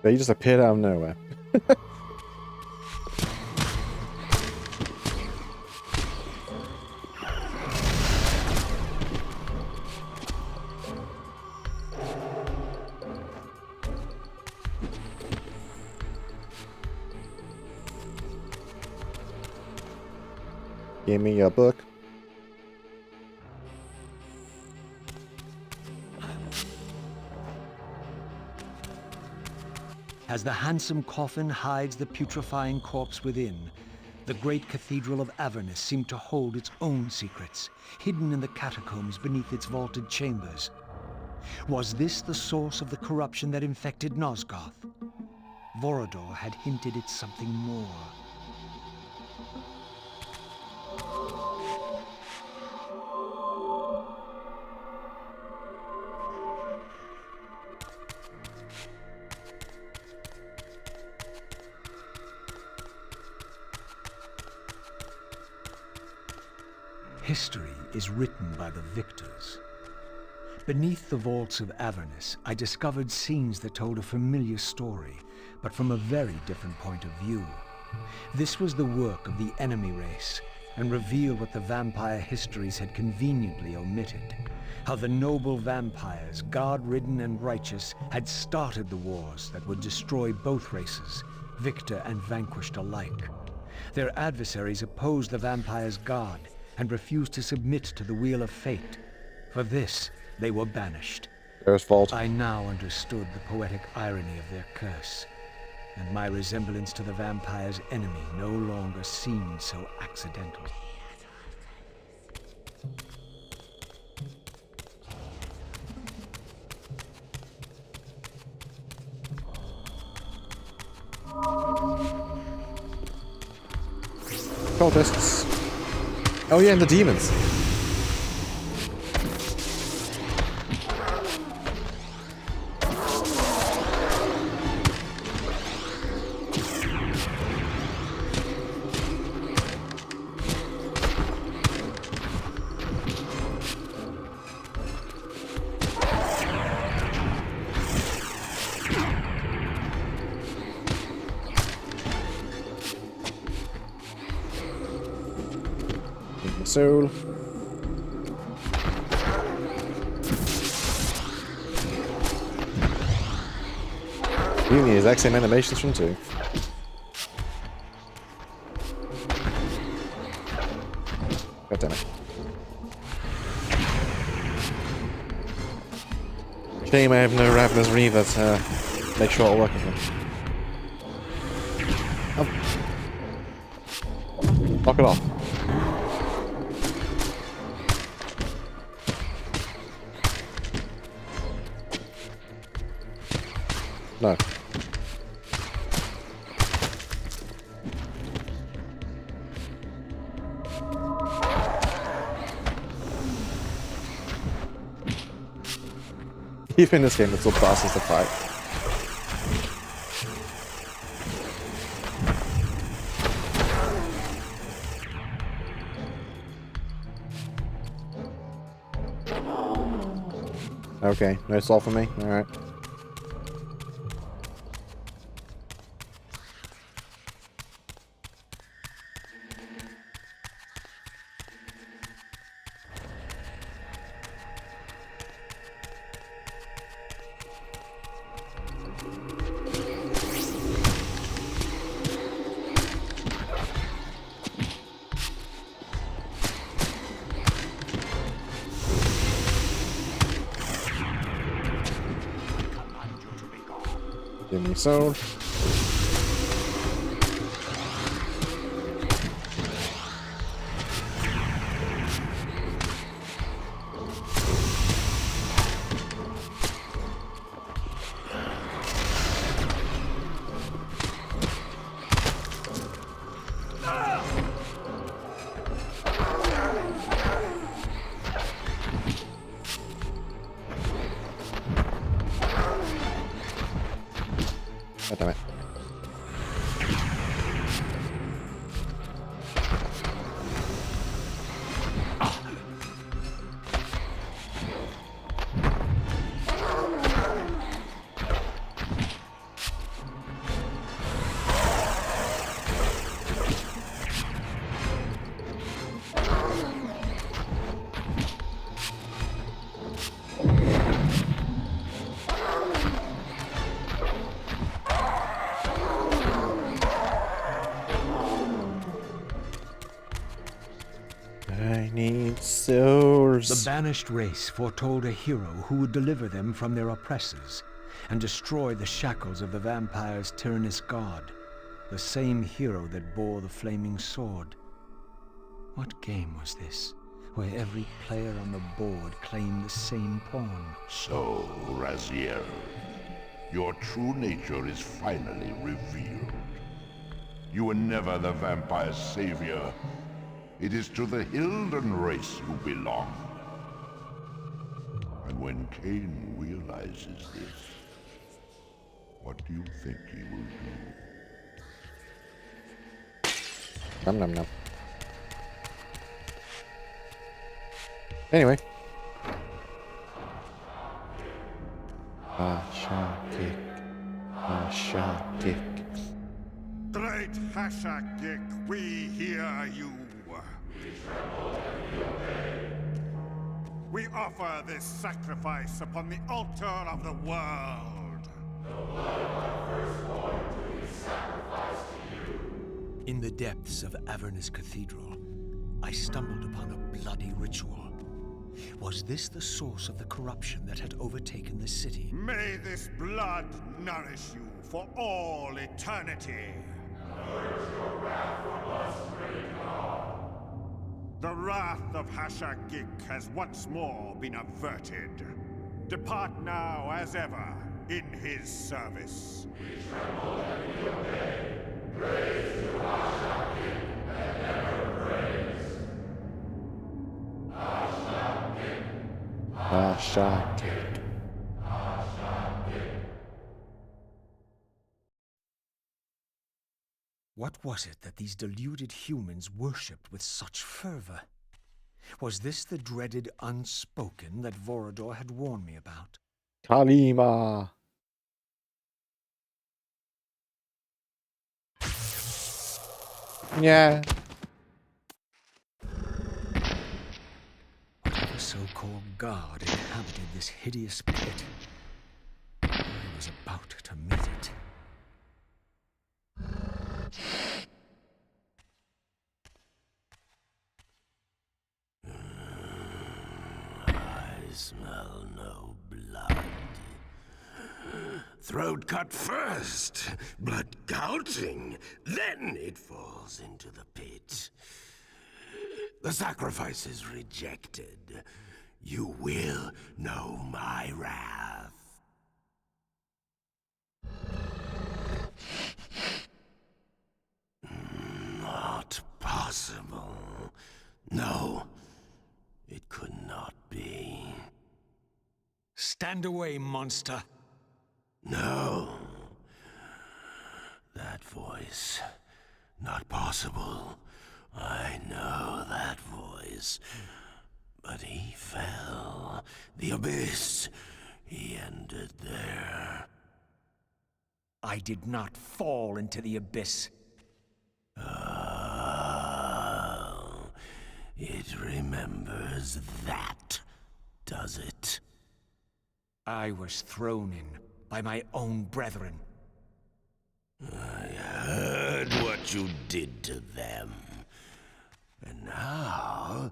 They just appeared out of nowhere. Give me a book. As the handsome coffin hides the putrefying corpse within, the great cathedral of Avernus seemed to hold its own secrets, hidden in the catacombs beneath its vaulted chambers. Was this the source of the corruption that infected Nosgoth? Vorador had hinted at something more. History is written by the victors. Beneath the vaults of Avernus, I discovered scenes that told a familiar story, but from a very different point of view. This was the work of the enemy race, and revealed what the vampire histories had conveniently omitted. How the noble vampires, god-ridden and righteous, had started the wars that would destroy both races, victor and vanquished alike. Their adversaries opposed the vampires' god, and refused to submit to the wheel of fate. For this, they were banished. There's fault. I now understood the poetic irony of their curse, and my resemblance to the vampire's enemy no longer seemed so accidental. Cultists. Oh yeah, and the demons. Soul. Doing the exact same animations from 2. God damn it. Shame I have no Ravenous Reaver to make sure it'll work with him. Oh. Knock it off. No. Even in this game, it's still bosses to fight. Okay, no soul for me? Alright. Give me soul. God damn it. I need souls. The banished race foretold a hero who would deliver them from their oppressors and destroy the shackles of the vampire's tyrannous god, the same hero that bore the flaming sword. What game was this, where every player on the board claimed the same pawn? So, Raziel, your true nature is finally revealed. You were never the vampire's savior. It is to the Hilden race you belong. And when Kain realizes this, what do you think he will do? Nom nom nom. Anyway. Ashakik. Ashakik. Great Hashakik, we hear you. We offer this sacrifice upon the altar of the world. In the depths of Avernus Cathedral, I stumbled upon a bloody ritual. Was this the source of the corruption that had overtaken the city? May this blood nourish you for all eternity. The wrath of Hashagik has once more been averted. Depart now as ever in his service. Ashakik. What was it that these deluded humans worshipped with such fervor? Was this the dreaded unspoken that Vorador had warned me about? Kalima. Yeah. Whatever so-called god inhabited this hideous pit, I was about to meet it. smell no blood. Throat cut first, blood gouting, then it falls into the pit. The sacrifice is rejected. You will know my wrath. Not possible. No, it could not be. Stand away, monster. No. That voice. Not possible. I know that voice. But he fell. The abyss. He ended there. I did not fall into the abyss. Oh, it remembers that, does it? I was thrown in by my own brethren. I heard what you did to them. And now,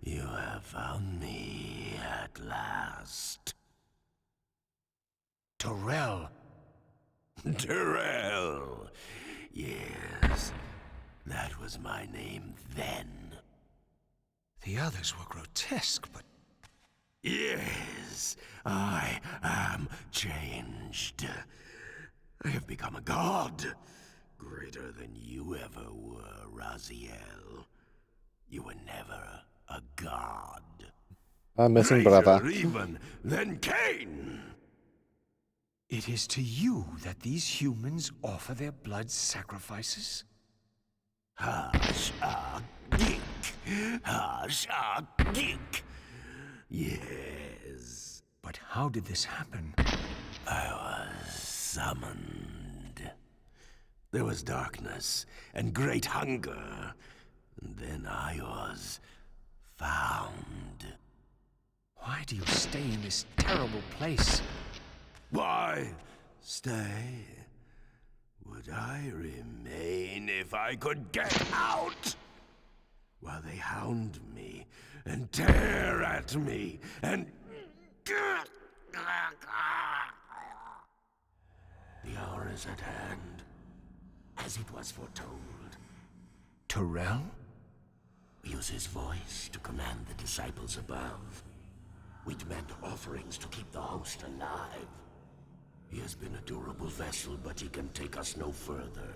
you have found me at last. Terrell! Terrell! Yes, that was my name then. The others were grotesque, but... Yes, I am changed. I have become a god. Greater than you ever were, Raziel. You were never a god. I'm missing Greater brother. even than Kain. It is to you that these humans offer their blood sacrifices? Hush a geek. Hush a geek. Yes. But how did this happen? I was summoned. There was darkness and great hunger. And then I was found. Why do you stay in this terrible place? Why stay? Would I remain if I could get out? While they hound me and tear at me and... The hour is at hand, as it was foretold. Terrell? Use his voice to command the disciples above. We demand offerings to keep the host alive. He has been a durable vessel, but he can take us no further.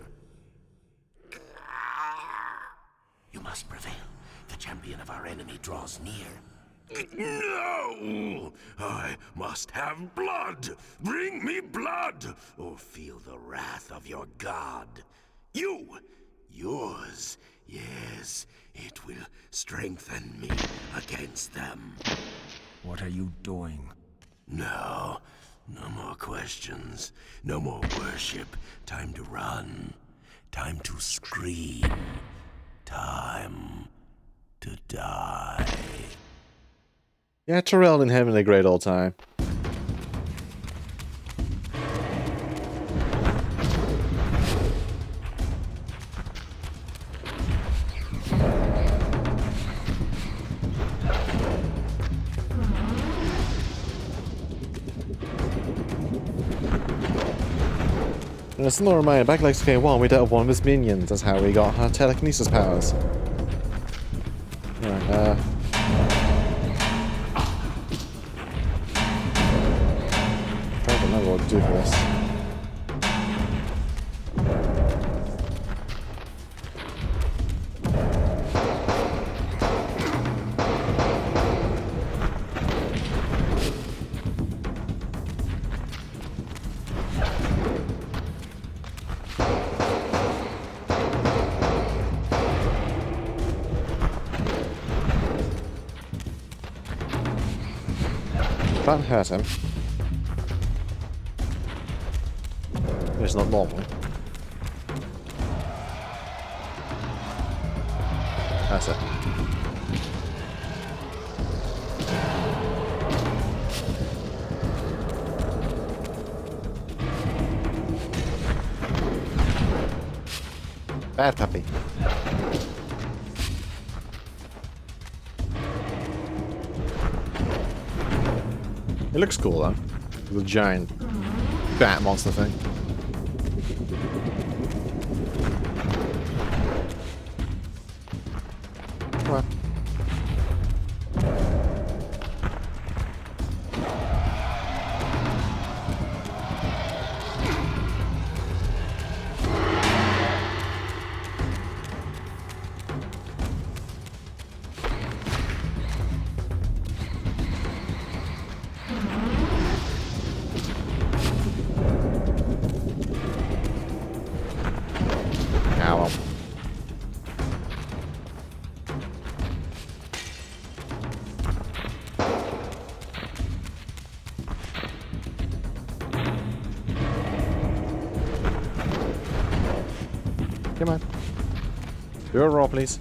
You must prevail. The champion of our enemy draws near. No! I must have blood! Bring me blood! Or feel the wrath of your god. Yours. Yes, it will strengthen me against them. What are you doing? No more questions. No more worship. Time to run. Time to scream. Time to die. Yeah, Terrell and him having a great old time. And a similar reminder, back like Kain 1, we dealt with one of his minions. That's how we got her telekinesis powers. Right, I don't remember what to do for this. Can't hurt him. It's not normal. That's it. Bad puppy. It looks cool though. The giant bat monster thing. Come on. Ow. Come on. Do a roll, please.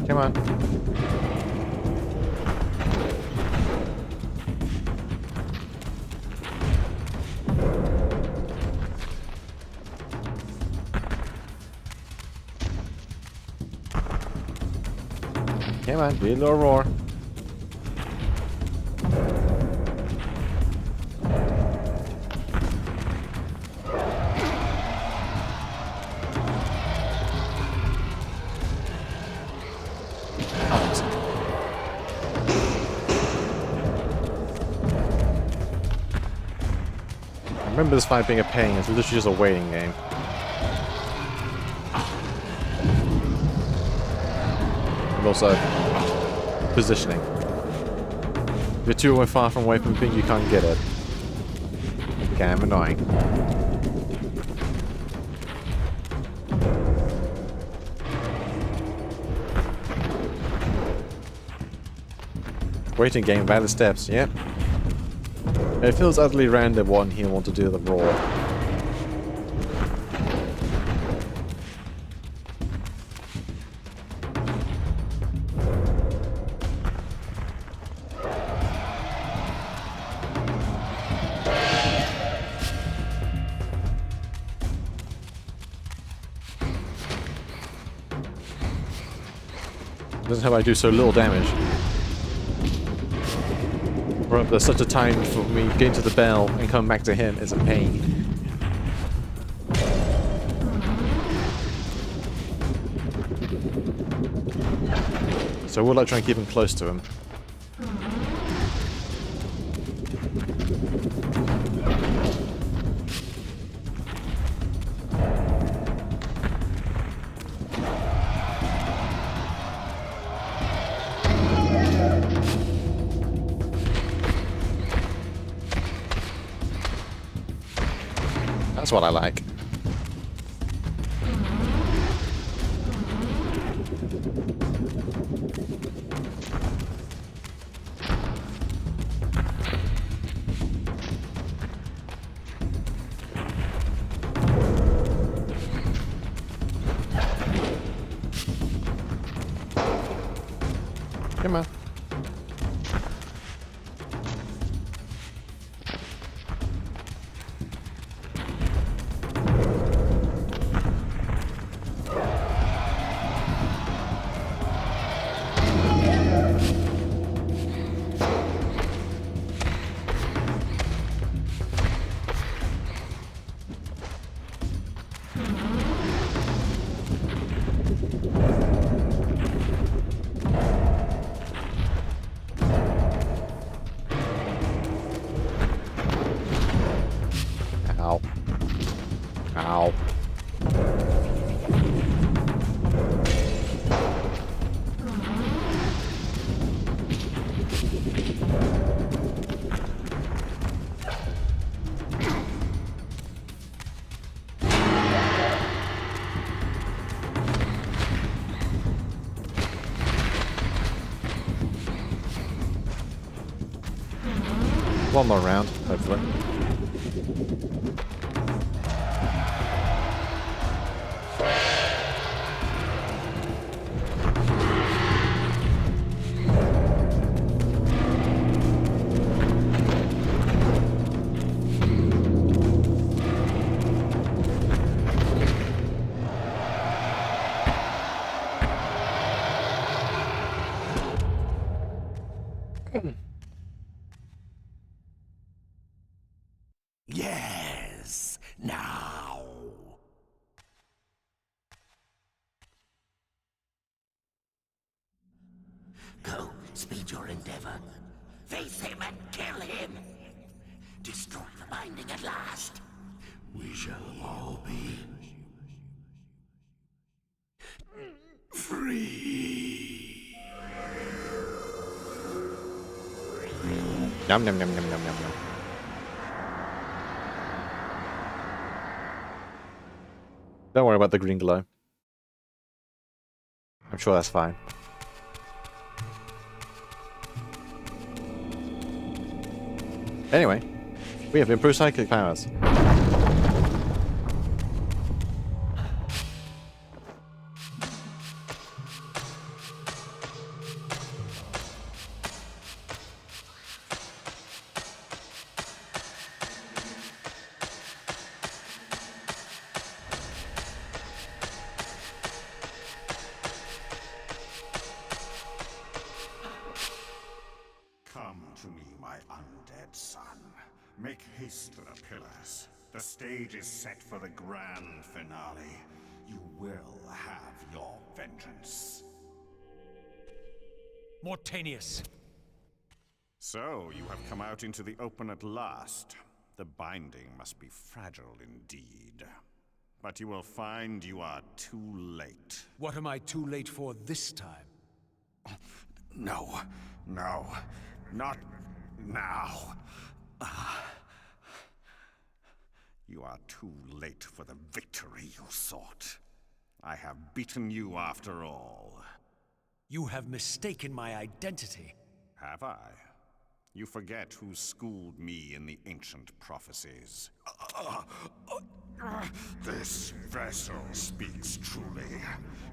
Come on. Come on, do a little roar. I remember this fight being a pain. It's literally just a waiting game. And also, positioning. If you're too far from away from the thing, you can't get it. Kind of annoying. Waiting game by the steps, yep. It feels utterly random what he want to do the roar. Doesn't help I do so little damage. There's such a time for me getting to the bell and coming back to him is a pain. So we'll like try and keep him close to him. That's what I like. Come on. Ow. Ow. One more round, hopefully. Now! Go, speed your endeavor. Face him and kill him! Destroy the binding at last! We shall all be free! Yum, yum, yum, yum, yum, yum, yum. Don't worry about the green glow. I'm sure that's fine. Anyway, we have improved psychic powers. Come to me, my undead son. Make haste to the pillars. The stage is set for the grand finale. You will have your vengeance. Mortanius. So, you have come out into the open at last. The binding must be fragile indeed. But you will find you are too late. What am I too late for this time? No, no, not now. You are too late for the victory you sought. I have beaten you after all. You have mistaken my identity. Have I? You forget who schooled me in the ancient prophecies. This vessel speaks truly.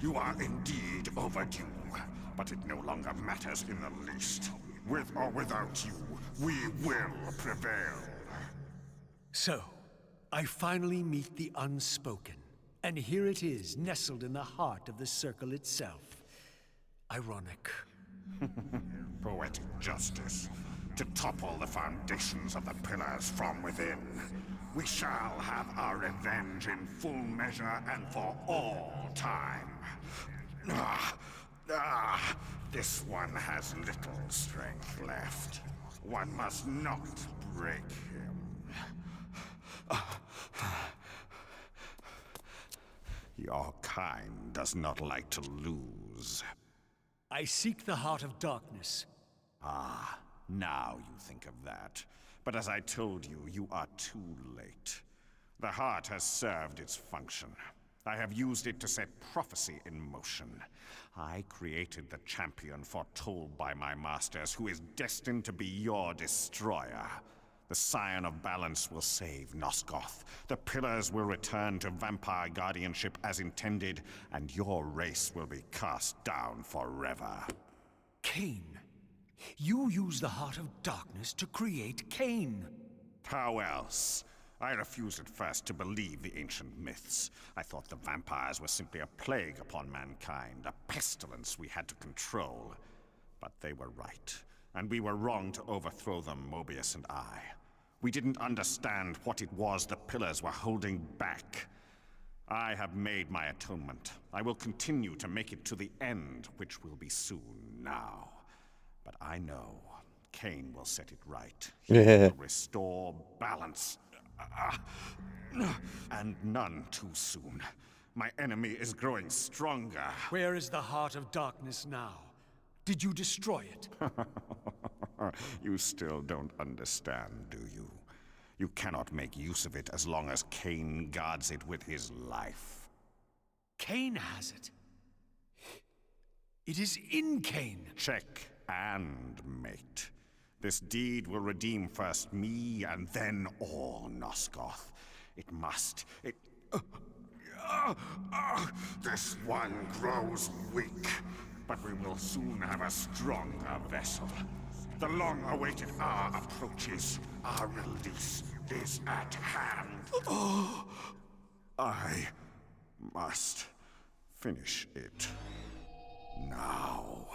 You are indeed overdue, but it no longer matters in the least. With or without you, we will prevail. So, I finally meet the unspoken. And here it is, nestled in the heart of the circle itself. Ironic. Poetic justice. To topple the foundations of the pillars from within. We shall have our revenge in full measure and for all time. This one has little strength left. One must not break him. Your kind does not like to lose. I seek the heart of darkness. Ah, now you think of that. But as I told you, you are too late. The heart has served its function. I have used it to set prophecy in motion. I created the champion foretold by my masters, who is destined to be your destroyer. The Scion of Balance will save Nosgoth. The Pillars will return to vampire guardianship as intended, and your race will be cast down forever. Kain. You use the heart of darkness to create Kain. How else? I refused at first to believe the ancient myths. I thought the vampires were simply a plague upon mankind, a pestilence we had to control. But they were right, and we were wrong to overthrow them, Mobius and I. We didn't understand what it was the Pillars were holding back. I have made my atonement. I will continue to make it to the end, which will be soon now. But I know Kain will set it right. He will restore balance. And none too soon. My enemy is growing stronger. Where is the heart of darkness now? Did you destroy it? You still don't understand, do you? You cannot make use of it as long as Kain guards it with his life. Kain has it. It is in Kain. Check and mate. This deed will redeem first me and then all Nosgoth. It must. This one grows weak, but we will soon have a stronger vessel. The long-awaited hour approaches. Our release is at hand. I must finish it now.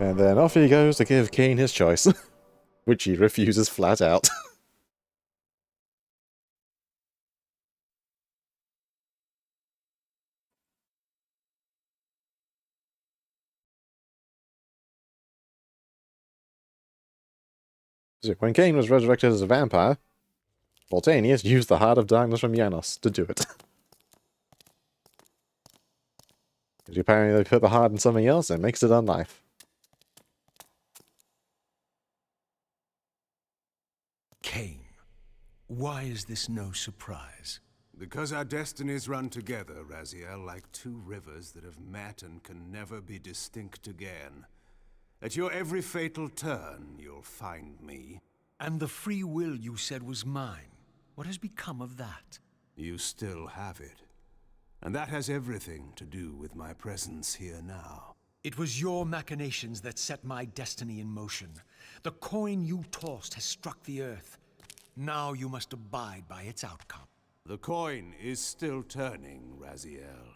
And then off he goes to give Kain his choice, which he refuses flat out. So when Kain was resurrected as a vampire, Voltanius used the Heart of Darkness from Janos to do it. Apparently they put the heart in something else and it makes it unlife. Kain, why is this no surprise? Because our destinies run together, Raziel, like two rivers that have met and can never be distinct again. At your every fatal turn, you'll find me. And the free will you said was mine. What has become of that? You still have it. And that has everything to do with my presence here now. It was your machinations that set my destiny in motion. The coin you tossed has struck the earth. Now you must abide by its outcome. The coin is still turning, Raziel.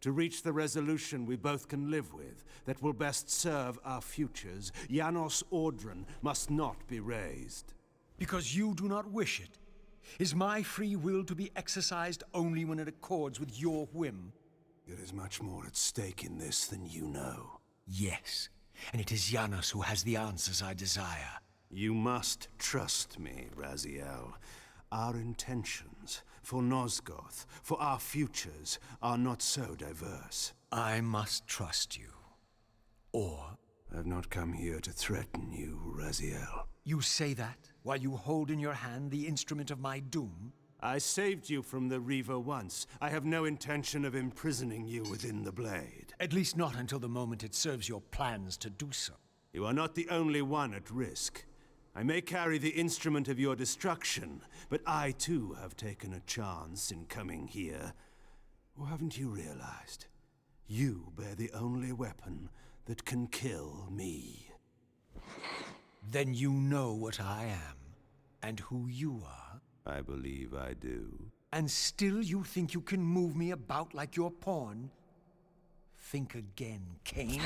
To reach the resolution we both can live with, that will best serve our futures, Janos Ordran must not be raised. Because you do not wish it. Is my free will to be exercised only when it accords with your whim? There is much more at stake in this than you know. Yes, and it is Janos who has the answers I desire. You must trust me, Raziel. Our intentions, for Nosgoth, for our futures, are not so diverse. I must trust you. Or... I've not come here to threaten you, Raziel. You say that while you hold in your hand the instrument of my doom? I saved you from the Reaver once. I have no intention of imprisoning you within the blade. At least not until the moment it serves your plans to do so. You are not the only one at risk. I may carry the instrument of your destruction, but I too have taken a chance in coming here. Or haven't you realized? You bear the only weapon that can kill me. Then you know what I am, and who you are. I believe I do. And still you think you can move me about like your pawn? Think again, Kain.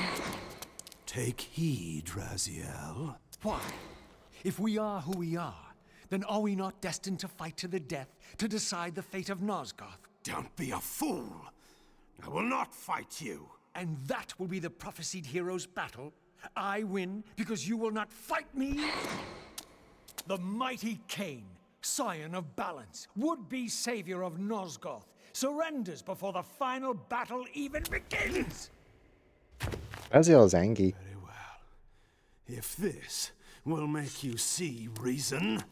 Take heed, Raziel. Why? If we are who we are, then are we not destined to fight to the death to decide the fate of Nosgoth? Don't be a fool! I will not fight you! And that will be the prophesied hero's battle? I win because you will not fight me? The mighty Kain, scion of balance, would-be savior of Nosgoth, surrenders before the final battle even begins! Raziel's angry. Very well. If this will make you see reason.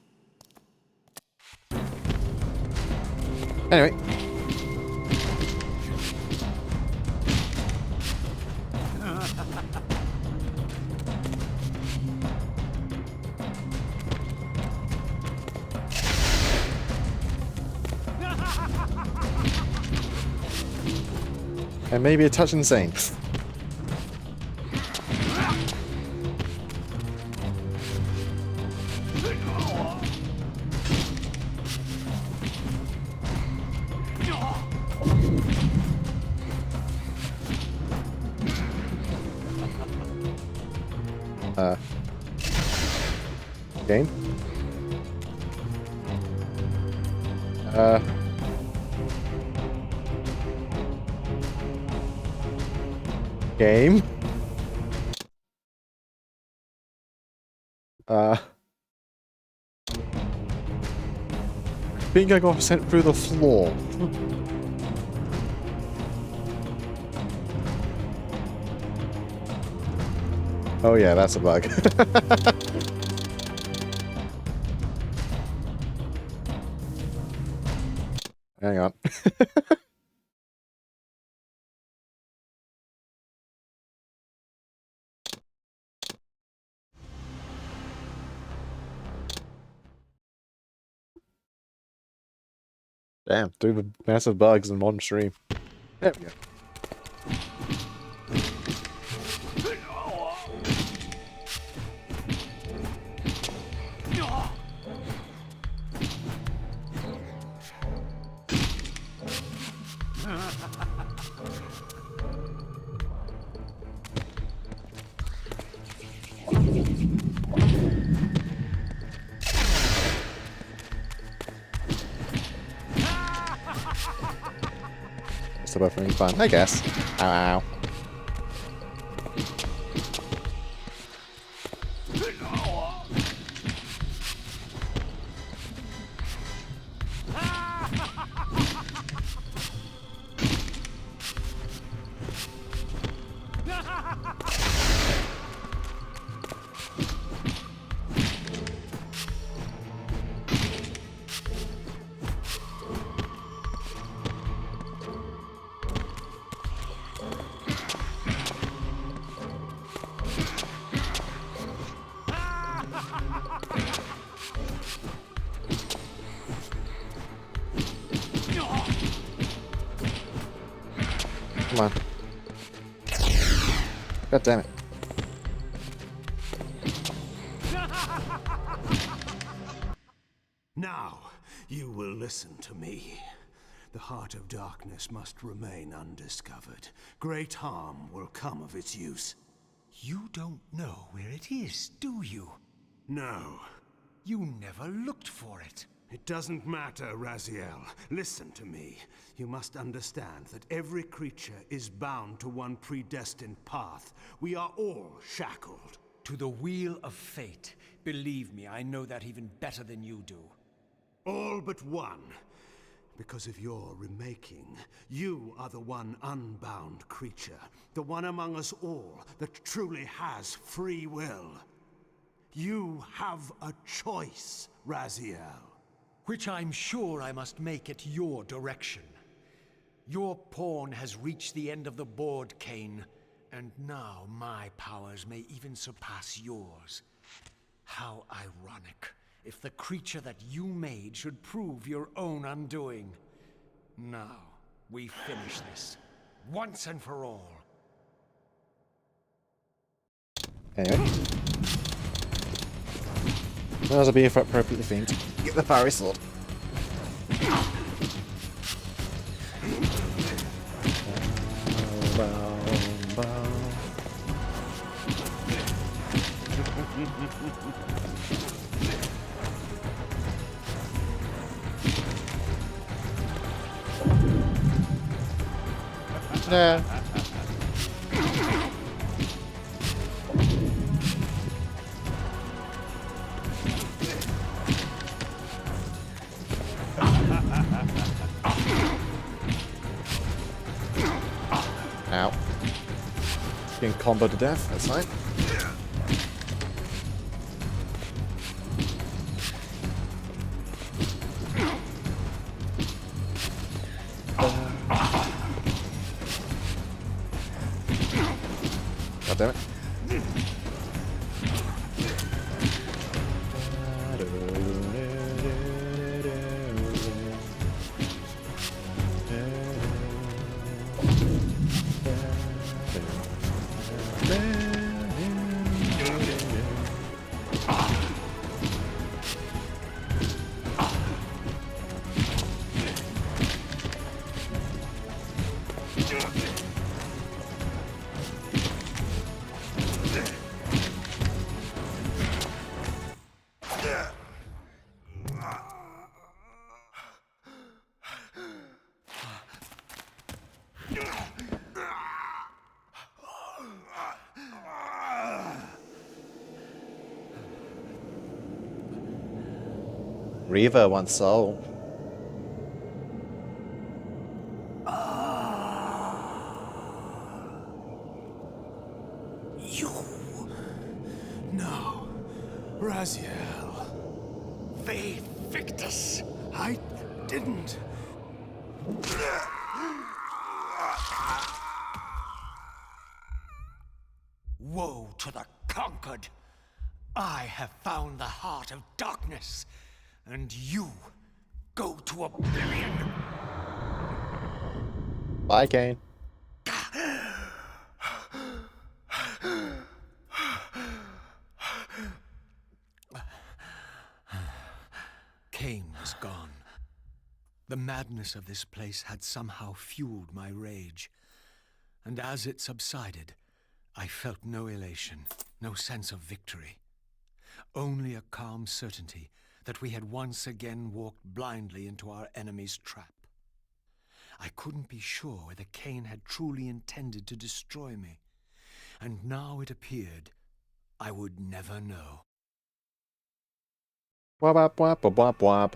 Anyway. And maybe a touch insane. Game? Game? I think I got sent through the floor. Oh yeah, that's a bug. Hang on. Damn, through the massive bugs in one stream. There we go. Still buffering fun, I guess. Ow, ow. Come on. God damn it. Now, you will listen to me. The heart of darkness must remain undiscovered. Great harm will come of its use. You don't know where it is, do you? No. You never looked for it. It doesn't matter, Raziel. Listen to me. You must understand that every creature is bound to one predestined path. We are all shackled. To the wheel of fate. Believe me, I know that even better than you do. All but one. Because of your remaking, you are the one unbound creature. The one among us all that truly has free will. You have a choice, Raziel. Which I'm sure I must make at your direction. Your pawn has reached the end of the board, Kain, and now my powers may even surpass yours. How ironic, if the creature that you made should prove your own undoing. Now, we finish this, once and for all. Anyway. Those are being appropriately themed. Get the fiery sword. Yeah. Ow. Getting comboed to death, that's fine. God damn it. Reaver wants soul. You... No. Raziel. Faith, Victus! I didn't... Woe to the conquered! I have found the heart of darkness, and you go to oblivion! Bye, Kain. Kain was gone. The madness of this place had somehow fueled my rage, and as it subsided, I felt no elation, no sense of victory. Only a calm certainty that we had once again walked blindly into our enemy's trap. I couldn't be sure whether Kain had truly intended to destroy me, and now it appeared I would never know. Wap wap wap wap wap wap.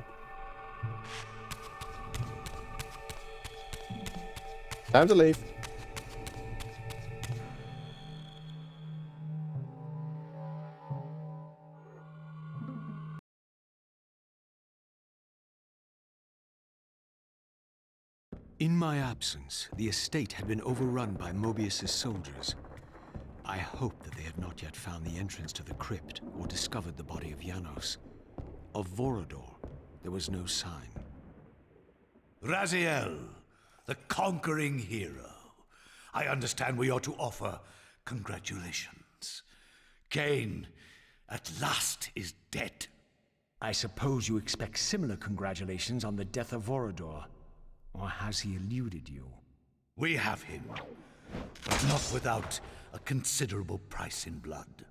Time to leave. In my absence, the estate had been overrun by Mobius's soldiers. I hoped that they had not yet found the entrance to the crypt or discovered the body of Janos. Of Vorador, there was no sign. Raziel, the conquering hero. I understand we ought to offer congratulations. Kain, at last, is dead. I suppose you expect similar congratulations on the death of Vorador. Or has he eluded you? We have him, but not without a considerable price in blood.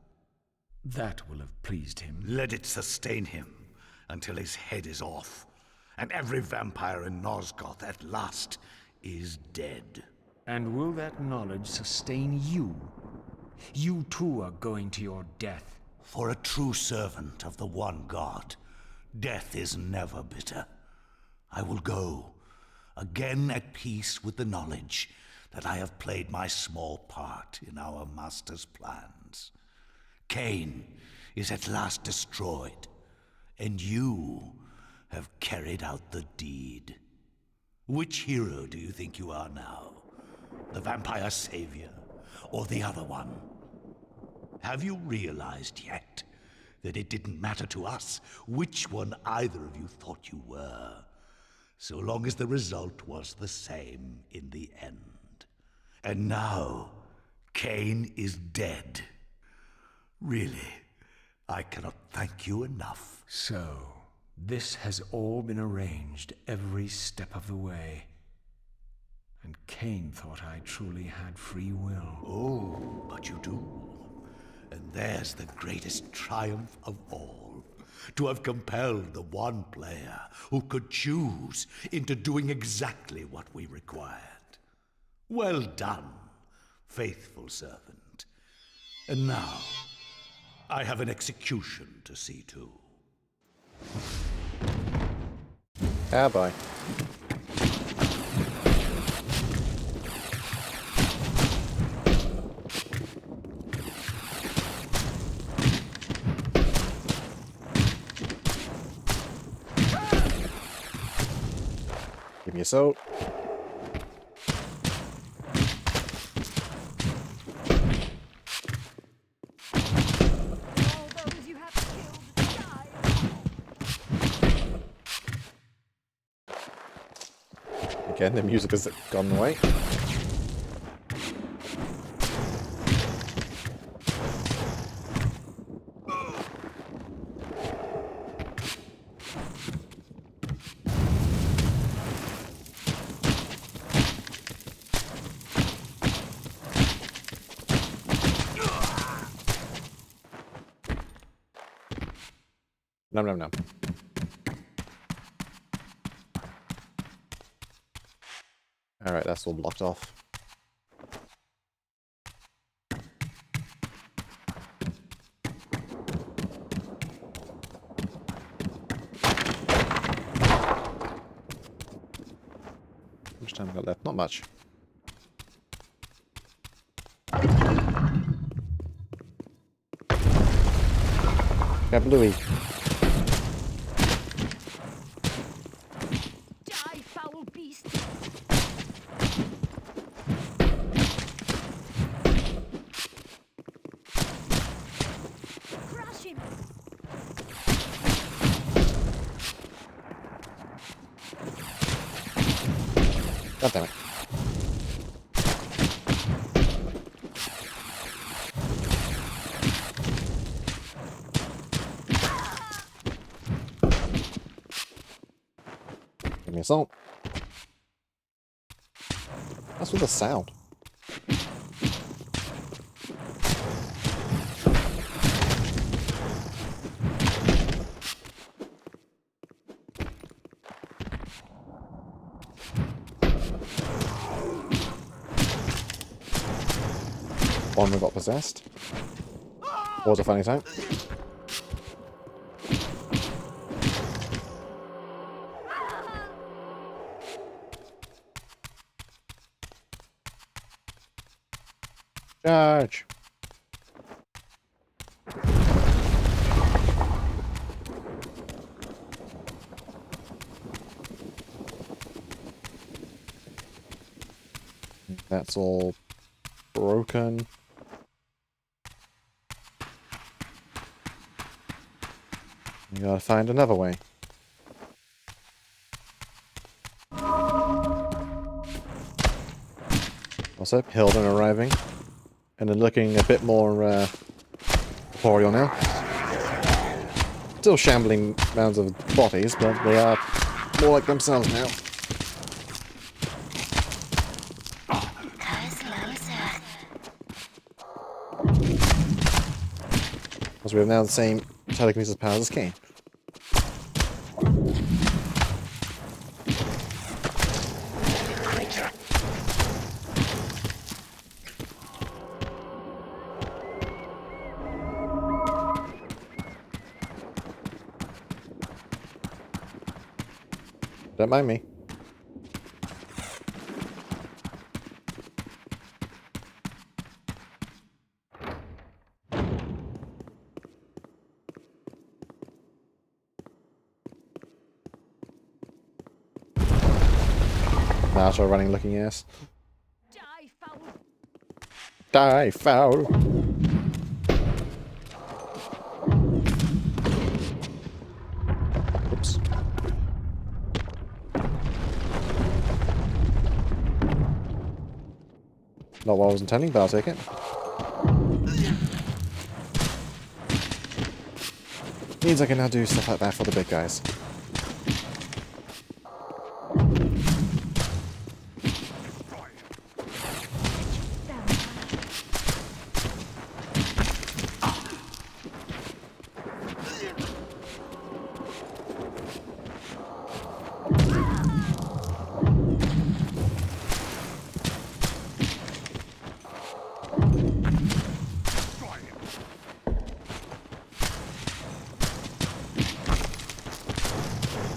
That will have pleased him. Let it sustain him until his head is off, and every vampire in Nosgoth at last is dead. And will that knowledge sustain you? You too are going to your death. For a true servant of the one God, death is never bitter. I will go, again at peace with the knowledge that I have played my small part in our master's plans. Kain is at last destroyed, and you have carried out the deed. Which hero do you think you are now? The vampire savior, or the other one? Have you realized yet that it didn't matter to us which one either of you thought you were, so long as the result was the same in the end? And now, Kain is dead. Really, I cannot thank you enough. So, this has all been arranged every step of the way. And Kain thought I truly had free will. Oh, but you do. And there's the greatest triumph of all. To have compelled the one player who could choose into doing exactly what we required. Well done, faithful servant. And now, I have an execution to see to. Ah, bye. Give me a soul. All those you have killed die. Again, the music has gone away. Nom nom nom. Alright, that's all blocked off. How much time we got left? Not much. Kablooey. Die, foul beast. Crush him. God damn it. Give me a salt. That's with a sound. One we got possessed. Was a funny sound. Charge! That's all broken. You gotta find another way. Also, Hilden arriving. And then looking a bit more corporeal now. Still shambling mounds of bodies, but they are more like themselves now. Because we have now the same telekinesis powers as Kain. Don't mind me. Marshall running looking ass. Die, foul! Die, foul! Oops. Not what I was intending, but I'll take it. Means I can now do stuff like that for the big guys.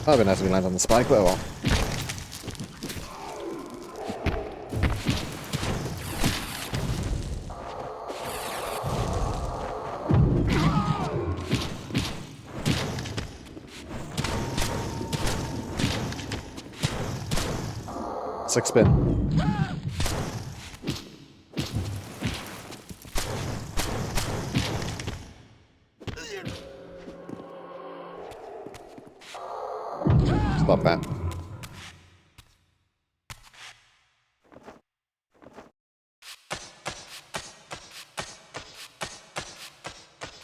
I've been actually land on the spike, but well. Six spin. Stop that.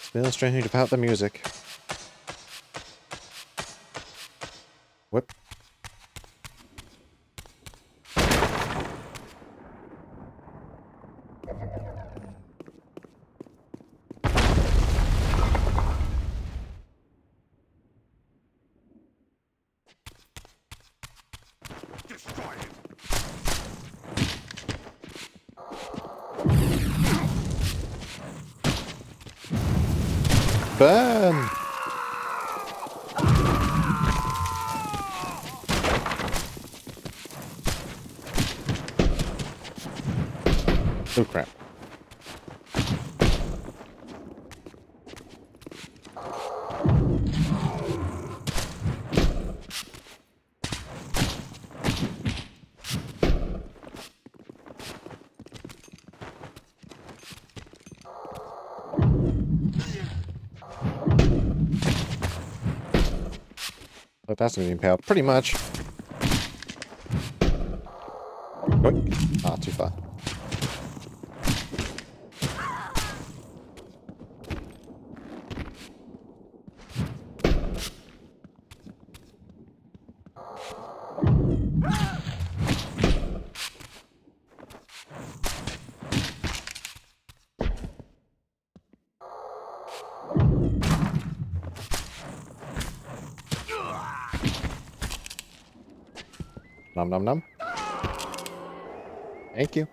Still strange about the music. Whip. Burn! Oh crap. Oh, that's gonna be impaled. Pretty much. Oink. Ah, too far. Nom nom nom. Thank you.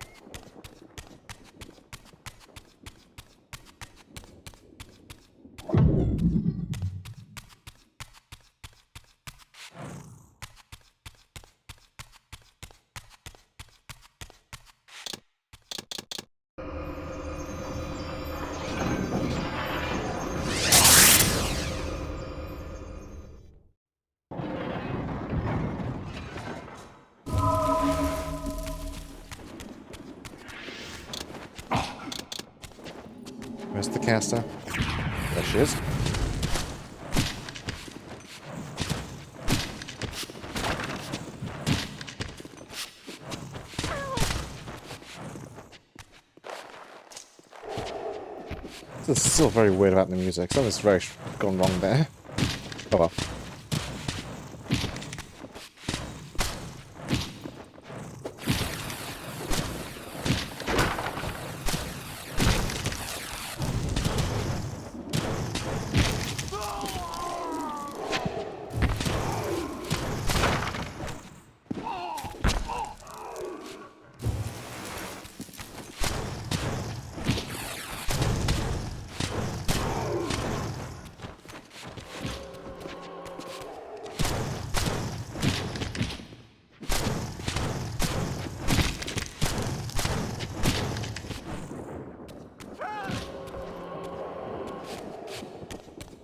Where's the caster? There she is. This is still very weird about the music. Something's very gone wrong there. Oh well.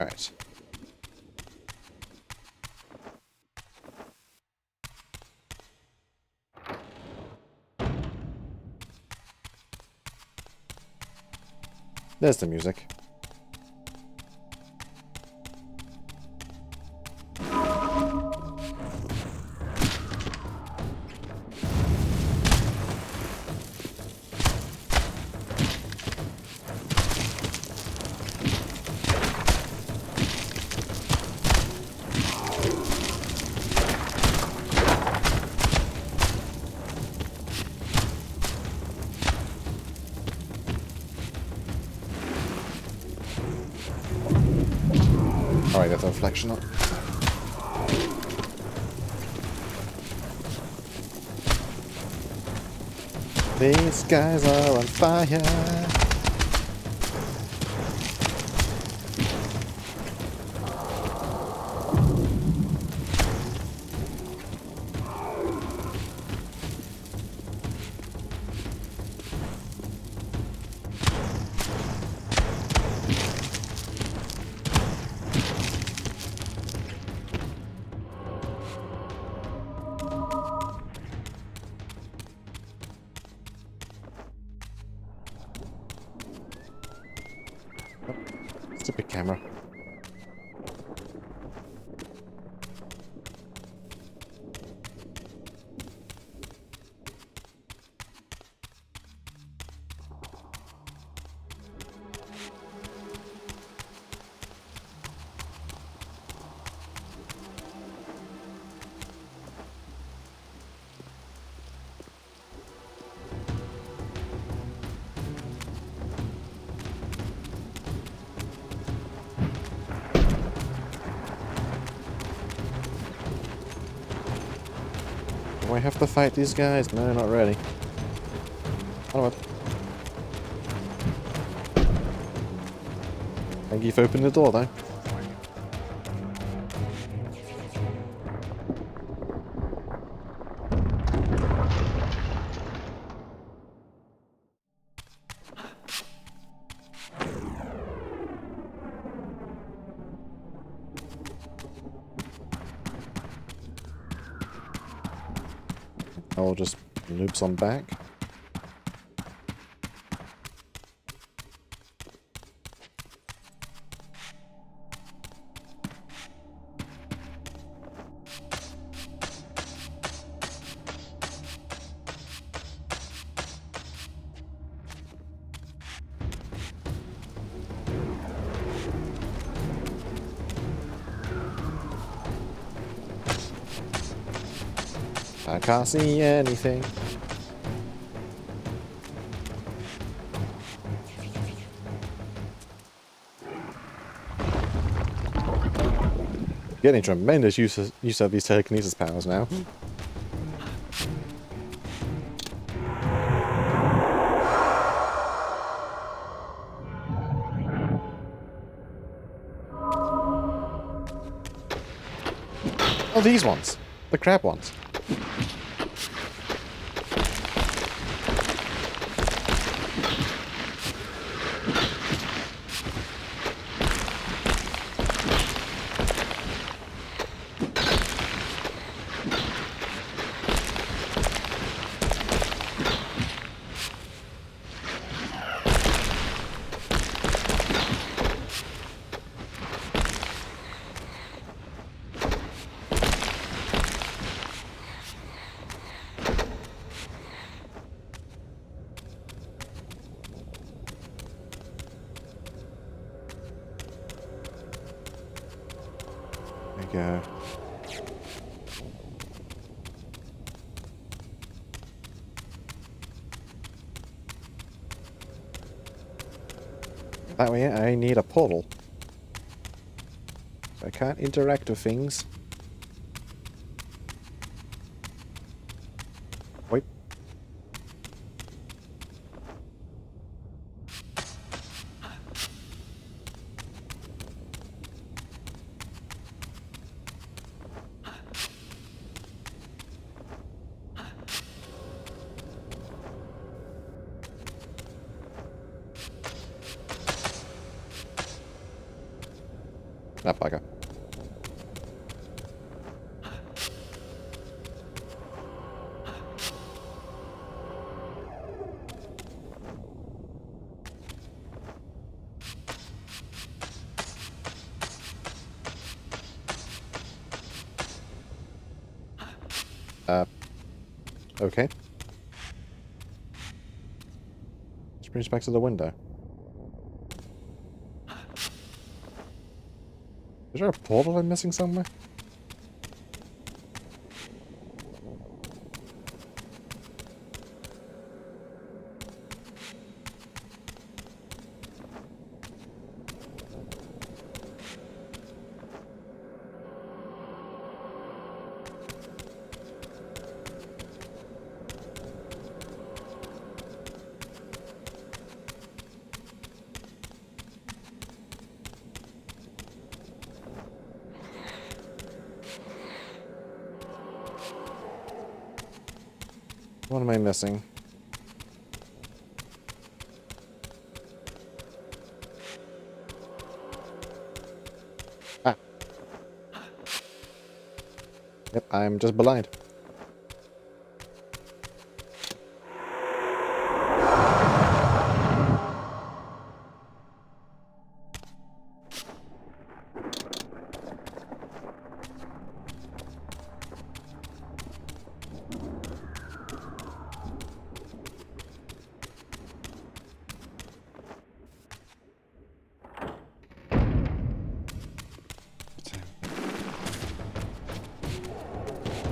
Alright. There's the music. Alright, that's a reflection up. These guys are on fire. It's a big camera. Do I have to fight these guys? No, not really. Oh well. Thank you for opening the door, though. I'll just loops on back. I can't see anything. Getting tremendous use of these telekinesis powers now. Oh, these ones. The crab ones. go. That way I need a portal. So I can't interact with things. Wait. Ah, bugger. Okay. Which brings us back to the window. Is there a portal I'm missing somewhere? What am I missing? Ah. Yep, I'm just blind.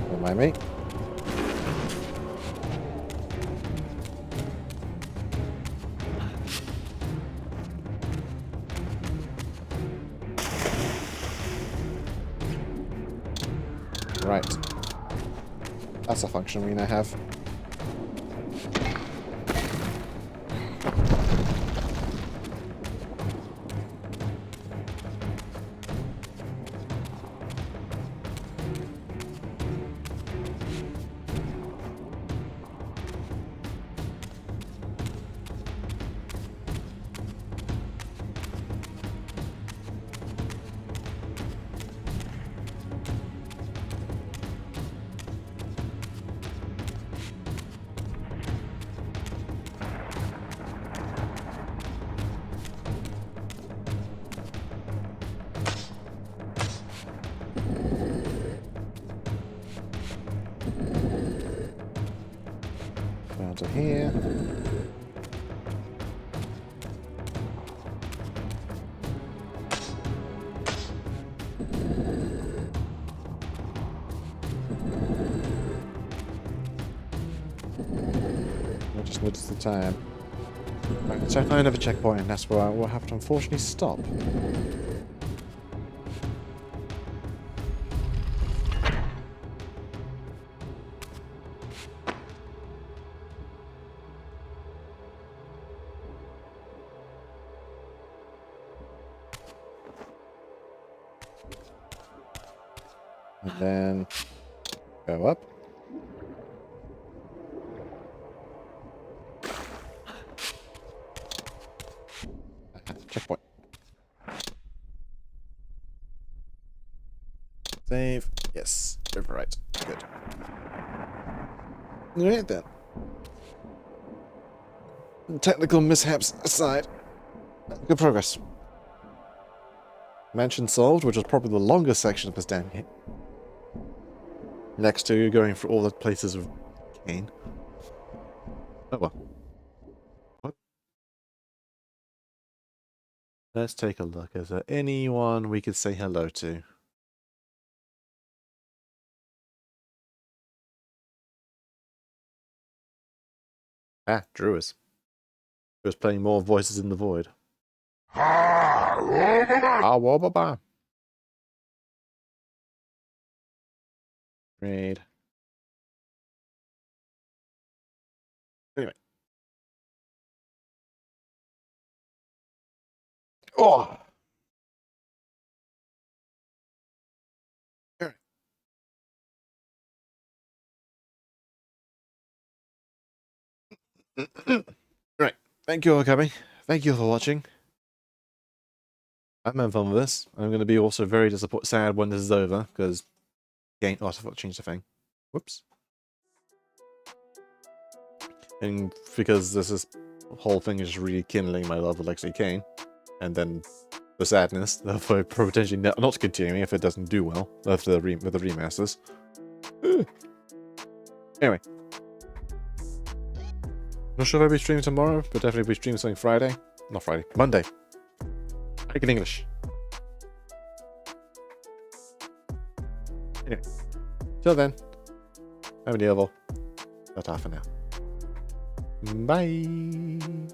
Don't mind me. Right. That's a function we now have. Down to here. I just noticed the time. Right, so I find another checkpoint, and that's where I will have to unfortunately stop. And then go up. Aha, checkpoint. Save. Yes. Overwrite. Good. Alright then. Technical mishaps aside, good progress. Mansion solved, which was probably the longest section of this damn game. Next to going through all the places of Kain. Oh well. What? Let's take a look. Is there anyone we could say hello to? Ah, Drew is. He was playing more Voices in the Void. Ha! Ah, wah, Raid. Anyway. Oh! Alright. Right. Thank you all for coming. Thank you for watching. I'm having fun with this. I'm going to be also very sad when this is over, because... Gain... Oh, I forgot to change the thing. Whoops. And because this whole thing is really kindling my love of Lexi Kain. And then the sadness of potentially not continuing if it doesn't do well with the remasters. Anyway. Not sure if I'll be streaming tomorrow, but definitely be streaming something Friday. Not Friday. Monday. I in English. Anyway. Till then. Have a deal. Ta-ta for now. Bye.